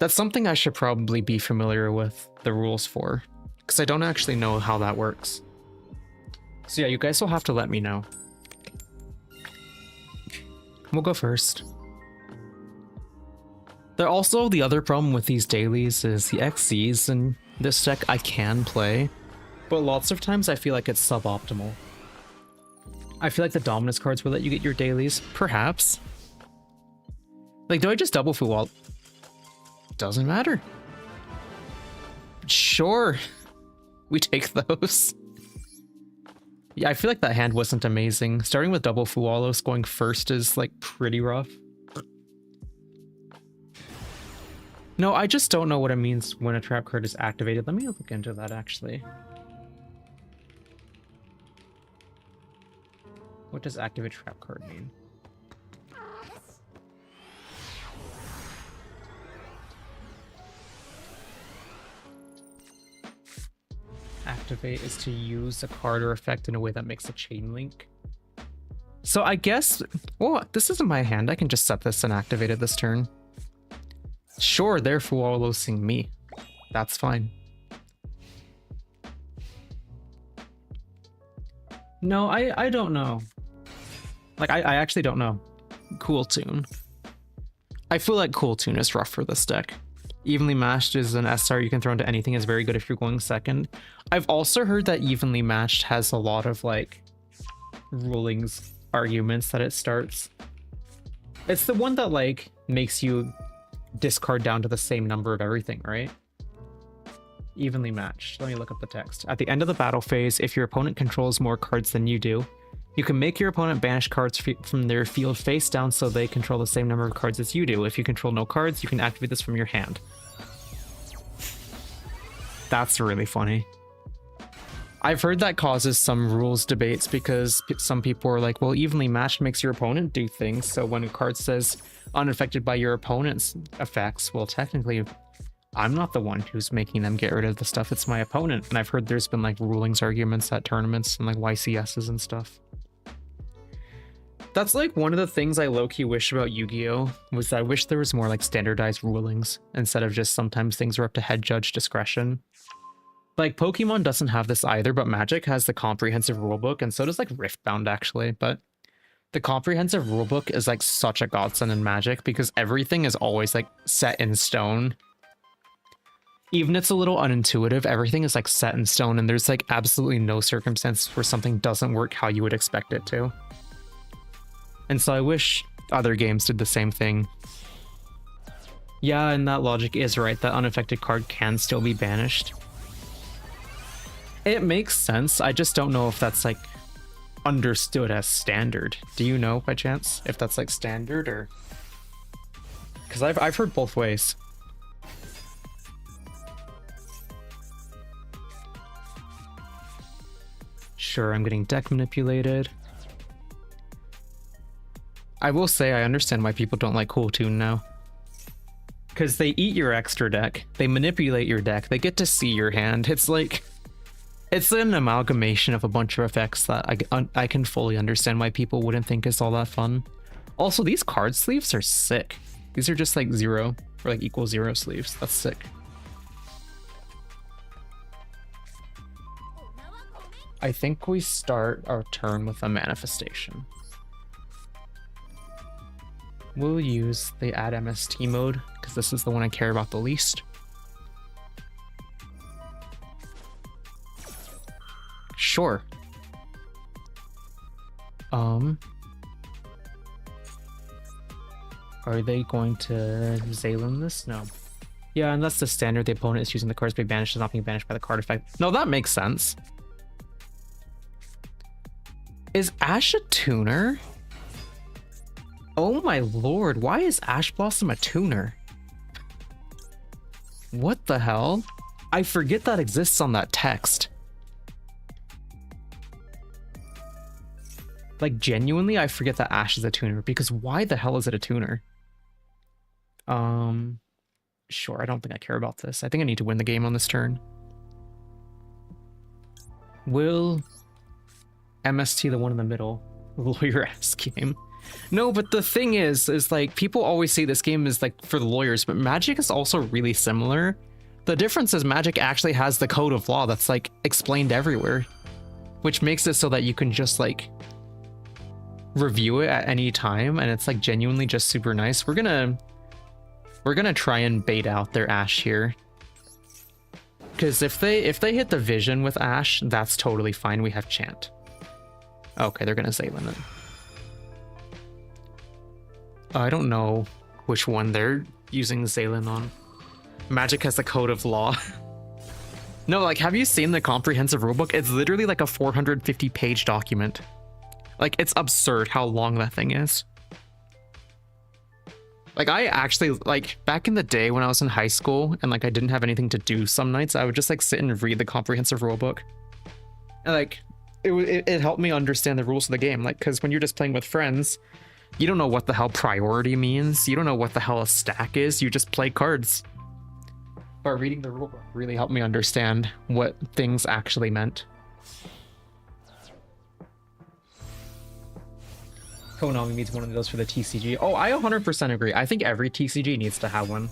That's something I should probably be familiar with the rules for, because I don't actually know how that works. So yeah, you guys will have to let me know. We'll go first. Also, the other problem with these dailies is the XCs in this deck I can play, but lots of times I feel like it's suboptimal. I feel like the dominance cards will let you get your dailies, perhaps. Like, do I just double Fuwal? Doesn't matter. Sure, we take those. Yeah, I feel like that hand wasn't amazing. Starting with double Fuwalos going first is like pretty rough. No, I just don't know what it means when a trap card is activated. Let me look into that, actually. What does activate trap card mean? Activate is to use a card or effect in a way that makes a chain link. So I guess... Oh, this isn't my hand. I can just set this and activate it this turn. Sure, they're Fuwalosing me. That's fine. No, I don't know. Like, I actually don't know. Cool Tune. I feel like Cool Tune is rough for this deck. Evenly Matched is an SR you can throw into anything, is very good if you're going second. I've also heard that Evenly Matched has a lot of, like, rulings arguments that it starts. It's the one that, like, makes you discard down to the same number of everything, right? Evenly Matched. Let me look up the text. At the end of the battle phase, if your opponent controls more cards than you do, you can make your opponent banish cards from their field face down so they control the same number of cards as you do. If you control no cards, you can activate this from your hand. That's really funny. I've heard that causes some rules debates because some people are like, well, evenly matched makes your opponent do things. So when a card says unaffected by your opponent's effects, well, technically, I'm not the one who's making them get rid of the stuff. It's my opponent. And I've heard there's been like rulings arguments at tournaments and like YCSs and stuff. That's like one of the things I low-key wish about Yu-Gi-Oh! Was I wish there was more like standardized rulings instead of just sometimes things are up to head judge discretion. Like Pokemon doesn't have this either, but Magic has the comprehensive rulebook, and so does like Riftbound actually, but the comprehensive rulebook is like such a godsend in Magic because everything is always like set in stone. Even if it's a little unintuitive, everything is like set in stone and there's like absolutely no circumstance where something doesn't work how you would expect it to. And so I wish other games did the same thing. Yeah, and that logic is right, that unaffected card can still be banished. It makes sense. I just don't know if that's like understood as standard. Do you know by chance if that's like standard or? Because I've heard both ways. Sure, I'm getting deck manipulated. I will say I understand why people don't like Cool Tune now. Because they eat your extra deck, they manipulate your deck, they get to see your hand. It's like, it's an amalgamation of a bunch of effects that I can fully understand why people wouldn't think is all that fun. Also, these card sleeves are sick. These are just like 0 or like equal 0 sleeves. That's sick. I think we start our turn with a manifestation. We'll use the add MST mode because this is the one I care about the least. Sure. Are they going to Zalen this? No. Yeah, unless the standard the opponent is using the cards being banished is not being banished by the card effect. No, that makes sense. Is Ash a tuner? Oh my lord, why is Ash Blossom a tuner? What the hell? I forget that exists on that text. Like, genuinely, I forget that Ash is a tuner, because why the hell is it a tuner? Sure, I don't think I care about this. I think I need to win the game on this turn. Will MST the one in the middle? Lawyer-ass game. No, but the thing is like, people always say this game is like for the lawyers, but Magic is also really similar. The difference is Magic actually has the code of law that's like explained everywhere, which makes it so that you can just like review it at any time, and it's like genuinely just super nice. We're gonna try and bait out their Ash here, because if they hit the vision with Ash, that's totally fine. We have Chant. Okay, they're gonna Zalen it. I don't know which one they're using Zalen on. Magic has the code of law. No, like, have you seen the comprehensive rulebook? It's literally like a 450-page document. Like, it's absurd how long that thing is. Like, I actually, like, back in the day when I was in high school and, like, I didn't have anything to do some nights, I would just, like, sit and read the comprehensive rulebook. And, like, it helped me understand the rules of the game. Like, because when you're just playing with friends, you don't know what the hell priority means. You don't know what the hell a stack is. You just play cards. But reading the rulebook really helped me understand what things actually meant. Konami needs one of those for the TCG. Oh, I 100% agree. I think every TCG needs to have one.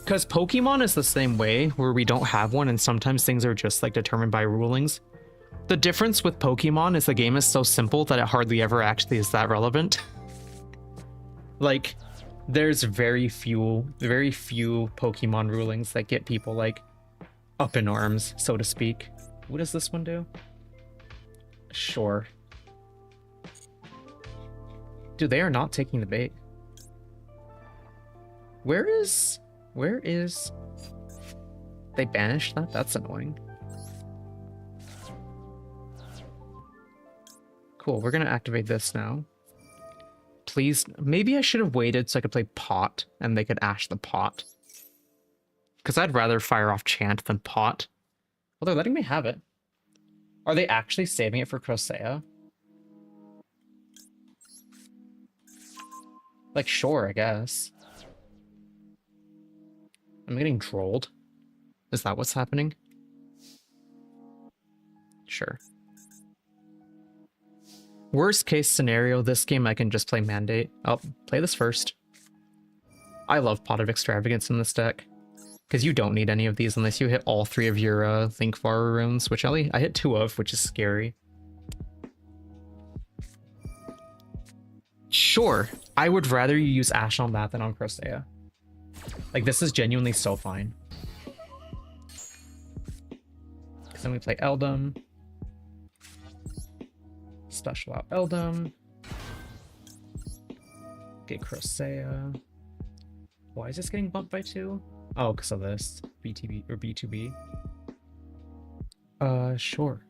Because Pokemon is the same way, where we don't have one, and sometimes things are just like determined by rulings. The difference with Pokemon is the game is so simple that it hardly ever actually is that relevant. Like, there's very few Pokemon rulings that get people, like, up in arms, so to speak. What does this one do? Sure. Dude, they are not taking the bait. Where is... They banished that? That's annoying. Cool, we're gonna activate this now. Please, maybe I should have waited so I could play Pot and they could Ash the Pot. Because I'd rather fire off Chant than Pot. Well, they're letting me have it. Are they actually saving it for Crosea? Like, sure, I guess. I'm getting trolled. Is that what's happening? Sure. Worst case scenario, this game I can just play Mandate. Oh, play this first. I love Pot of Extravagance in this deck. Because you don't need any of these unless you hit all 3 of your Linkfar runes, which I hit 2 of, which is scary. Sure, I would rather you use Ash on that than on Crosea. Like, this is genuinely so fine. Because then we play Eldum. Special out Eldum. Get Crosea. Why is this getting bumped by 2? Oh, because of this. BTB or B2B. Sure.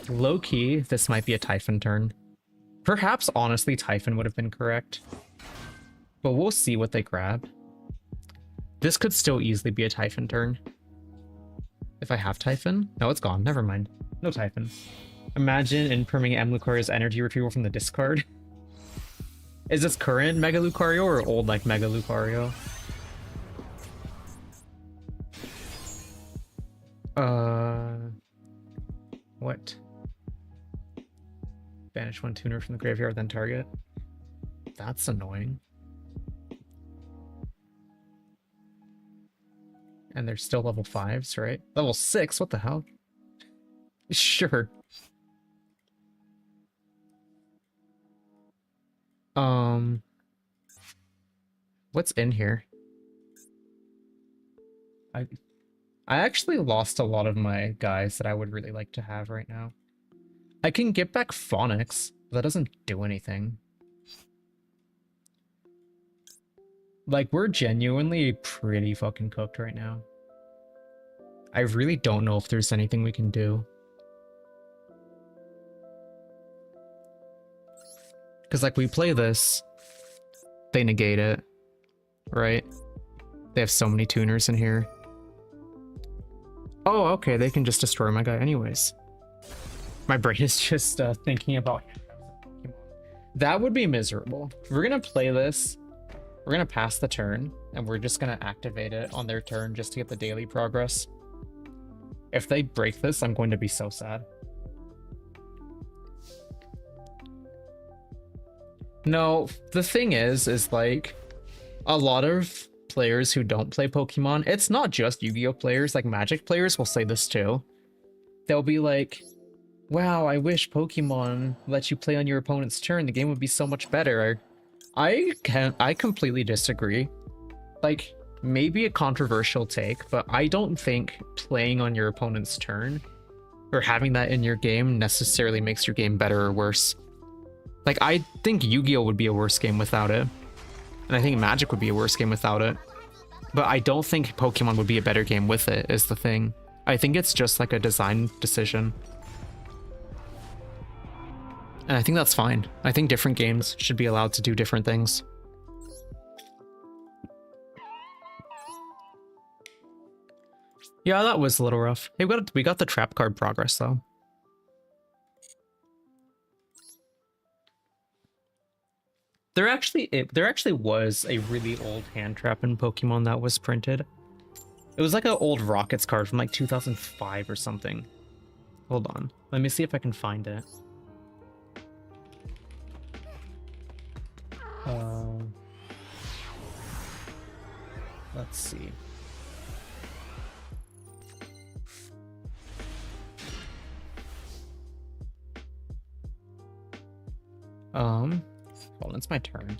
Low-key, this might be a Typhon turn. Perhaps, honestly, Typhon would have been correct. But we'll see what they grab. This could still easily be a Typhon turn. If I have Typhon? No, it's gone. Never mind. No Typhon. Imagine impriming M. Lucario's energy retrieval from the discard. Is this current Mega Lucario or old, like, Mega Lucario? What? Banish one tuner from the graveyard, then target. That's annoying. And they're still level 5s, right? Level 6? What the hell? Sure. What's in here? I actually lost a lot of my guys that I would really like to have right now. I can get back Phonics, but that doesn't do anything. Like, we're genuinely pretty fucking cooked right now. I really don't know if there's anything we can do. Because, like, we play this, they negate it, right? They have so many tuners in here. Oh, okay, they can just destroy my guy anyways. My brain is just thinking about that would be miserable. We're gonna play this. We're gonna pass the turn, and we're just gonna activate it on their turn just to get the daily progress. If they break this, I'm going to be so sad. No, the thing is like, a lot of players who don't play Pokemon, it's not just Yu-Gi-Oh players, like Magic players will say this too. They'll be like, wow, I wish Pokemon let you play on your opponent's turn. The game would be so much better. I completely disagree. Like, maybe a controversial take, but I don't think playing on your opponent's turn or having that in your game necessarily makes your game better or worse. Like, I think Yu-Gi-Oh would be a worse game without it. And I think Magic would be a worse game without it. But I don't think Pokemon would be a better game with it, is the thing. I think it's just like a design decision. And I think that's fine. I think different games should be allowed to do different things. Yeah, that was a little rough. Hey, we got the trap card progress, though. There actually was a really old hand trap in Pokemon that was printed. It was like an old Rockets card from like 2005 or something. Hold on. Let me see if I can find it. Let's see. Well, it's my turn.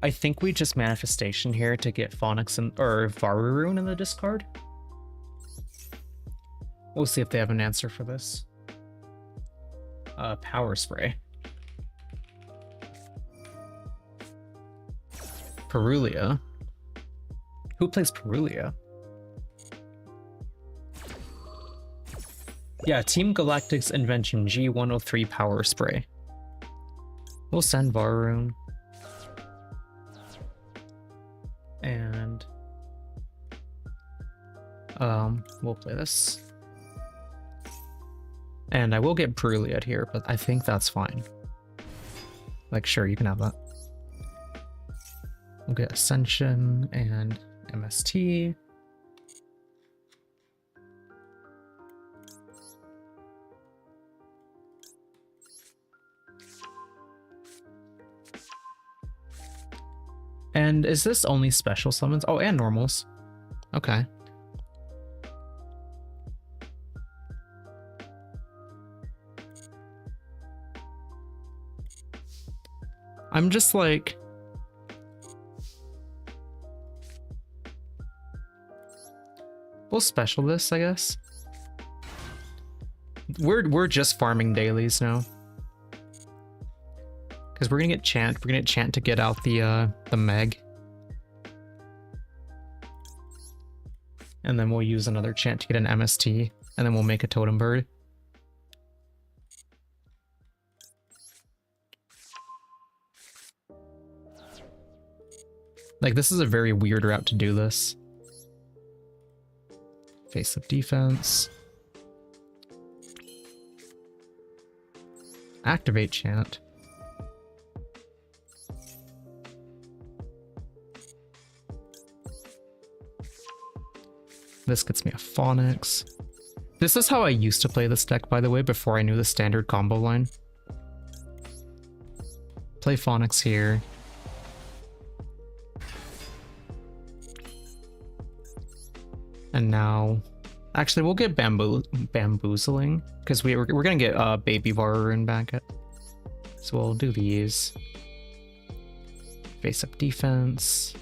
I think we just Manifestation here to get Phonics or Varurune in the discard. We'll see if they have an answer for this. Power Spray. Perulia. Who plays Perulia? Yeah, Team Galactic's Invention G103 Power Spray. We'll send Varurune. And we'll play this. And I will get Perulia here, but I think that's fine. Like, sure, you can have that. We'll get Ascension and MST. And is this only special summons? Oh, and normals. Okay. I'm just like... We'll special this, I guess. We're just farming dailies now. Because we're gonna get Chant. We're gonna get Chant to get out the Meg. And then we'll use another chant to get an MST, and then we'll make a totem bird. Like, this is a very weird route to do this. Face of defense. Activate chant. This gets me a Phonics. This is how I used to play this deck, by the way, before I knew the standard combo line. Play Phonics here. And now, actually, we'll get bamboozling because we're gonna get Baby Varroon back at. So we'll do these. Face up defense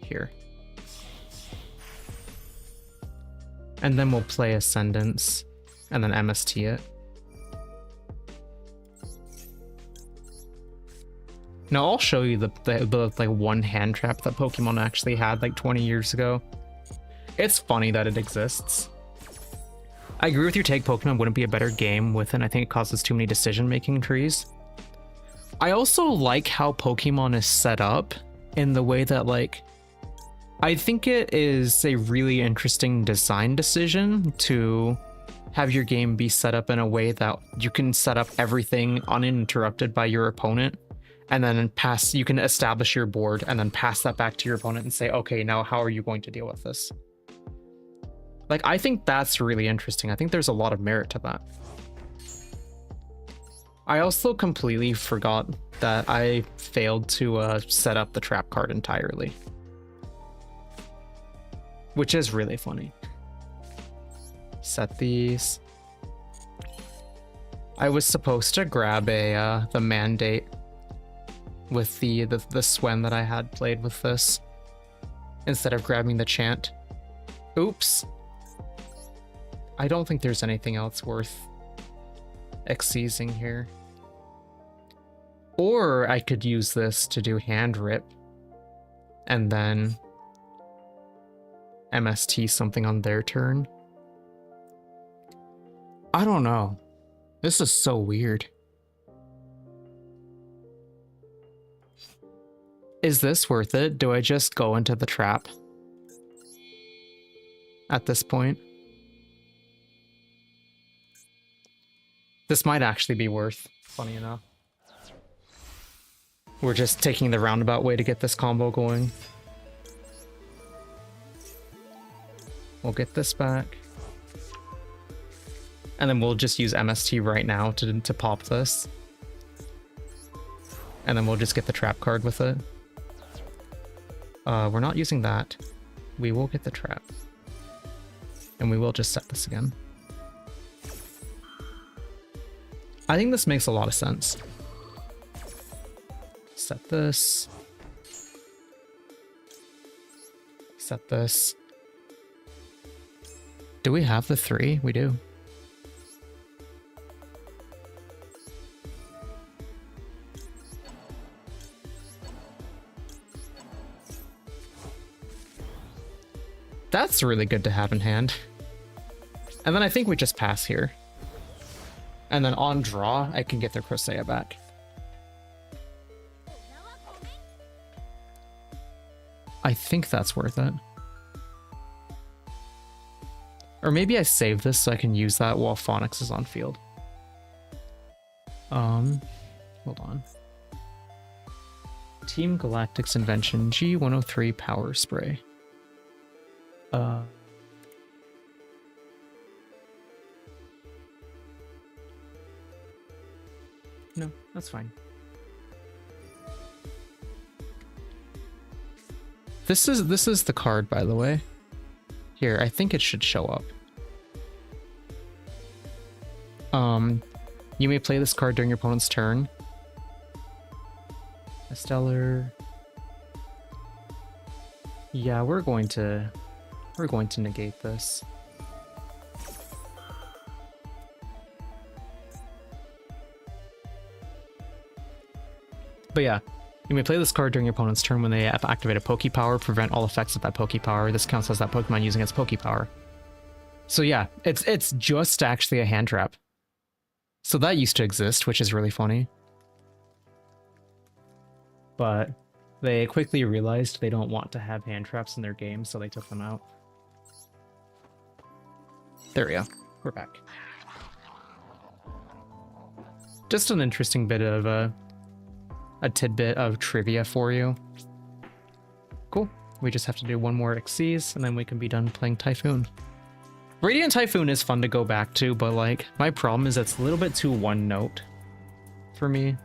here, and then we'll play Ascendance, and then MST it. Now I'll show you the like one hand trap that Pokemon actually had like 20 years ago. It's funny that it exists. I agree with your take, Pokemon wouldn't be a better game with it. I think it causes too many decision-making trees. I also like how Pokemon is set up in the way that, like, I think it is a really interesting design decision to have your game be set up in a way that you can set up everything uninterrupted by your opponent, and then you can establish your board and then pass that back to your opponent and say, okay, now how are you going to deal with this? Like, I think that's really interesting. I think there's a lot of merit to that. I also completely forgot that I failed to set up the trap card entirely, which is really funny. Set these. I was supposed to grab the mandate with the Swen that I had played with this instead of grabbing the chant. Oops. I don't think there's anything else worth exceeding here. Or I could use this to do hand rip and then MST something on their turn. I don't know. This is so weird. Is this worth it? Do I just go into the trap at this point? This might actually be worth, funny enough. We're just taking the roundabout way to get this combo going. We'll get this back. And then we'll just use MST right now to pop this. And then we'll just get the trap card with it. We're not using that. We will get the trap. And we will just set this again. I think this makes a lot of sense. Set this. Set this. Do we have the 3? We do. That's really good to have in hand. And then I think we just pass here. And then on draw, I can get their Crocea back. I think that's worth it. Or maybe I save this so I can use that while Phonics is on field. Hold on. Team Galactic's invention, G103 Power Spray. No, that's fine. This is the card, by the way. Here, I think it should show up. You may play this card during your opponent's turn. A stellar. Yeah, we're going to negate this. But yeah, You may play this card during your opponent's turn when they activate a Poke Power, prevent all effects of that Poke Power. This counts as that Pokemon using its Poke Power. So yeah, it's just actually a hand trap. So that used to exist, which is really funny. But they quickly realized they don't want to have hand traps in their game, so they took them out. There we go. We're back. Just an interesting bit of a tidbit of trivia for you. Cool. We just have to do one more Xyz, and then we can be done playing Typhoon. Radiant Typhoon is fun to go back to, but like, my problem is it's a little bit too one note for me.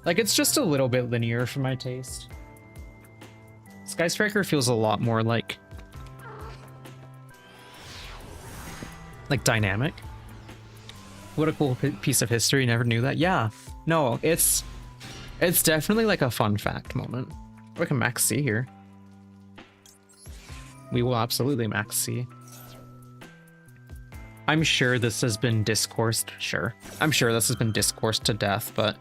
Like, it's just a little bit linear for my taste. Sky Striker feels a lot more like dynamic. What a cool piece of history, never knew that. Yeah, no, it's definitely like a fun fact moment. We can max C here. We will absolutely max C. I'm sure this has been discoursed, I'm sure this has been discoursed to death, but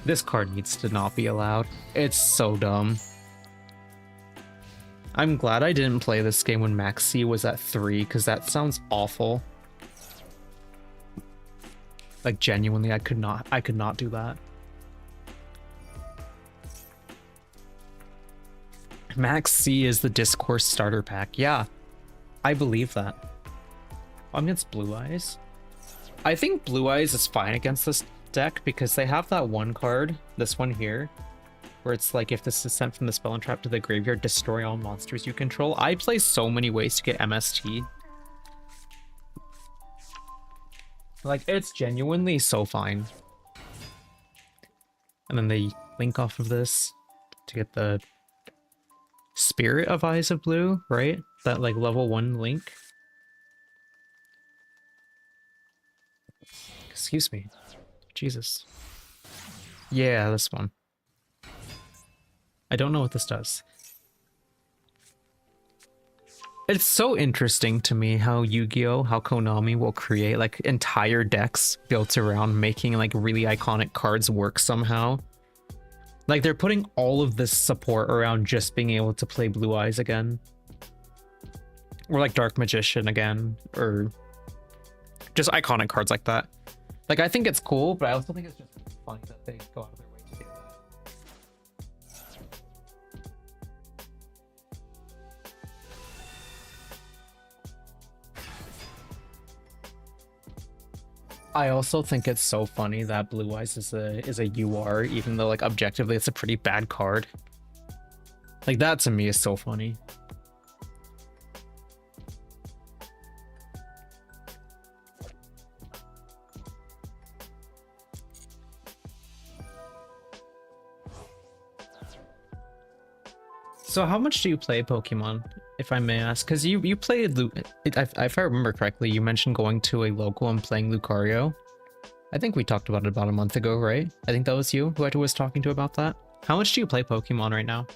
this card needs to not be allowed. It's so dumb. I'm glad I didn't play this game when max C was at 3, because that sounds awful. Like, genuinely, I could not do that. Max C is the Discourse starter pack. Yeah, I believe that. I'm against Blue Eyes. I think Blue Eyes is fine against this deck because they have that one card, this one here, where it's like if this is sent from the spell and trap to the graveyard, destroy all monsters you control. I play so many ways to get MST. Like, it's genuinely so fine. And then they link off of this to get the Spirit of Eyes of Blue, right? That, like, level 1 link. Excuse me. Jesus. Yeah, this one. I don't know what this does. It's so interesting to me how Yu-Gi-Oh!, how Konami will create like entire decks built around making like really iconic cards work somehow. Like they're putting all of this support around just being able to play Blue Eyes again. Or like Dark Magician again, or just iconic cards like that. Like I think it's cool, but I also think it's just funny that they go out of their way to do that. I also think it's so funny that Blue Eyes is a UR, even though like objectively it's a pretty bad card. Like that to me is so funny. So how much do you play Pokemon, if I may ask? Because you played, if I remember correctly, you mentioned going to a local and playing Lucario. I think we talked about it about a month ago, right? I think that was you who I was talking to about that. How much do you play Pokemon right now?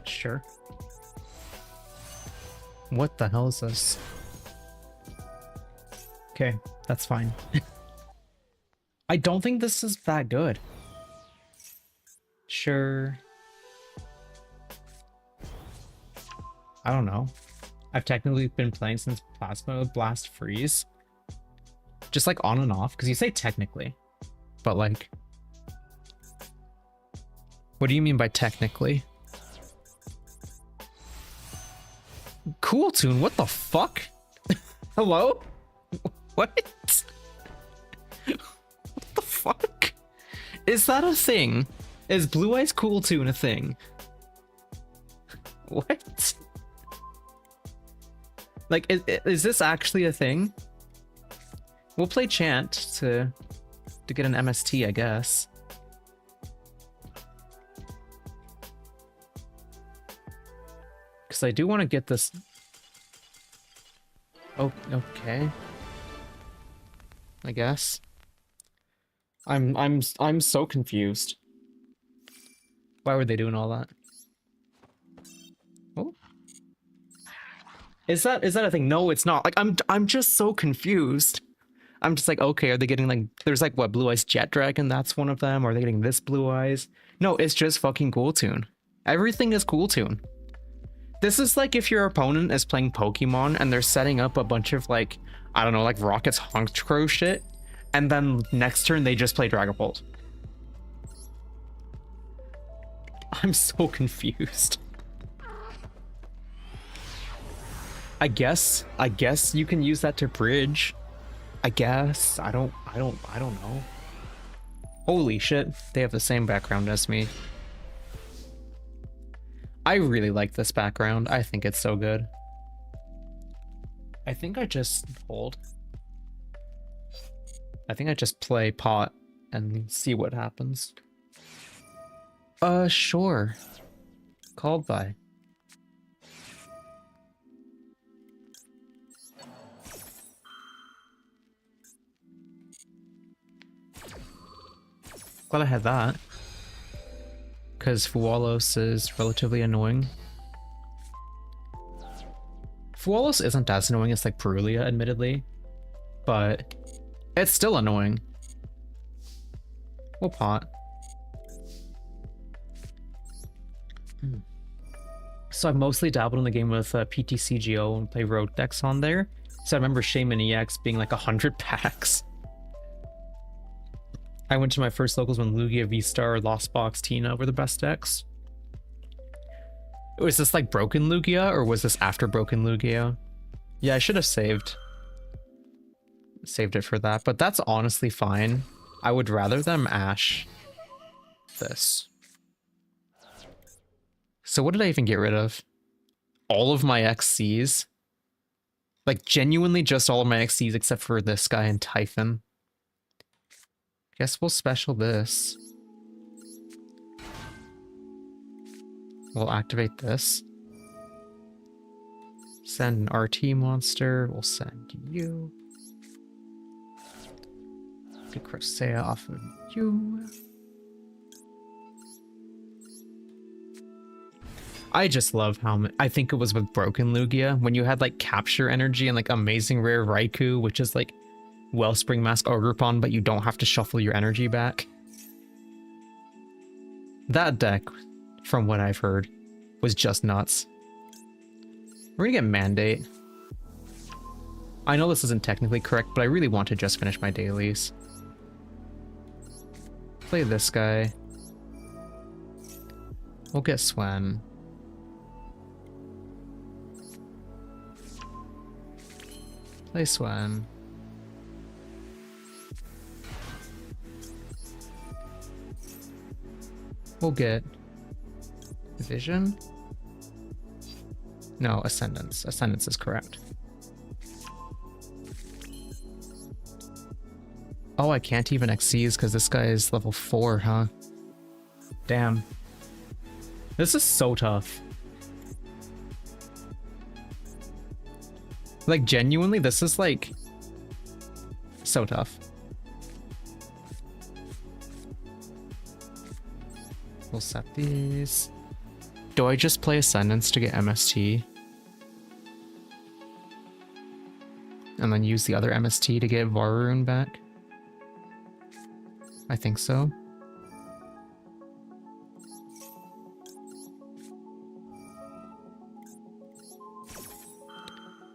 Sure. What the hell is this? Okay, that's fine. I don't think this is that good. Sure. I don't know. I've technically been playing since Plasma Blast Freeze. Just like on and off, because you say technically. But like... What do you mean by technically? Cool Tune, what the fuck? Hello? What? What the fuck? Is that a thing? Is Blue Eyes Cool Tune a thing? What? Like, is this actually a thing? We'll play Chant to get an MST, I guess. Because I do want to get this... Oh, okay. I guess. I'm so confused. Why were they doing all that? Oh. Is that a thing? No, it's not. Like I'm just so confused. I'm just like, okay, are they getting like there's like what, Blue Eyes Jet Dragon, that's one of them? Or are they getting this Blue Eyes? No, it's just fucking Cool Tune. Everything is Cool Tune. This is like if your opponent is playing Pokemon and they're setting up a bunch of like, I don't know, like Rocket's Honchkrow shit, and then next turn they just play Dragapult. I'm so confused. I guess you can use that to bridge. I guess. I don't know. Holy shit, they have the same background as me. I really like this background. I think it's so good. I think I just hold. I think I just play pot and see what happens. Sure. Called by. Glad I had that. Because Fualos is relatively annoying. Fualos isn't as annoying as like Perulia, admittedly. But it's still annoying. We'll pot. So I've mostly dabbled in the game with PTCGO and play road decks on there. So I remember Shaman EX being like 100 packs. I went to my first locals when Lugia, V-Star, Lost Box, Tina were the best decks. Was this like Broken Lugia or was this after Broken Lugia? Yeah, I should have saved it for that, but that's honestly fine. I would rather them Ash this. So what did I even get rid of? All of my XCs? Like genuinely just all of my XCs except for this guy and Typhon. Guess we'll special this. We'll activate this. Send an RT monster. We'll send you. Get Crosea off of you. I just love how I think it was with Broken Lugia when you had like capture energy and like amazing rare Raikou, which is like Wellspring Mask Ogerpon, but you don't have to shuffle your energy back. That deck, from what I've heard, was just nuts. We're gonna get Mandate. I know this isn't technically correct, but I really want to just finish my dailies. Play this guy. We'll get Swen. Play Swen. We'll get Vision. No, Ascendance. Ascendance is correct. Oh, I can't even XCs because this guy is level 4, huh? Damn. This is so tough. Like, genuinely, this is like so tough. We'll set these. Do I just play Ascendance to get MST? And then use the other MST to get Varun back? I think so.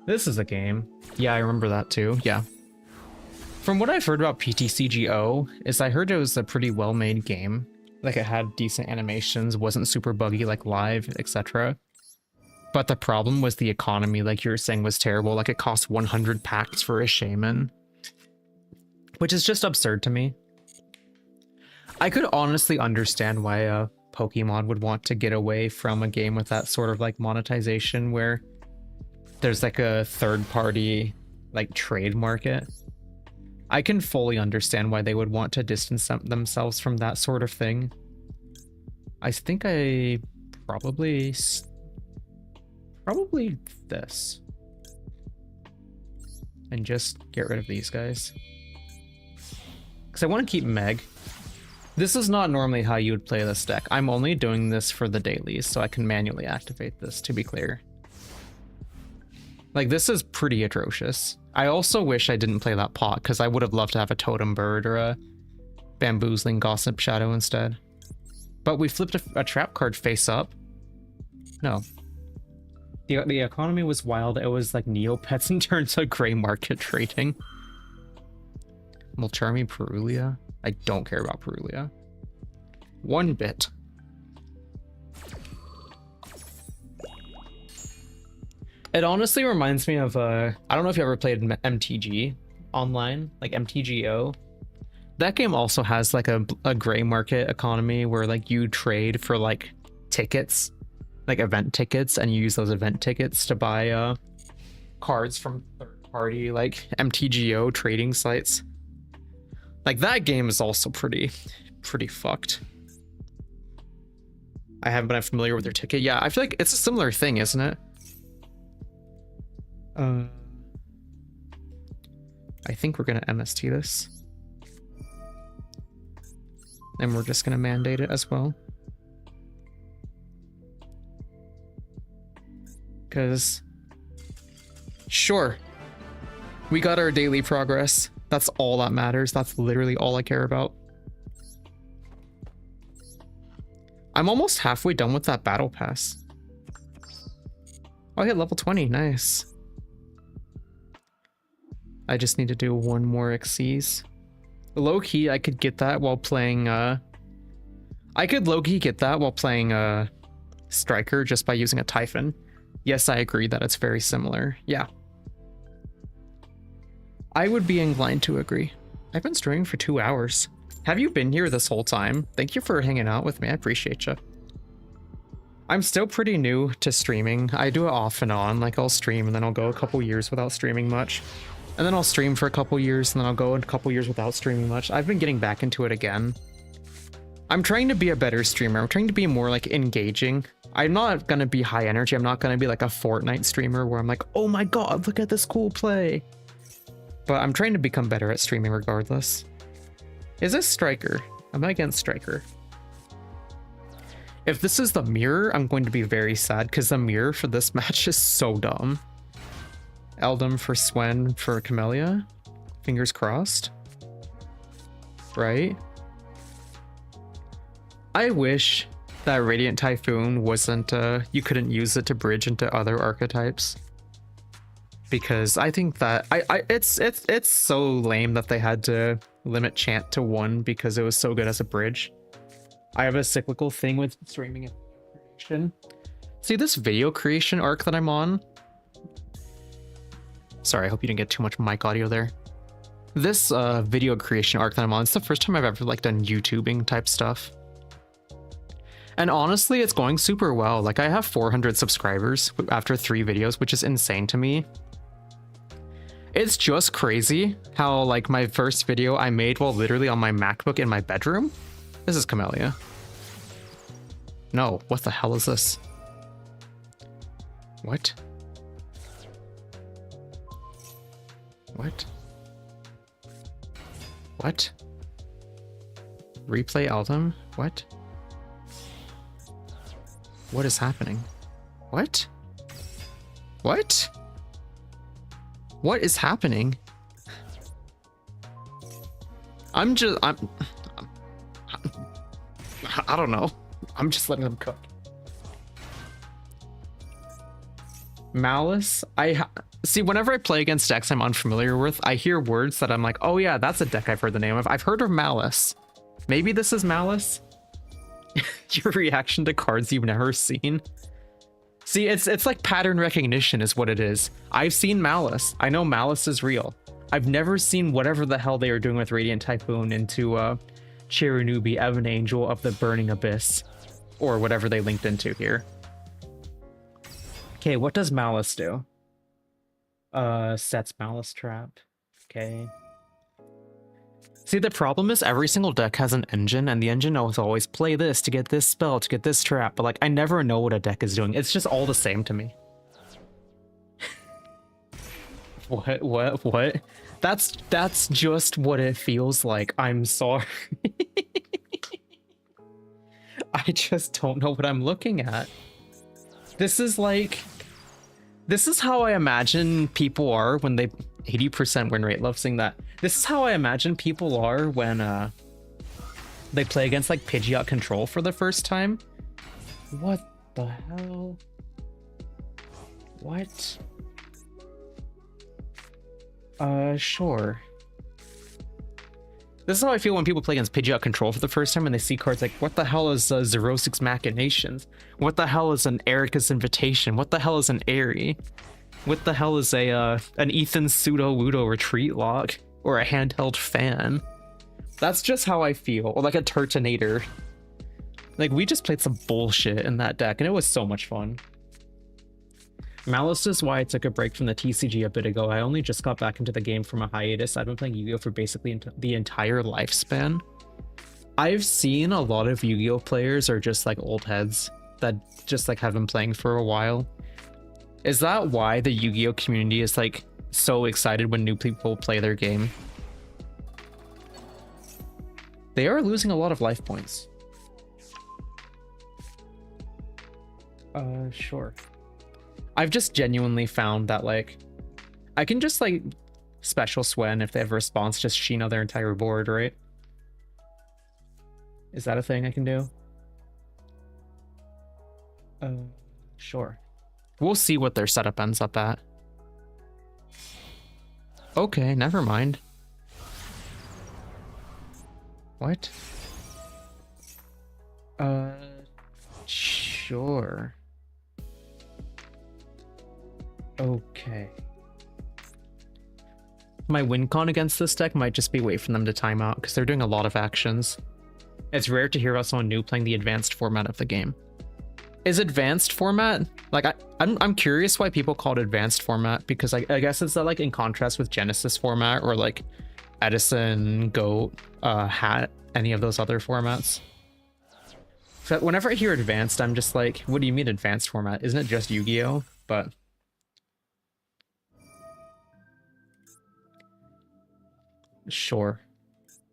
This is a game. Yeah, I remember that too. Yeah. From what I've heard about PTCGO, is I heard it was a pretty well-made game. Like it had decent animations, wasn't super buggy like live, etc. But the problem was the economy, like you were saying, was terrible. Like it cost 100 packs for a shaman. Which is just absurd to me. I could honestly understand why Pokemon would want to get away from a game with that sort of like monetization where there's like a third party like trade market. I can fully understand why they would want to distance themselves from that sort of thing. I think I probably this. And just get rid of these guys. Because I want to keep Meg. This is not normally how you would play this deck. I'm only doing this for the dailies, so I can manually activate this, to be clear. Like, this is pretty atrocious. I also wish I didn't play that pot, because I would have loved to have a Totem Bird or a Bamboozling Gossip Shadow instead. But we flipped a trap card face up. No. The economy was wild. It was like Neopets in terms of gray market trading. Mulcharmy Perulia. I don't care about Perulia. One bit. It honestly reminds me of I don't know if you ever played MTG online, like MTGO. That game also has like a gray market economy where like you trade for like tickets, like event tickets, and you use those event tickets to buy cards from third party like MTGO trading sites. Like that game is also pretty fucked. I haven't been familiar with their ticket. Yeah, I feel like it's a similar thing, isn't it? I think we're gonna MST this. And we're just gonna mandate it as well. Because, sure, we got our daily progress. That's all that matters. That's literally all I care about. I'm almost halfway done with that battle pass. Oh, I hit level 20. Nice. I just need to do one more Xyz. Low key, I could get that while playing. I could low key get that while playing Striker just by using a Typhon. Yes, I agree that it's very similar. Yeah. I would be inclined to agree. I've been streaming for 2 hours. Have you been here this whole time? Thank you for hanging out with me. I appreciate you. I'm still pretty new to streaming. I do it off and on. Like I'll stream and then I'll go a couple years without streaming much. And then I'll stream for a couple years and then I'll go a couple years without streaming much. I've been getting back into it again. I'm trying to be a better streamer. I'm trying to be more like engaging. I'm not going to be high energy. I'm not going to be like a Fortnite streamer where I'm like, oh my god, look at this cool play. But I'm trying to become better at streaming regardless. Is this Striker? I'm against Striker. If this is the mirror, I'm going to be very sad because the mirror for this match is so dumb. Eldum for Swen for Camellia. Fingers crossed. Right? I wish that Radiant Typhoon wasn't, you couldn't use it to bridge into other archetypes. Because I think that it's so lame that they had to limit Chant to 1 because it was so good as a bridge. I have a cyclical thing with streaming and creation. See this video creation arc that I'm on? Sorry, I hope you didn't get too much mic audio there. This video creation arc that I'm on, it's the first time I've ever like done YouTubing type stuff. And honestly, it's going super well. Like I have 400 subscribers after 3 videos, which is insane to me. It's just crazy how like my first video I made while literally on my MacBook in my bedroom. This is Camellia. No, what the hell is this? What? What? What? Replay Eldum? What? What is happening? What? What? What is happening? I don't know. I'm just letting them cook. Malice? See, whenever I play against decks I'm unfamiliar with, I hear words that I'm like, oh yeah, that's a deck I've heard the name of. I've heard of Malice. Maybe this is Malice? Your reaction to cards you've never seen? See, it's like pattern recognition is what it is. I've seen Malice. I know Malice is real. I've never seen whatever the hell they are doing with Radiant Typhoon into Chiranubi, Evan Angel of the Burning Abyss. Or whatever they linked into here. Okay, what does Malice do? Sets Malice Trap. Okay. See, the problem is every single deck has an engine, and the engine knows always play this to get this spell, to get this trap, but like, I never know what a deck is doing. It's just all the same to me. What? That's just what it feels like. I'm sorry. I just don't know what I'm looking at. This is like, this is how I imagine people are when they 80% win rate. Love seeing that. This is how I imagine people are when they play against like Pidgeot Control for the first time. What the hell? What? Sure. This is how I feel when people play against Pidgeot Control for the first time and they see cards like, what the hell is Xerosix Machinations? What the hell is an Erica's Invitation? What the hell is an Airy? What the hell is an Ethan Pseudo-Ludo Retreat Lock? Or a handheld fan? That's just how I feel. Or like a Turtonator. Like, we just played some bullshit in that deck and it was so much fun. Malice is why I took a break from the TCG a bit ago. I only just got back into the game from a hiatus. I've been playing Yu-Gi-Oh! For basically the entire lifespan. I've seen a lot of Yu-Gi-Oh! Players are just like old heads that just like have been playing for a while. Is that why the Yu-Gi-Oh! Community is like so excited when new people play their game? They are losing a lot of life points. Sure. I've just genuinely found that, like, I can just, like, special Swen if they have a response, just Sheena their entire board, right? Is that a thing I can do? Sure. We'll see what their setup ends up at. Okay, never mind. What? Sure. Okay. My win con against this deck might just be wait for them to time out because they're doing a lot of actions. It's rare to hear about someone new playing the advanced format of the game. Is advanced format, like I'm curious why people call it advanced format, because I guess it's like in contrast with Genesis format or like Edison, Goat, Hat, any of those other formats. So whenever I hear advanced, I'm just like, what do you mean advanced format? Isn't it just Yu-Gi-Oh? But sure.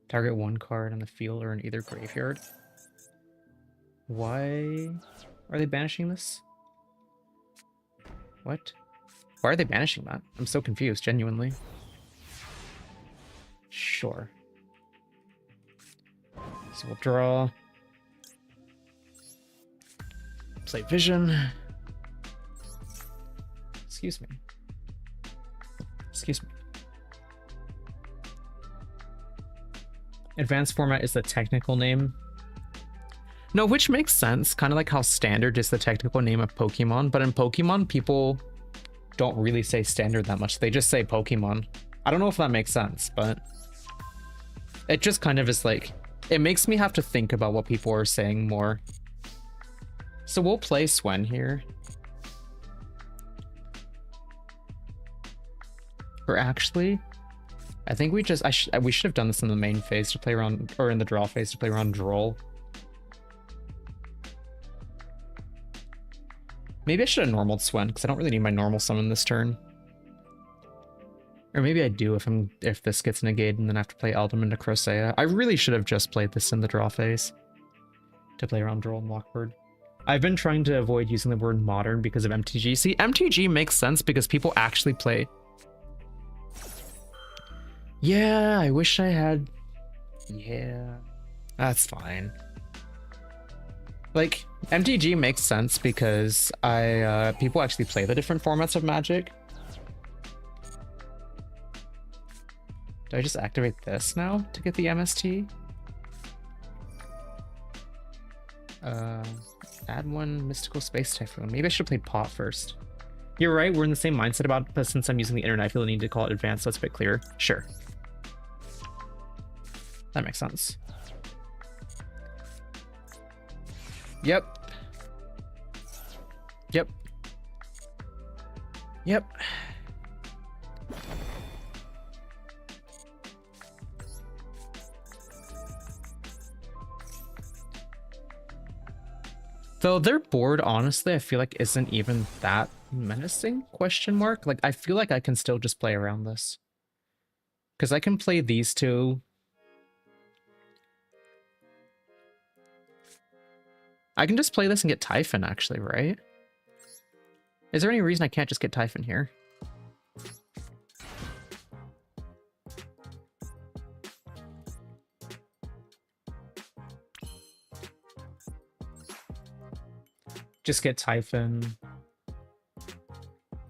Target one card on the field or in either graveyard. Why are they banishing this? What? Why are they banishing that? I'm so confused, genuinely. Sure. So we'll draw. Play Vision. Excuse me. Excuse me. Advanced format is the technical name. No, which makes sense. Kind of like how standard is the technical name of Pokemon, but in Pokemon, people don't really say standard that much. They just say Pokemon. I don't know if that makes sense, but it just kind of is like, it makes me have to think about what people are saying more. So we'll play Swen here. Or actually, I think we just, we should have done this in the main phase to play around, or in the draw phase to play around Duel. Maybe I should have normaled Swen, because I don't really need my normal summon this turn. Or maybe I do if this gets negated and then I have to play Eldam into Crocea. I really should have just played this in the draw phase to play around Duel and Lockbird. I've been trying to avoid using the word modern because of MTG. See, MTG makes sense because people actually play. Yeah, I wish I had... Yeah, that's fine. Like, MTG makes sense because people actually play the different formats of Magic. Do I just activate this now to get the MST? Add one Mystical Space Typhoon. Maybe I should have played Pot first. You're right, we're in the same mindset about it, but since I'm using the internet, I feel the need to call it advanced, so it's a bit clearer. Sure. That makes sense. Yep. Yep. Yep. Though their board, honestly, I feel like isn't even that menacing, question mark. Like, I feel like I can still just play around this. Because I can play these two. I can just play this and get Typhon, actually, right? Is there any reason I can't just get Typhon here? Just get Typhon.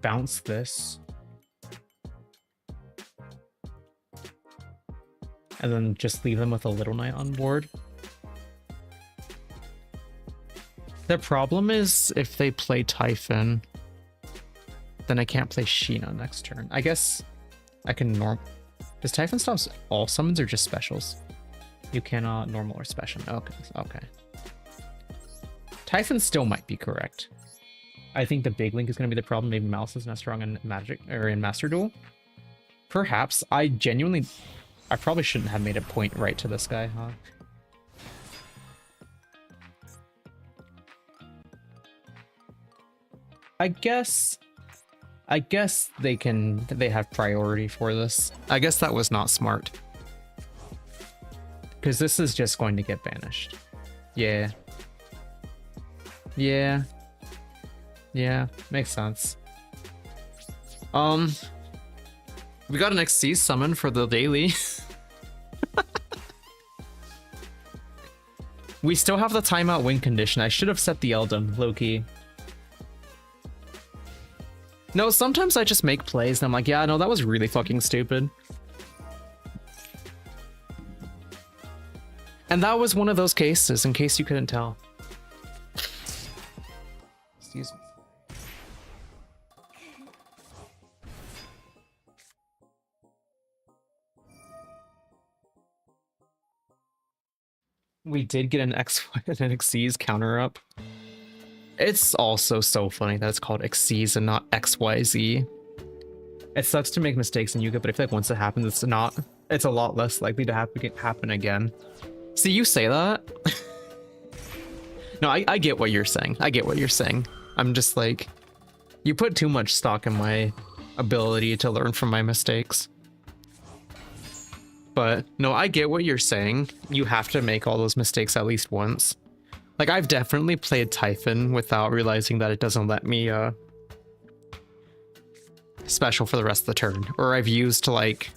Bounce this. And then just leave them with a Little Knight on board. The problem is if they play Typhon, then I can't play Sheena next turn. I guess I can Does Typhon stop all summons or just specials? You cannot normal or special. Okay, okay. Typhon still might be correct. I think the big link is going to be the problem. Maybe Mouse isn't as strong in Magic or in Master Duel. Perhaps. I probably shouldn't have made a point right to this guy, huh? I guess they have priority for this. I guess that was not smart. Because this is just going to get banished. Yeah. Yeah. Yeah, makes sense. We got an XC summon for the daily. We still have the timeout win condition. I should have set the Eldon, low-key. No, sometimes I just make plays and I'm like, yeah, no, that was really fucking stupid. And that was one of those cases, in case you couldn't tell. Excuse me. We did get an XY's counter up. It's also so funny that it's called XYZ and not XYZ. It sucks to make mistakes in Yuga, but I feel like once it happens, it's a lot less likely to happen again. See, you say that? No, I get what you're saying. I get what you're saying. I'm just like, you put too much stock in my ability to learn from my mistakes. But no, I get what you're saying. You have to make all those mistakes at least once. Like, I've definitely played Typhon without realizing that it doesn't let me special for the rest of the turn. Or I've used like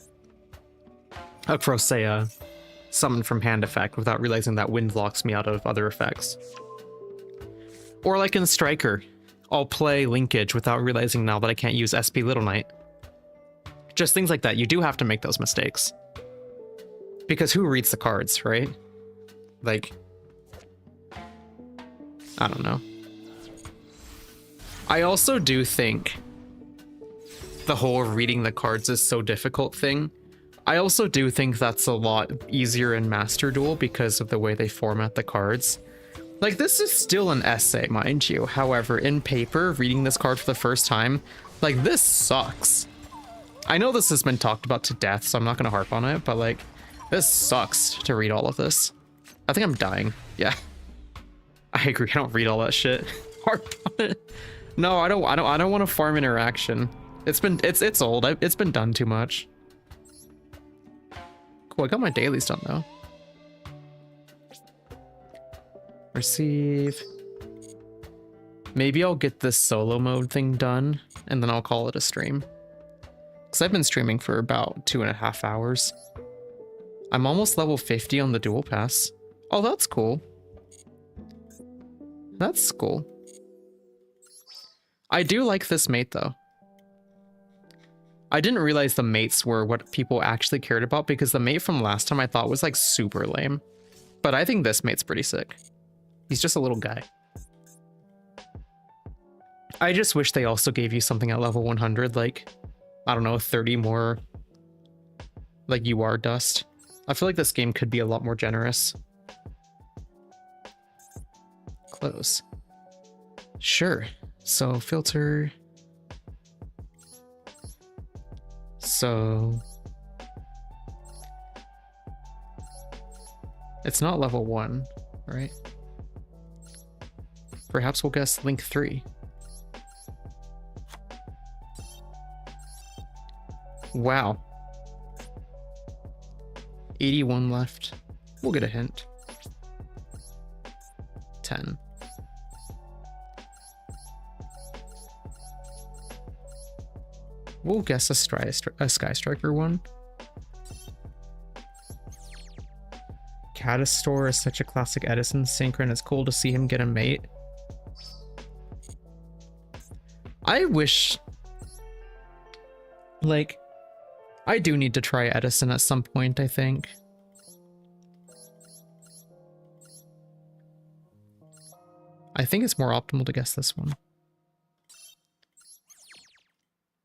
a Crocea summon from hand effect without realizing that wind locks me out of other effects. Or like in Striker, I'll play Linkage without realizing now that I can't use SP Little Knight. Just things like that. You do have to make those mistakes. Because who reads the cards, right? Like, I don't know. I also do think the whole reading the cards is so difficult thing. I also do think that's a lot easier in Master Duel because of the way they format the cards. Like, this is still an essay, mind you. However, in paper, reading this card for the first time, like, this sucks. I know this has been talked about to death, so I'm not going to harp on it, but like, this sucks to read all of this. I think I'm dying. Yeah. I agree. I don't read all that shit. Harp on it. No, I don't want to farm interaction. It's old. It's been done too much. Cool. I got my dailies done though. Receive. Maybe I'll get this solo mode thing done and then I'll call it a stream. Because I've been streaming for about 2.5 hours. I'm almost level 50 on the dual pass. Oh, that's cool. That's cool. I do like this mate though. I didn't realize the mates were what people actually cared about because the mate from last time I thought was like super lame. But I think this mate's pretty sick. He's just a little guy. I just wish they also gave you something at level 100, like, I don't know, 30 more, like, UR dust. I feel like this game could be a lot more generous. Close. Sure. So, filter. So... it's not level 1, right? Perhaps we'll guess link 3. Wow. 81 left. We'll get a hint. 10. We'll guess a Sky Striker one. Catastor is such a classic Edison synchron. It's cool to see him get a mate. I wish... like... I do need to try Edison at some point, I think. I think it's more optimal to guess this one.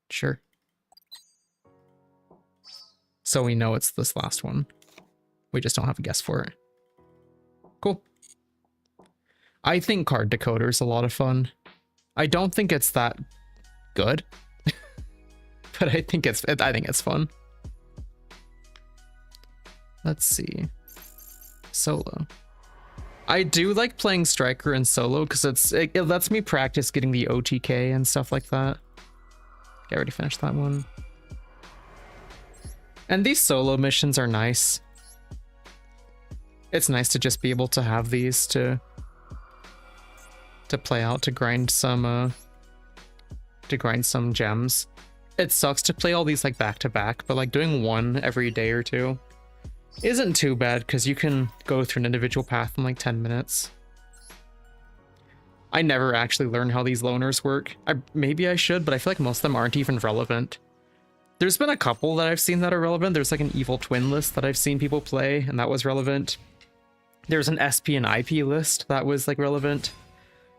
Sure. So we know it's this last one. We just don't have a guess for it. Cool. I think Card Decoder is a lot of fun. I don't think it's that good, but I think it's fun. Let's see. Solo. I do like playing Striker in solo because it lets me practice getting the OTK and stuff like that. I already finished that one. And these solo missions are nice. It's nice to just be able to have these to play out, to grind some gems. It sucks to play all these like back to back, but like doing one every day or two isn't too bad because you can go through an individual path in like 10 minutes. I never actually learned how these loaners work. Maybe I should, but I feel like most of them aren't even relevant. There's been a couple that I've seen that are relevant. There's like an evil twin list that I've seen people play, and that was relevant. There's an SP and IP list that was like relevant.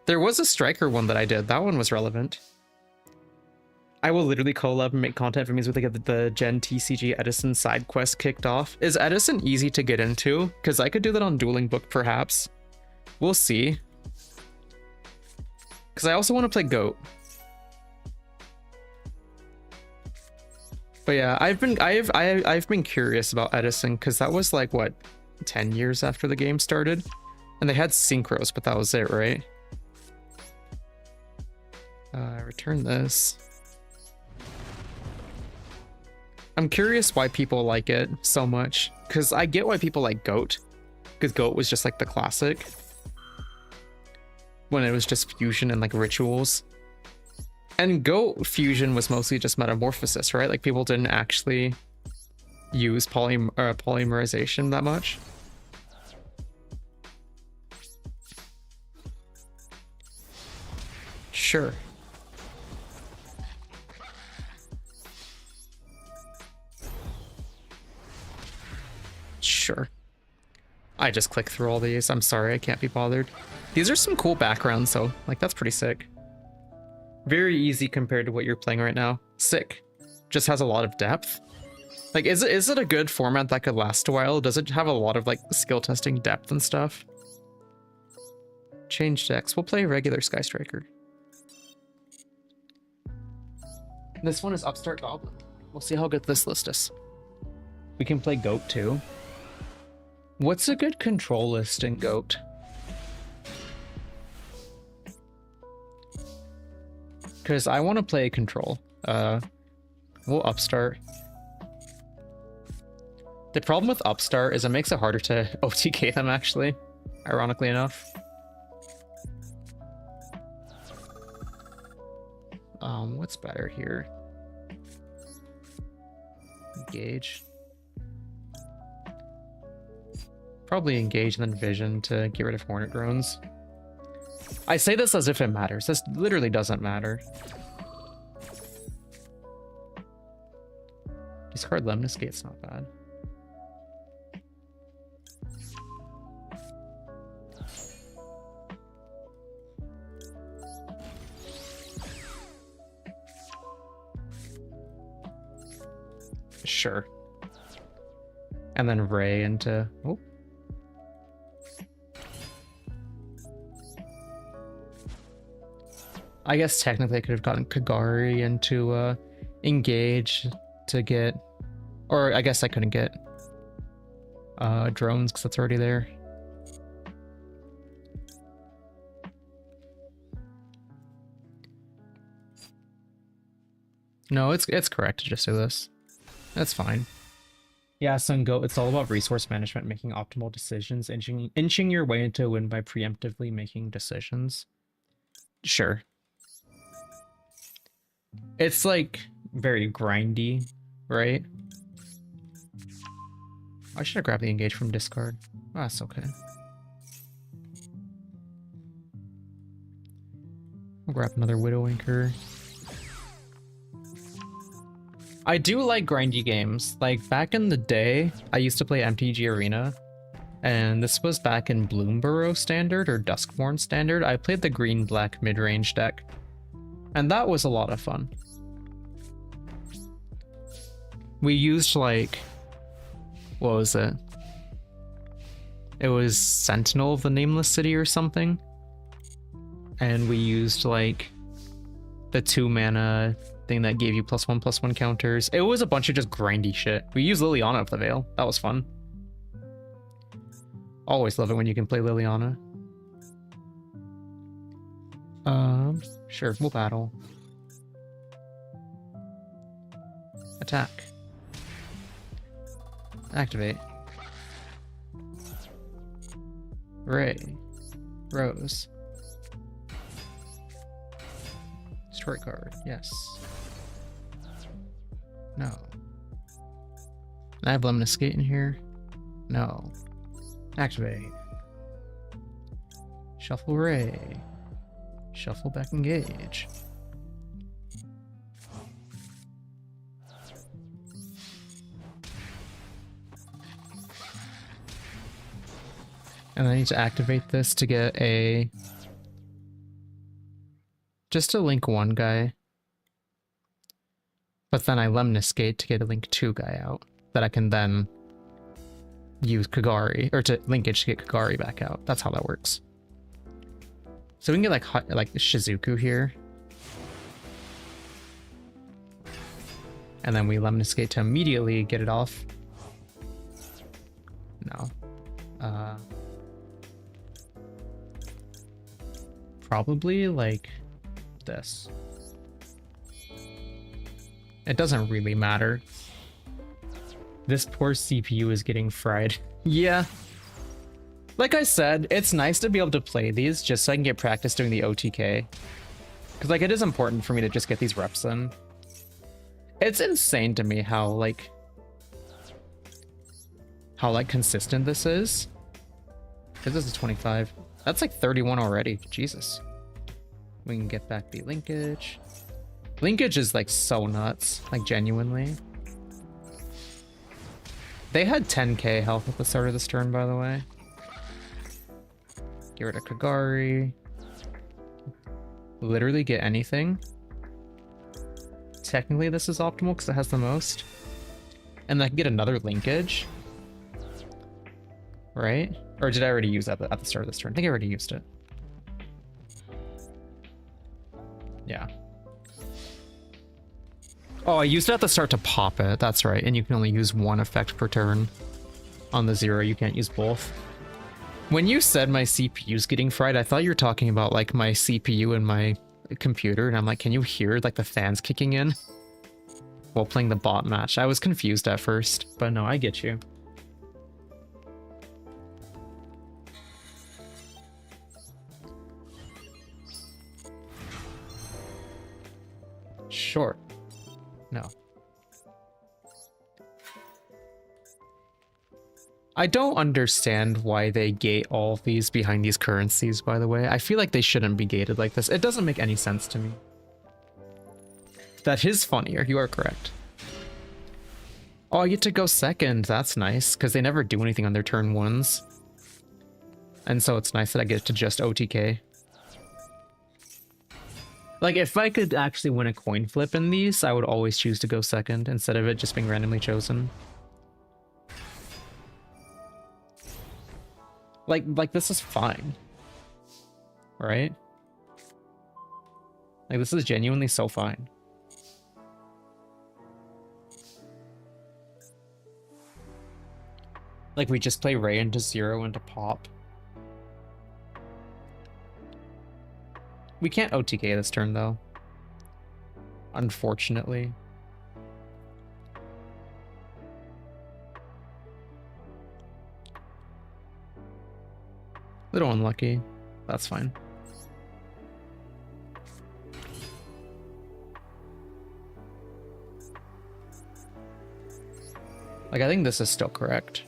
There was a Striker one that I did. That one was relevant. I will literally collab and make content for me with like the Gen TCG Edison side quest kicked off. Is Edison easy to get into? Because I could do that on Dueling Book perhaps. We'll see. Because I also want to play Goat. But yeah, I've been curious about Edison because that was like what, 10 years after the game started, and they had synchros, but that was it, right? Return this. I'm curious why people like it so much, because I get why people like Goat, because Goat was just like the classic when it was just fusion and like rituals. And Goat fusion was mostly just metamorphosis, right? Like people didn't actually use polymerization that much. Sure. Sure. I just click through all these. I'm sorry, I can't be bothered. These are some cool backgrounds, though. Like, that's pretty sick. Very easy compared to what you're playing right now. Sick. Just has a lot of depth. Like, is it a good format that could last a while? Does it have a lot of, like, skill testing depth and stuff? Change decks. We'll play regular Sky Striker. This one is Upstart Goblin. We'll see how good this list is. We can play Goat, too. What's a good control list in Goat? Because I want to play control. We'll Upstart. The problem with Upstart is it makes it harder to OTK them, actually, ironically enough. What's better here? Engage. Probably engage and then vision to get rid of Hornet drones. I say this as if it matters. This literally doesn't matter. Discard Lemnis Gate's not bad. Sure. And then Ray into... Oh. I guess technically I could have gotten Kagari into Engage to get... Or I guess I couldn't get drones because that's already there. No, it's correct to just do this. That's fine. Yeah, Sun Go, it's all about resource management, making optimal decisions, inching your way into a win by preemptively making decisions. Sure. It's like very grindy, right? I should have grabbed the engage from discard. Oh, that's okay. I'll grab another Widow Anchor. I do like grindy games. Like back in the day, I used to play MTG Arena, and this was back in Bloomborough Standard or Duskborn Standard. I played the green-black mid-range deck, and that was a lot of fun. We used like, what was it? It was Sentinel of the Nameless City or something. And we used like the 2-mana thing that gave you +1/+1 counters. It was a bunch of just grindy shit. We used Liliana of the Veil. That was fun. Always love it when you can play Liliana. Sure, we'll battle. Attack. Activate. Ray. Rose. Destroy card, yes. No. I have Lemon Escape in here. No. Activate. Shuffle Ray. Shuffle back engage. And I need to activate this to get a... just a Link 1 guy. But then I Lemniscate to get a Link 2 guy out. That I can then use Kagari, or to linkage to get Kagari back out. That's how that works. So we can get like Shizuku here. And then we Lemniscate to immediately get it off. No. Probably like this. It doesn't really matter. This poor CPU is getting fried. Yeah. Like I said, it's nice to be able to play these just so I can get practice doing the OTK. Because like it is important for me to just get these reps in. It's insane to me how like consistent this is. Because this is 25. That's like 31 already. Jesus. We can get back the linkage. Linkage is like so nuts. Like genuinely. They had 10k health at the start of this turn, by the way. Get rid of Kagari. Literally get anything. Technically this is optimal because it has the most. And I can get another linkage. Right? Or did I already use that at the start of this turn? I think I already used it. Yeah. Oh, I used it at the start to pop it. That's right. And you can only use one effect per turn. On the 0, you can't use both. When you said my CPU's getting fried, I thought you were talking about like my CPU and my computer. And I'm like, can you hear like the fans kicking in? While playing the bot match. I was confused at first, but no, I get you. Sure. No. I don't understand why they gate all of these behind these currencies, by the way. I feel like they shouldn't be gated like this. It doesn't make any sense to me. That is funnier, you are correct. Oh, I get to go second. That's nice, because they never do anything on their turn 1s. And so it's nice that I get to just OTK. Like, if I could actually win a coin flip in these, I would always choose to go second, instead of it just being randomly chosen. Like this is fine. Right? Like, this is genuinely so fine. Like, we just play Ray into 0 into pop. We can't OTK this turn, though. Unfortunately. Little unlucky. That's fine. Like, I think this is still correct.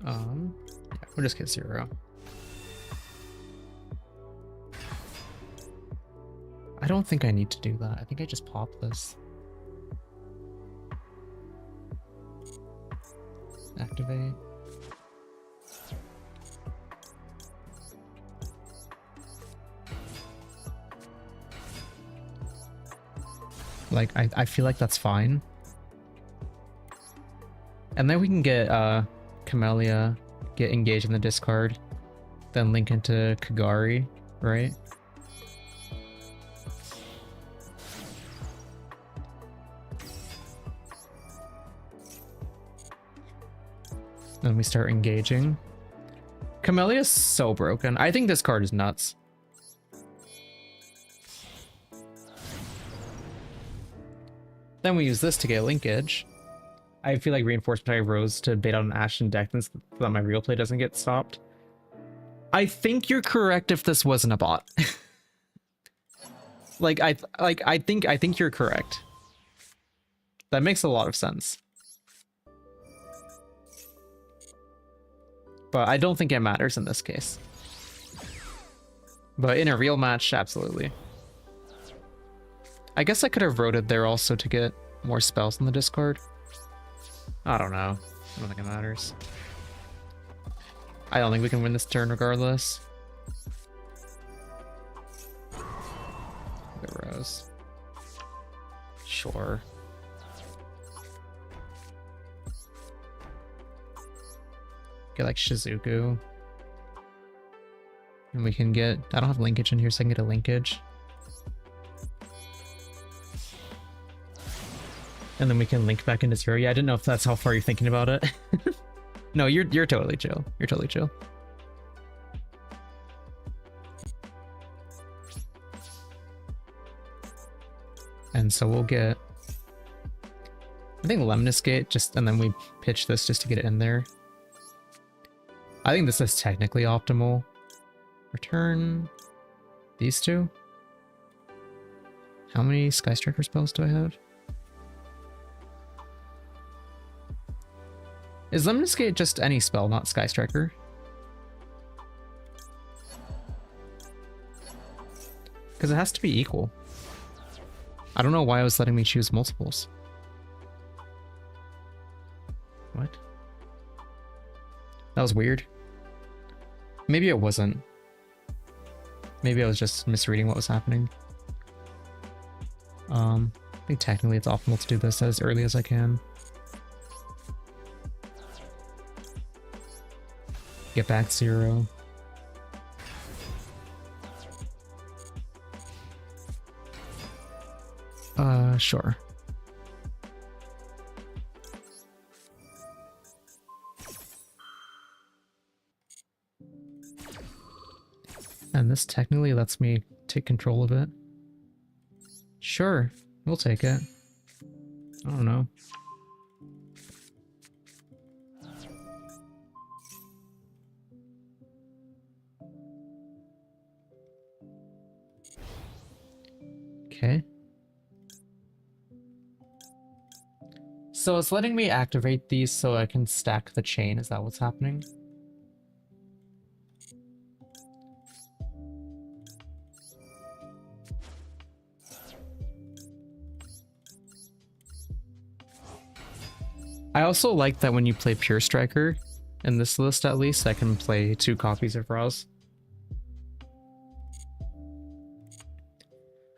Yeah, we'll just get 0. I don't think I need to do that. I think I just pop this. Activate. Like, I feel like that's fine. And then we can get Camellia, get engaged in the discard, then link into Kagari, right? Then we start engaging. Camellia is so broken. I think this card is nuts. Then we use this to get linkage. I feel like Reinforcement I rose to bait out an Ashen deck so that my real play doesn't get stopped. I think you're correct if this wasn't a bot. I think you're correct. That makes a lot of sense. But I don't think it matters in this case. But in a real match, absolutely. I guess I could have wrote it there also to get more spells in the discard. I don't know. I don't think it matters. I don't think we can win this turn regardless. The rose. Sure. Get like Shizuku. And we can get... I don't have linkage in here, so I can get a linkage. And then we can link back into 0. Yeah, I didn't know if that's how far you're thinking about it. No, you're totally chill. You're totally chill. And so we'll get... I think Lemniscate, just, and then we pitch this just to get it in there. I think this is technically optimal. Return these two. How many Sky Striker spells do I have? Is Lemniscate just any spell, not Sky Striker? Because it has to be equal. I don't know why it was letting me choose multiples. What? That was weird. Maybe it wasn't. Maybe I was just misreading what was happening. I think technically it's optimal to do this as early as I can. Get back 0. Sure. And this technically lets me take control of it. Sure, we'll take it. I don't know. Okay. So it's letting me activate these so I can stack the chain. Is that what's happening? I also like that when you play Pure Striker, in this list at least, I can play 2 copies of Rouse.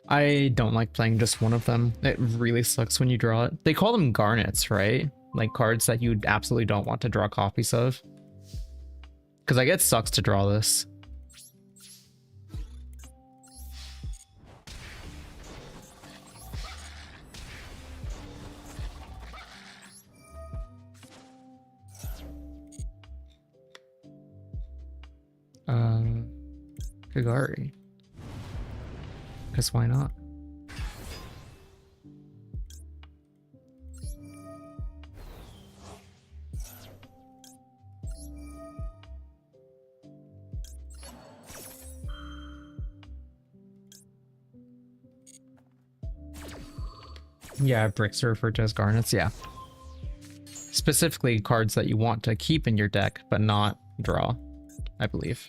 I don't like playing just one of them. It really sucks when you draw it. They call them garnets, right? Like cards that you absolutely don't want to draw copies of. Because like it sucks to draw this. Kagari. Because why not? Yeah, bricks are referred to as garnets, yeah. Specifically cards that you want to keep in your deck, but not draw, I believe.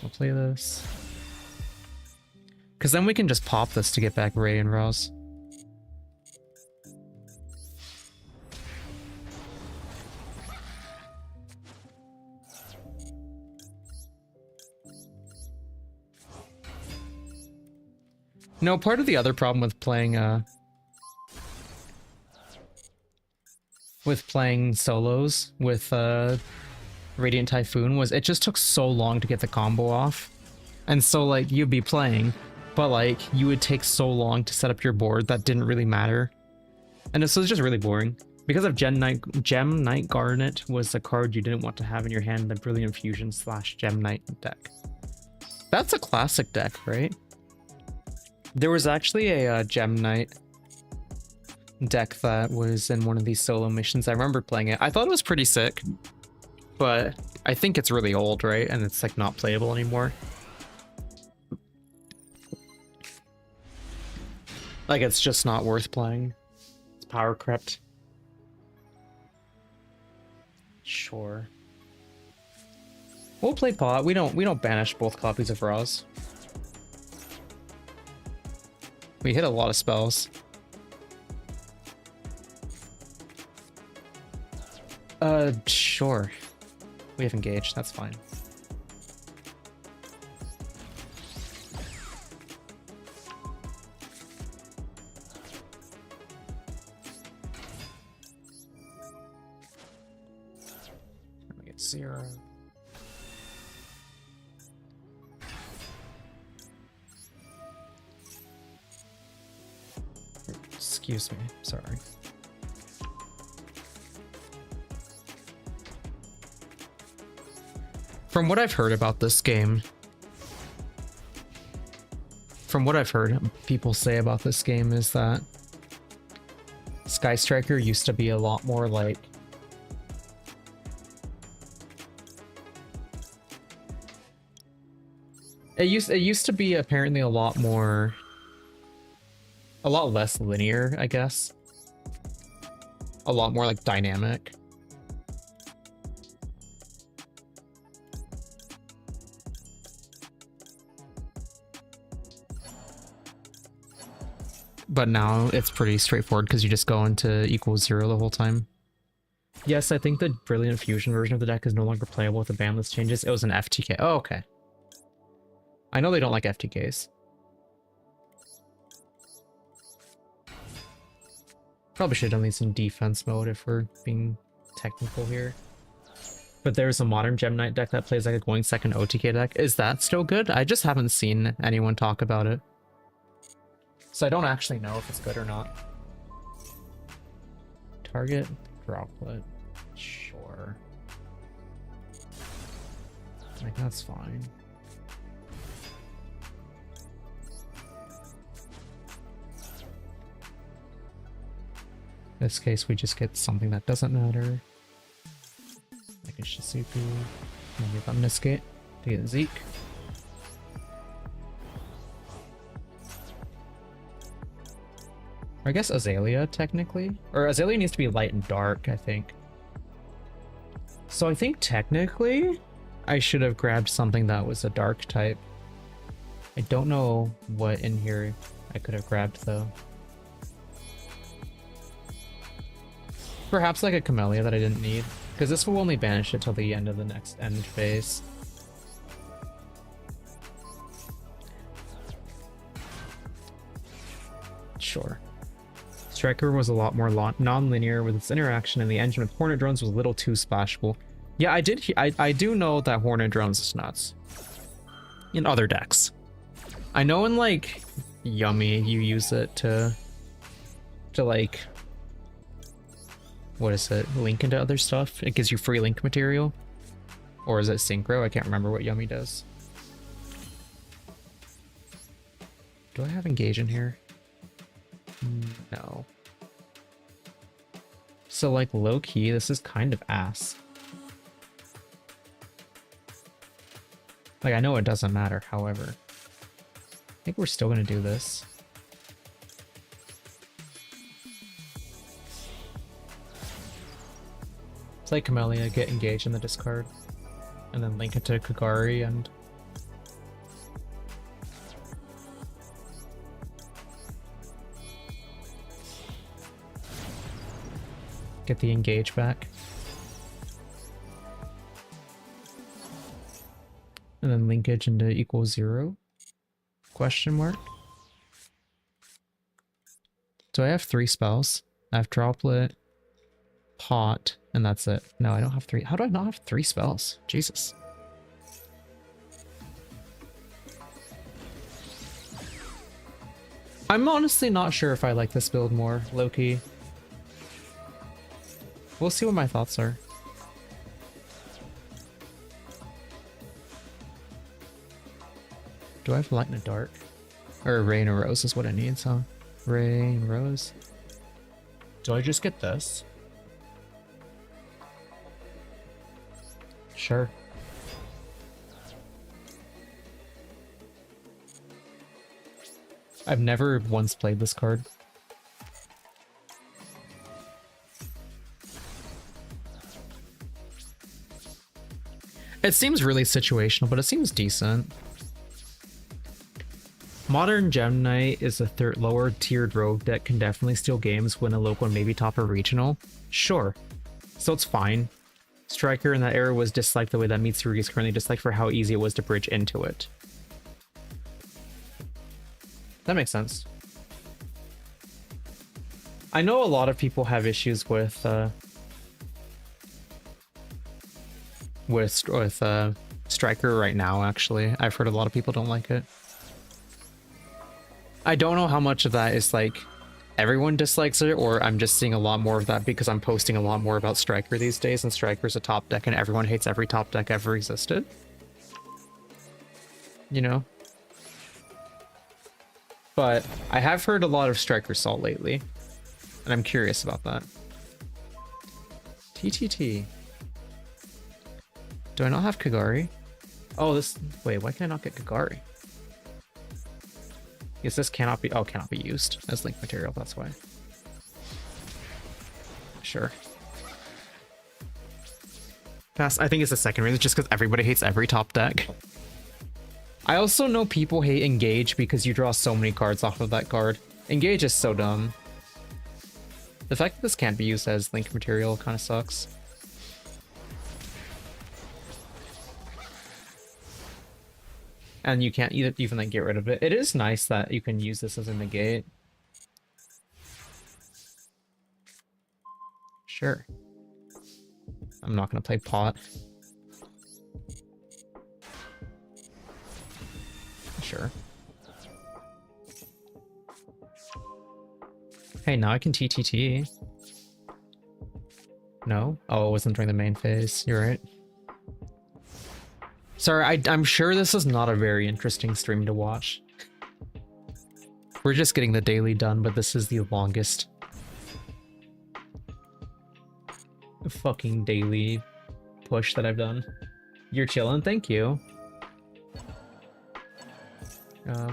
We'll play this. Because then we can just pop this to get back Ray and Rouse. No, part of the other problem with playing solos with Radiant Typhoon was it just took so long to get the combo off. And so like you'd be playing, but like you would take so long to set up your board that didn't really matter. And this was just really boring. Because of Gem Knight Garnet was a card you didn't want to have in your hand in the Brilliant Fusion / Gem Knight deck. That's a classic deck, right? There was actually a Gem Knight deck that was in one of these solo missions. I remember playing it. I thought it was pretty sick, but I think it's really old, right? And it's like not playable anymore. Like it's just not worth playing. It's power crept. Sure. We'll play pot. We don't banish both copies of Raws. We hit a lot of spells. Sure. We have engaged, that's fine. Let me get 0. Excuse me, sorry. From what I've heard about this game, people say about this game is that Sky Striker used to be a lot more like it used to be apparently a lot less linear, I guess. A lot more like dynamic. But now it's pretty straightforward because you just go into =0 the whole time. Yes, I think the Brilliant Fusion version of the deck is no longer playable with the ban list changes. It was an FTK. Oh, okay. I know they don't like FTKs. Probably should have done these in defense mode if we're being technical here. But there's a modern Gem Knight deck that plays like a going second OTK deck. Is that still good? I just haven't seen anyone talk about it. So I don't actually know if it's good or not. Target droplet. Sure. Like, that's fine. In this case, we just get something that doesn't matter. Like a Shizuku. Maybe a Miskate to get Zeke. I guess Azalea, technically. Or Azalea needs to be light and dark, I think. So I think technically, I should have grabbed something that was a dark type. I don't know what in here I could have grabbed, though. Perhaps like a Camellia that I didn't need, because this will only banish it till the end of the next end phase. Sure. Striker was a lot more non-linear with its interaction, and the engine with Hornet Drones was a little too splashable. Yeah, I do know that Hornet Drones is nuts. In other decks. I know in like Yummy you use it to like, what is it, link into other stuff? It gives you free link material? Or is it synchro? I can't remember what Yummy does. Do I have engage in here? No. So like low key, this is kind of ass. Like I know it doesn't matter, however. I think we're still gonna do this. Play Camellia, get engaged in the discard, and then link it to Kagari and get the engage back. And then linkage into equals 0? Question mark? Do I have 3 spells? I have Droplet, Pot, and that's it. No, I don't have 3. How do I not have 3 spells? Jesus. I'm honestly not sure if I like this build more, low-key. We'll see what my thoughts are. Do I have Light and a Dark? Or Ray and a Rose is what it needs, huh? Ray and Rose. Do I just get this? Sure. I've never once played this card. It seems really situational, but it seems decent. Modern Gem Knight is a lower tiered rogue that can definitely steal games, win a local and maybe top a regional. Sure. So it's fine. Striker in that era was disliked the way that Mitsuri is currently disliked for how easy it was to bridge into it. That makes sense. I know a lot of people have issues with Striker right now, actually. I've heard a lot of people don't like it. I don't know how much of that is like everyone dislikes it, or I'm just seeing a lot more of that because I'm posting a lot more about Striker these days, and Striker's a top deck and everyone hates every top deck ever existed. You know? But I have heard a lot of Striker Salt lately, and I'm curious about that. TTT. Do I not have Kagari? Oh, this... Wait, why can I not get Kagari? Yes, this cannot be... Oh, cannot be used as link material, that's why. Sure. Pass. I think it's the second reason, just because everybody hates every top deck. I also know people hate Engage because you draw so many cards off of that card. Engage is so dumb. The fact that this can't be used as link material kind of sucks. And you can't even like get rid of it. It is nice that you can use this as a negate. Sure. I'm not gonna play Pot. Sure. Hey, now I can TTT. No? Oh, it wasn't during the main phase. You're right. Sorry, I'm sure this is not a very interesting stream to watch. We're just getting the daily done, but this is the longest fucking daily push that I've done. You're chilling, thank you.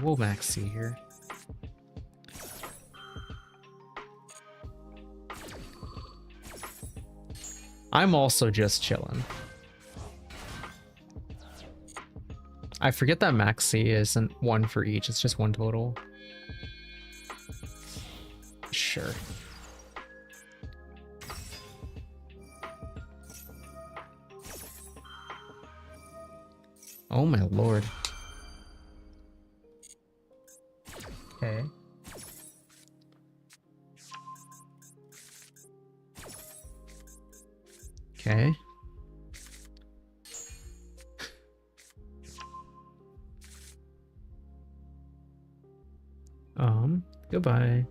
We'll max C here. I'm also just chilling. I forget that max C isn't one for each, it's just one total. Sure. Oh my lord. Okay. Okay. Goodbye.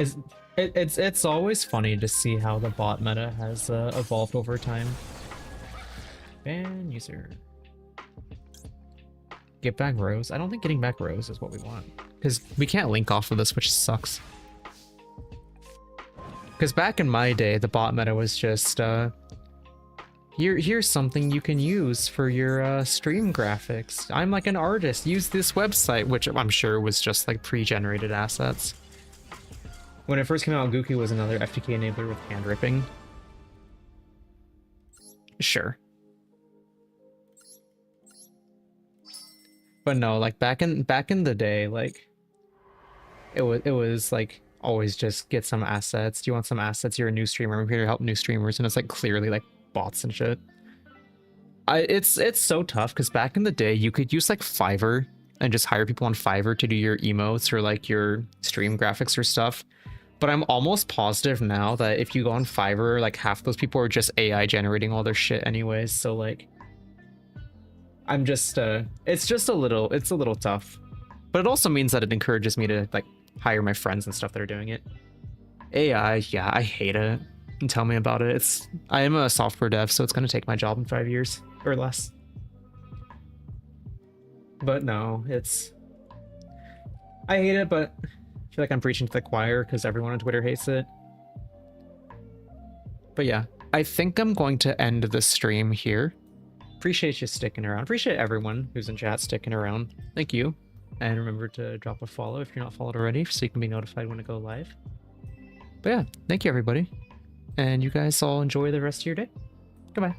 Is it's always funny to see how the bot meta has evolved over time. Ban user. Get back Rose. I don't think getting back Rose is what we want, because we can't link off of this, which sucks. Because back in my day, the bot meta was just here's something you can use for your stream graphics. I'm like an artist. Use this website, which I'm sure was just like pre-generated assets. When it first came out, Gookie was another FTK enabler with hand ripping. Sure. But no, like back in the day, like it was like always just get some assets. Do you want some assets? You're a new streamer. I'm here to help new streamers, and it's like clearly like bots and shit. It's so tough because back in the day you could use like Fiverr and just hire people on Fiverr to do your emotes or like your stream graphics or stuff. But I'm almost positive now that if you go on Fiverr, like half those people are just AI generating all their shit anyways. So like, I'm just it's a little tough. But it also means that it encourages me to like hire my friends and stuff that are doing it. AI, yeah, I hate it. And tell me about it. I am a software dev, so it's gonna take my job in 5 years or less. But no, I hate it, but I feel like I'm preaching to the choir because everyone on Twitter hates it. But yeah, I think I'm going to end the stream here. Appreciate you sticking around. Appreciate everyone who's in chat sticking around. Thank you. And remember to drop a follow if you're not followed already so you can be notified when I go live. But yeah, thank you everybody. And you guys all enjoy the rest of your day. Goodbye.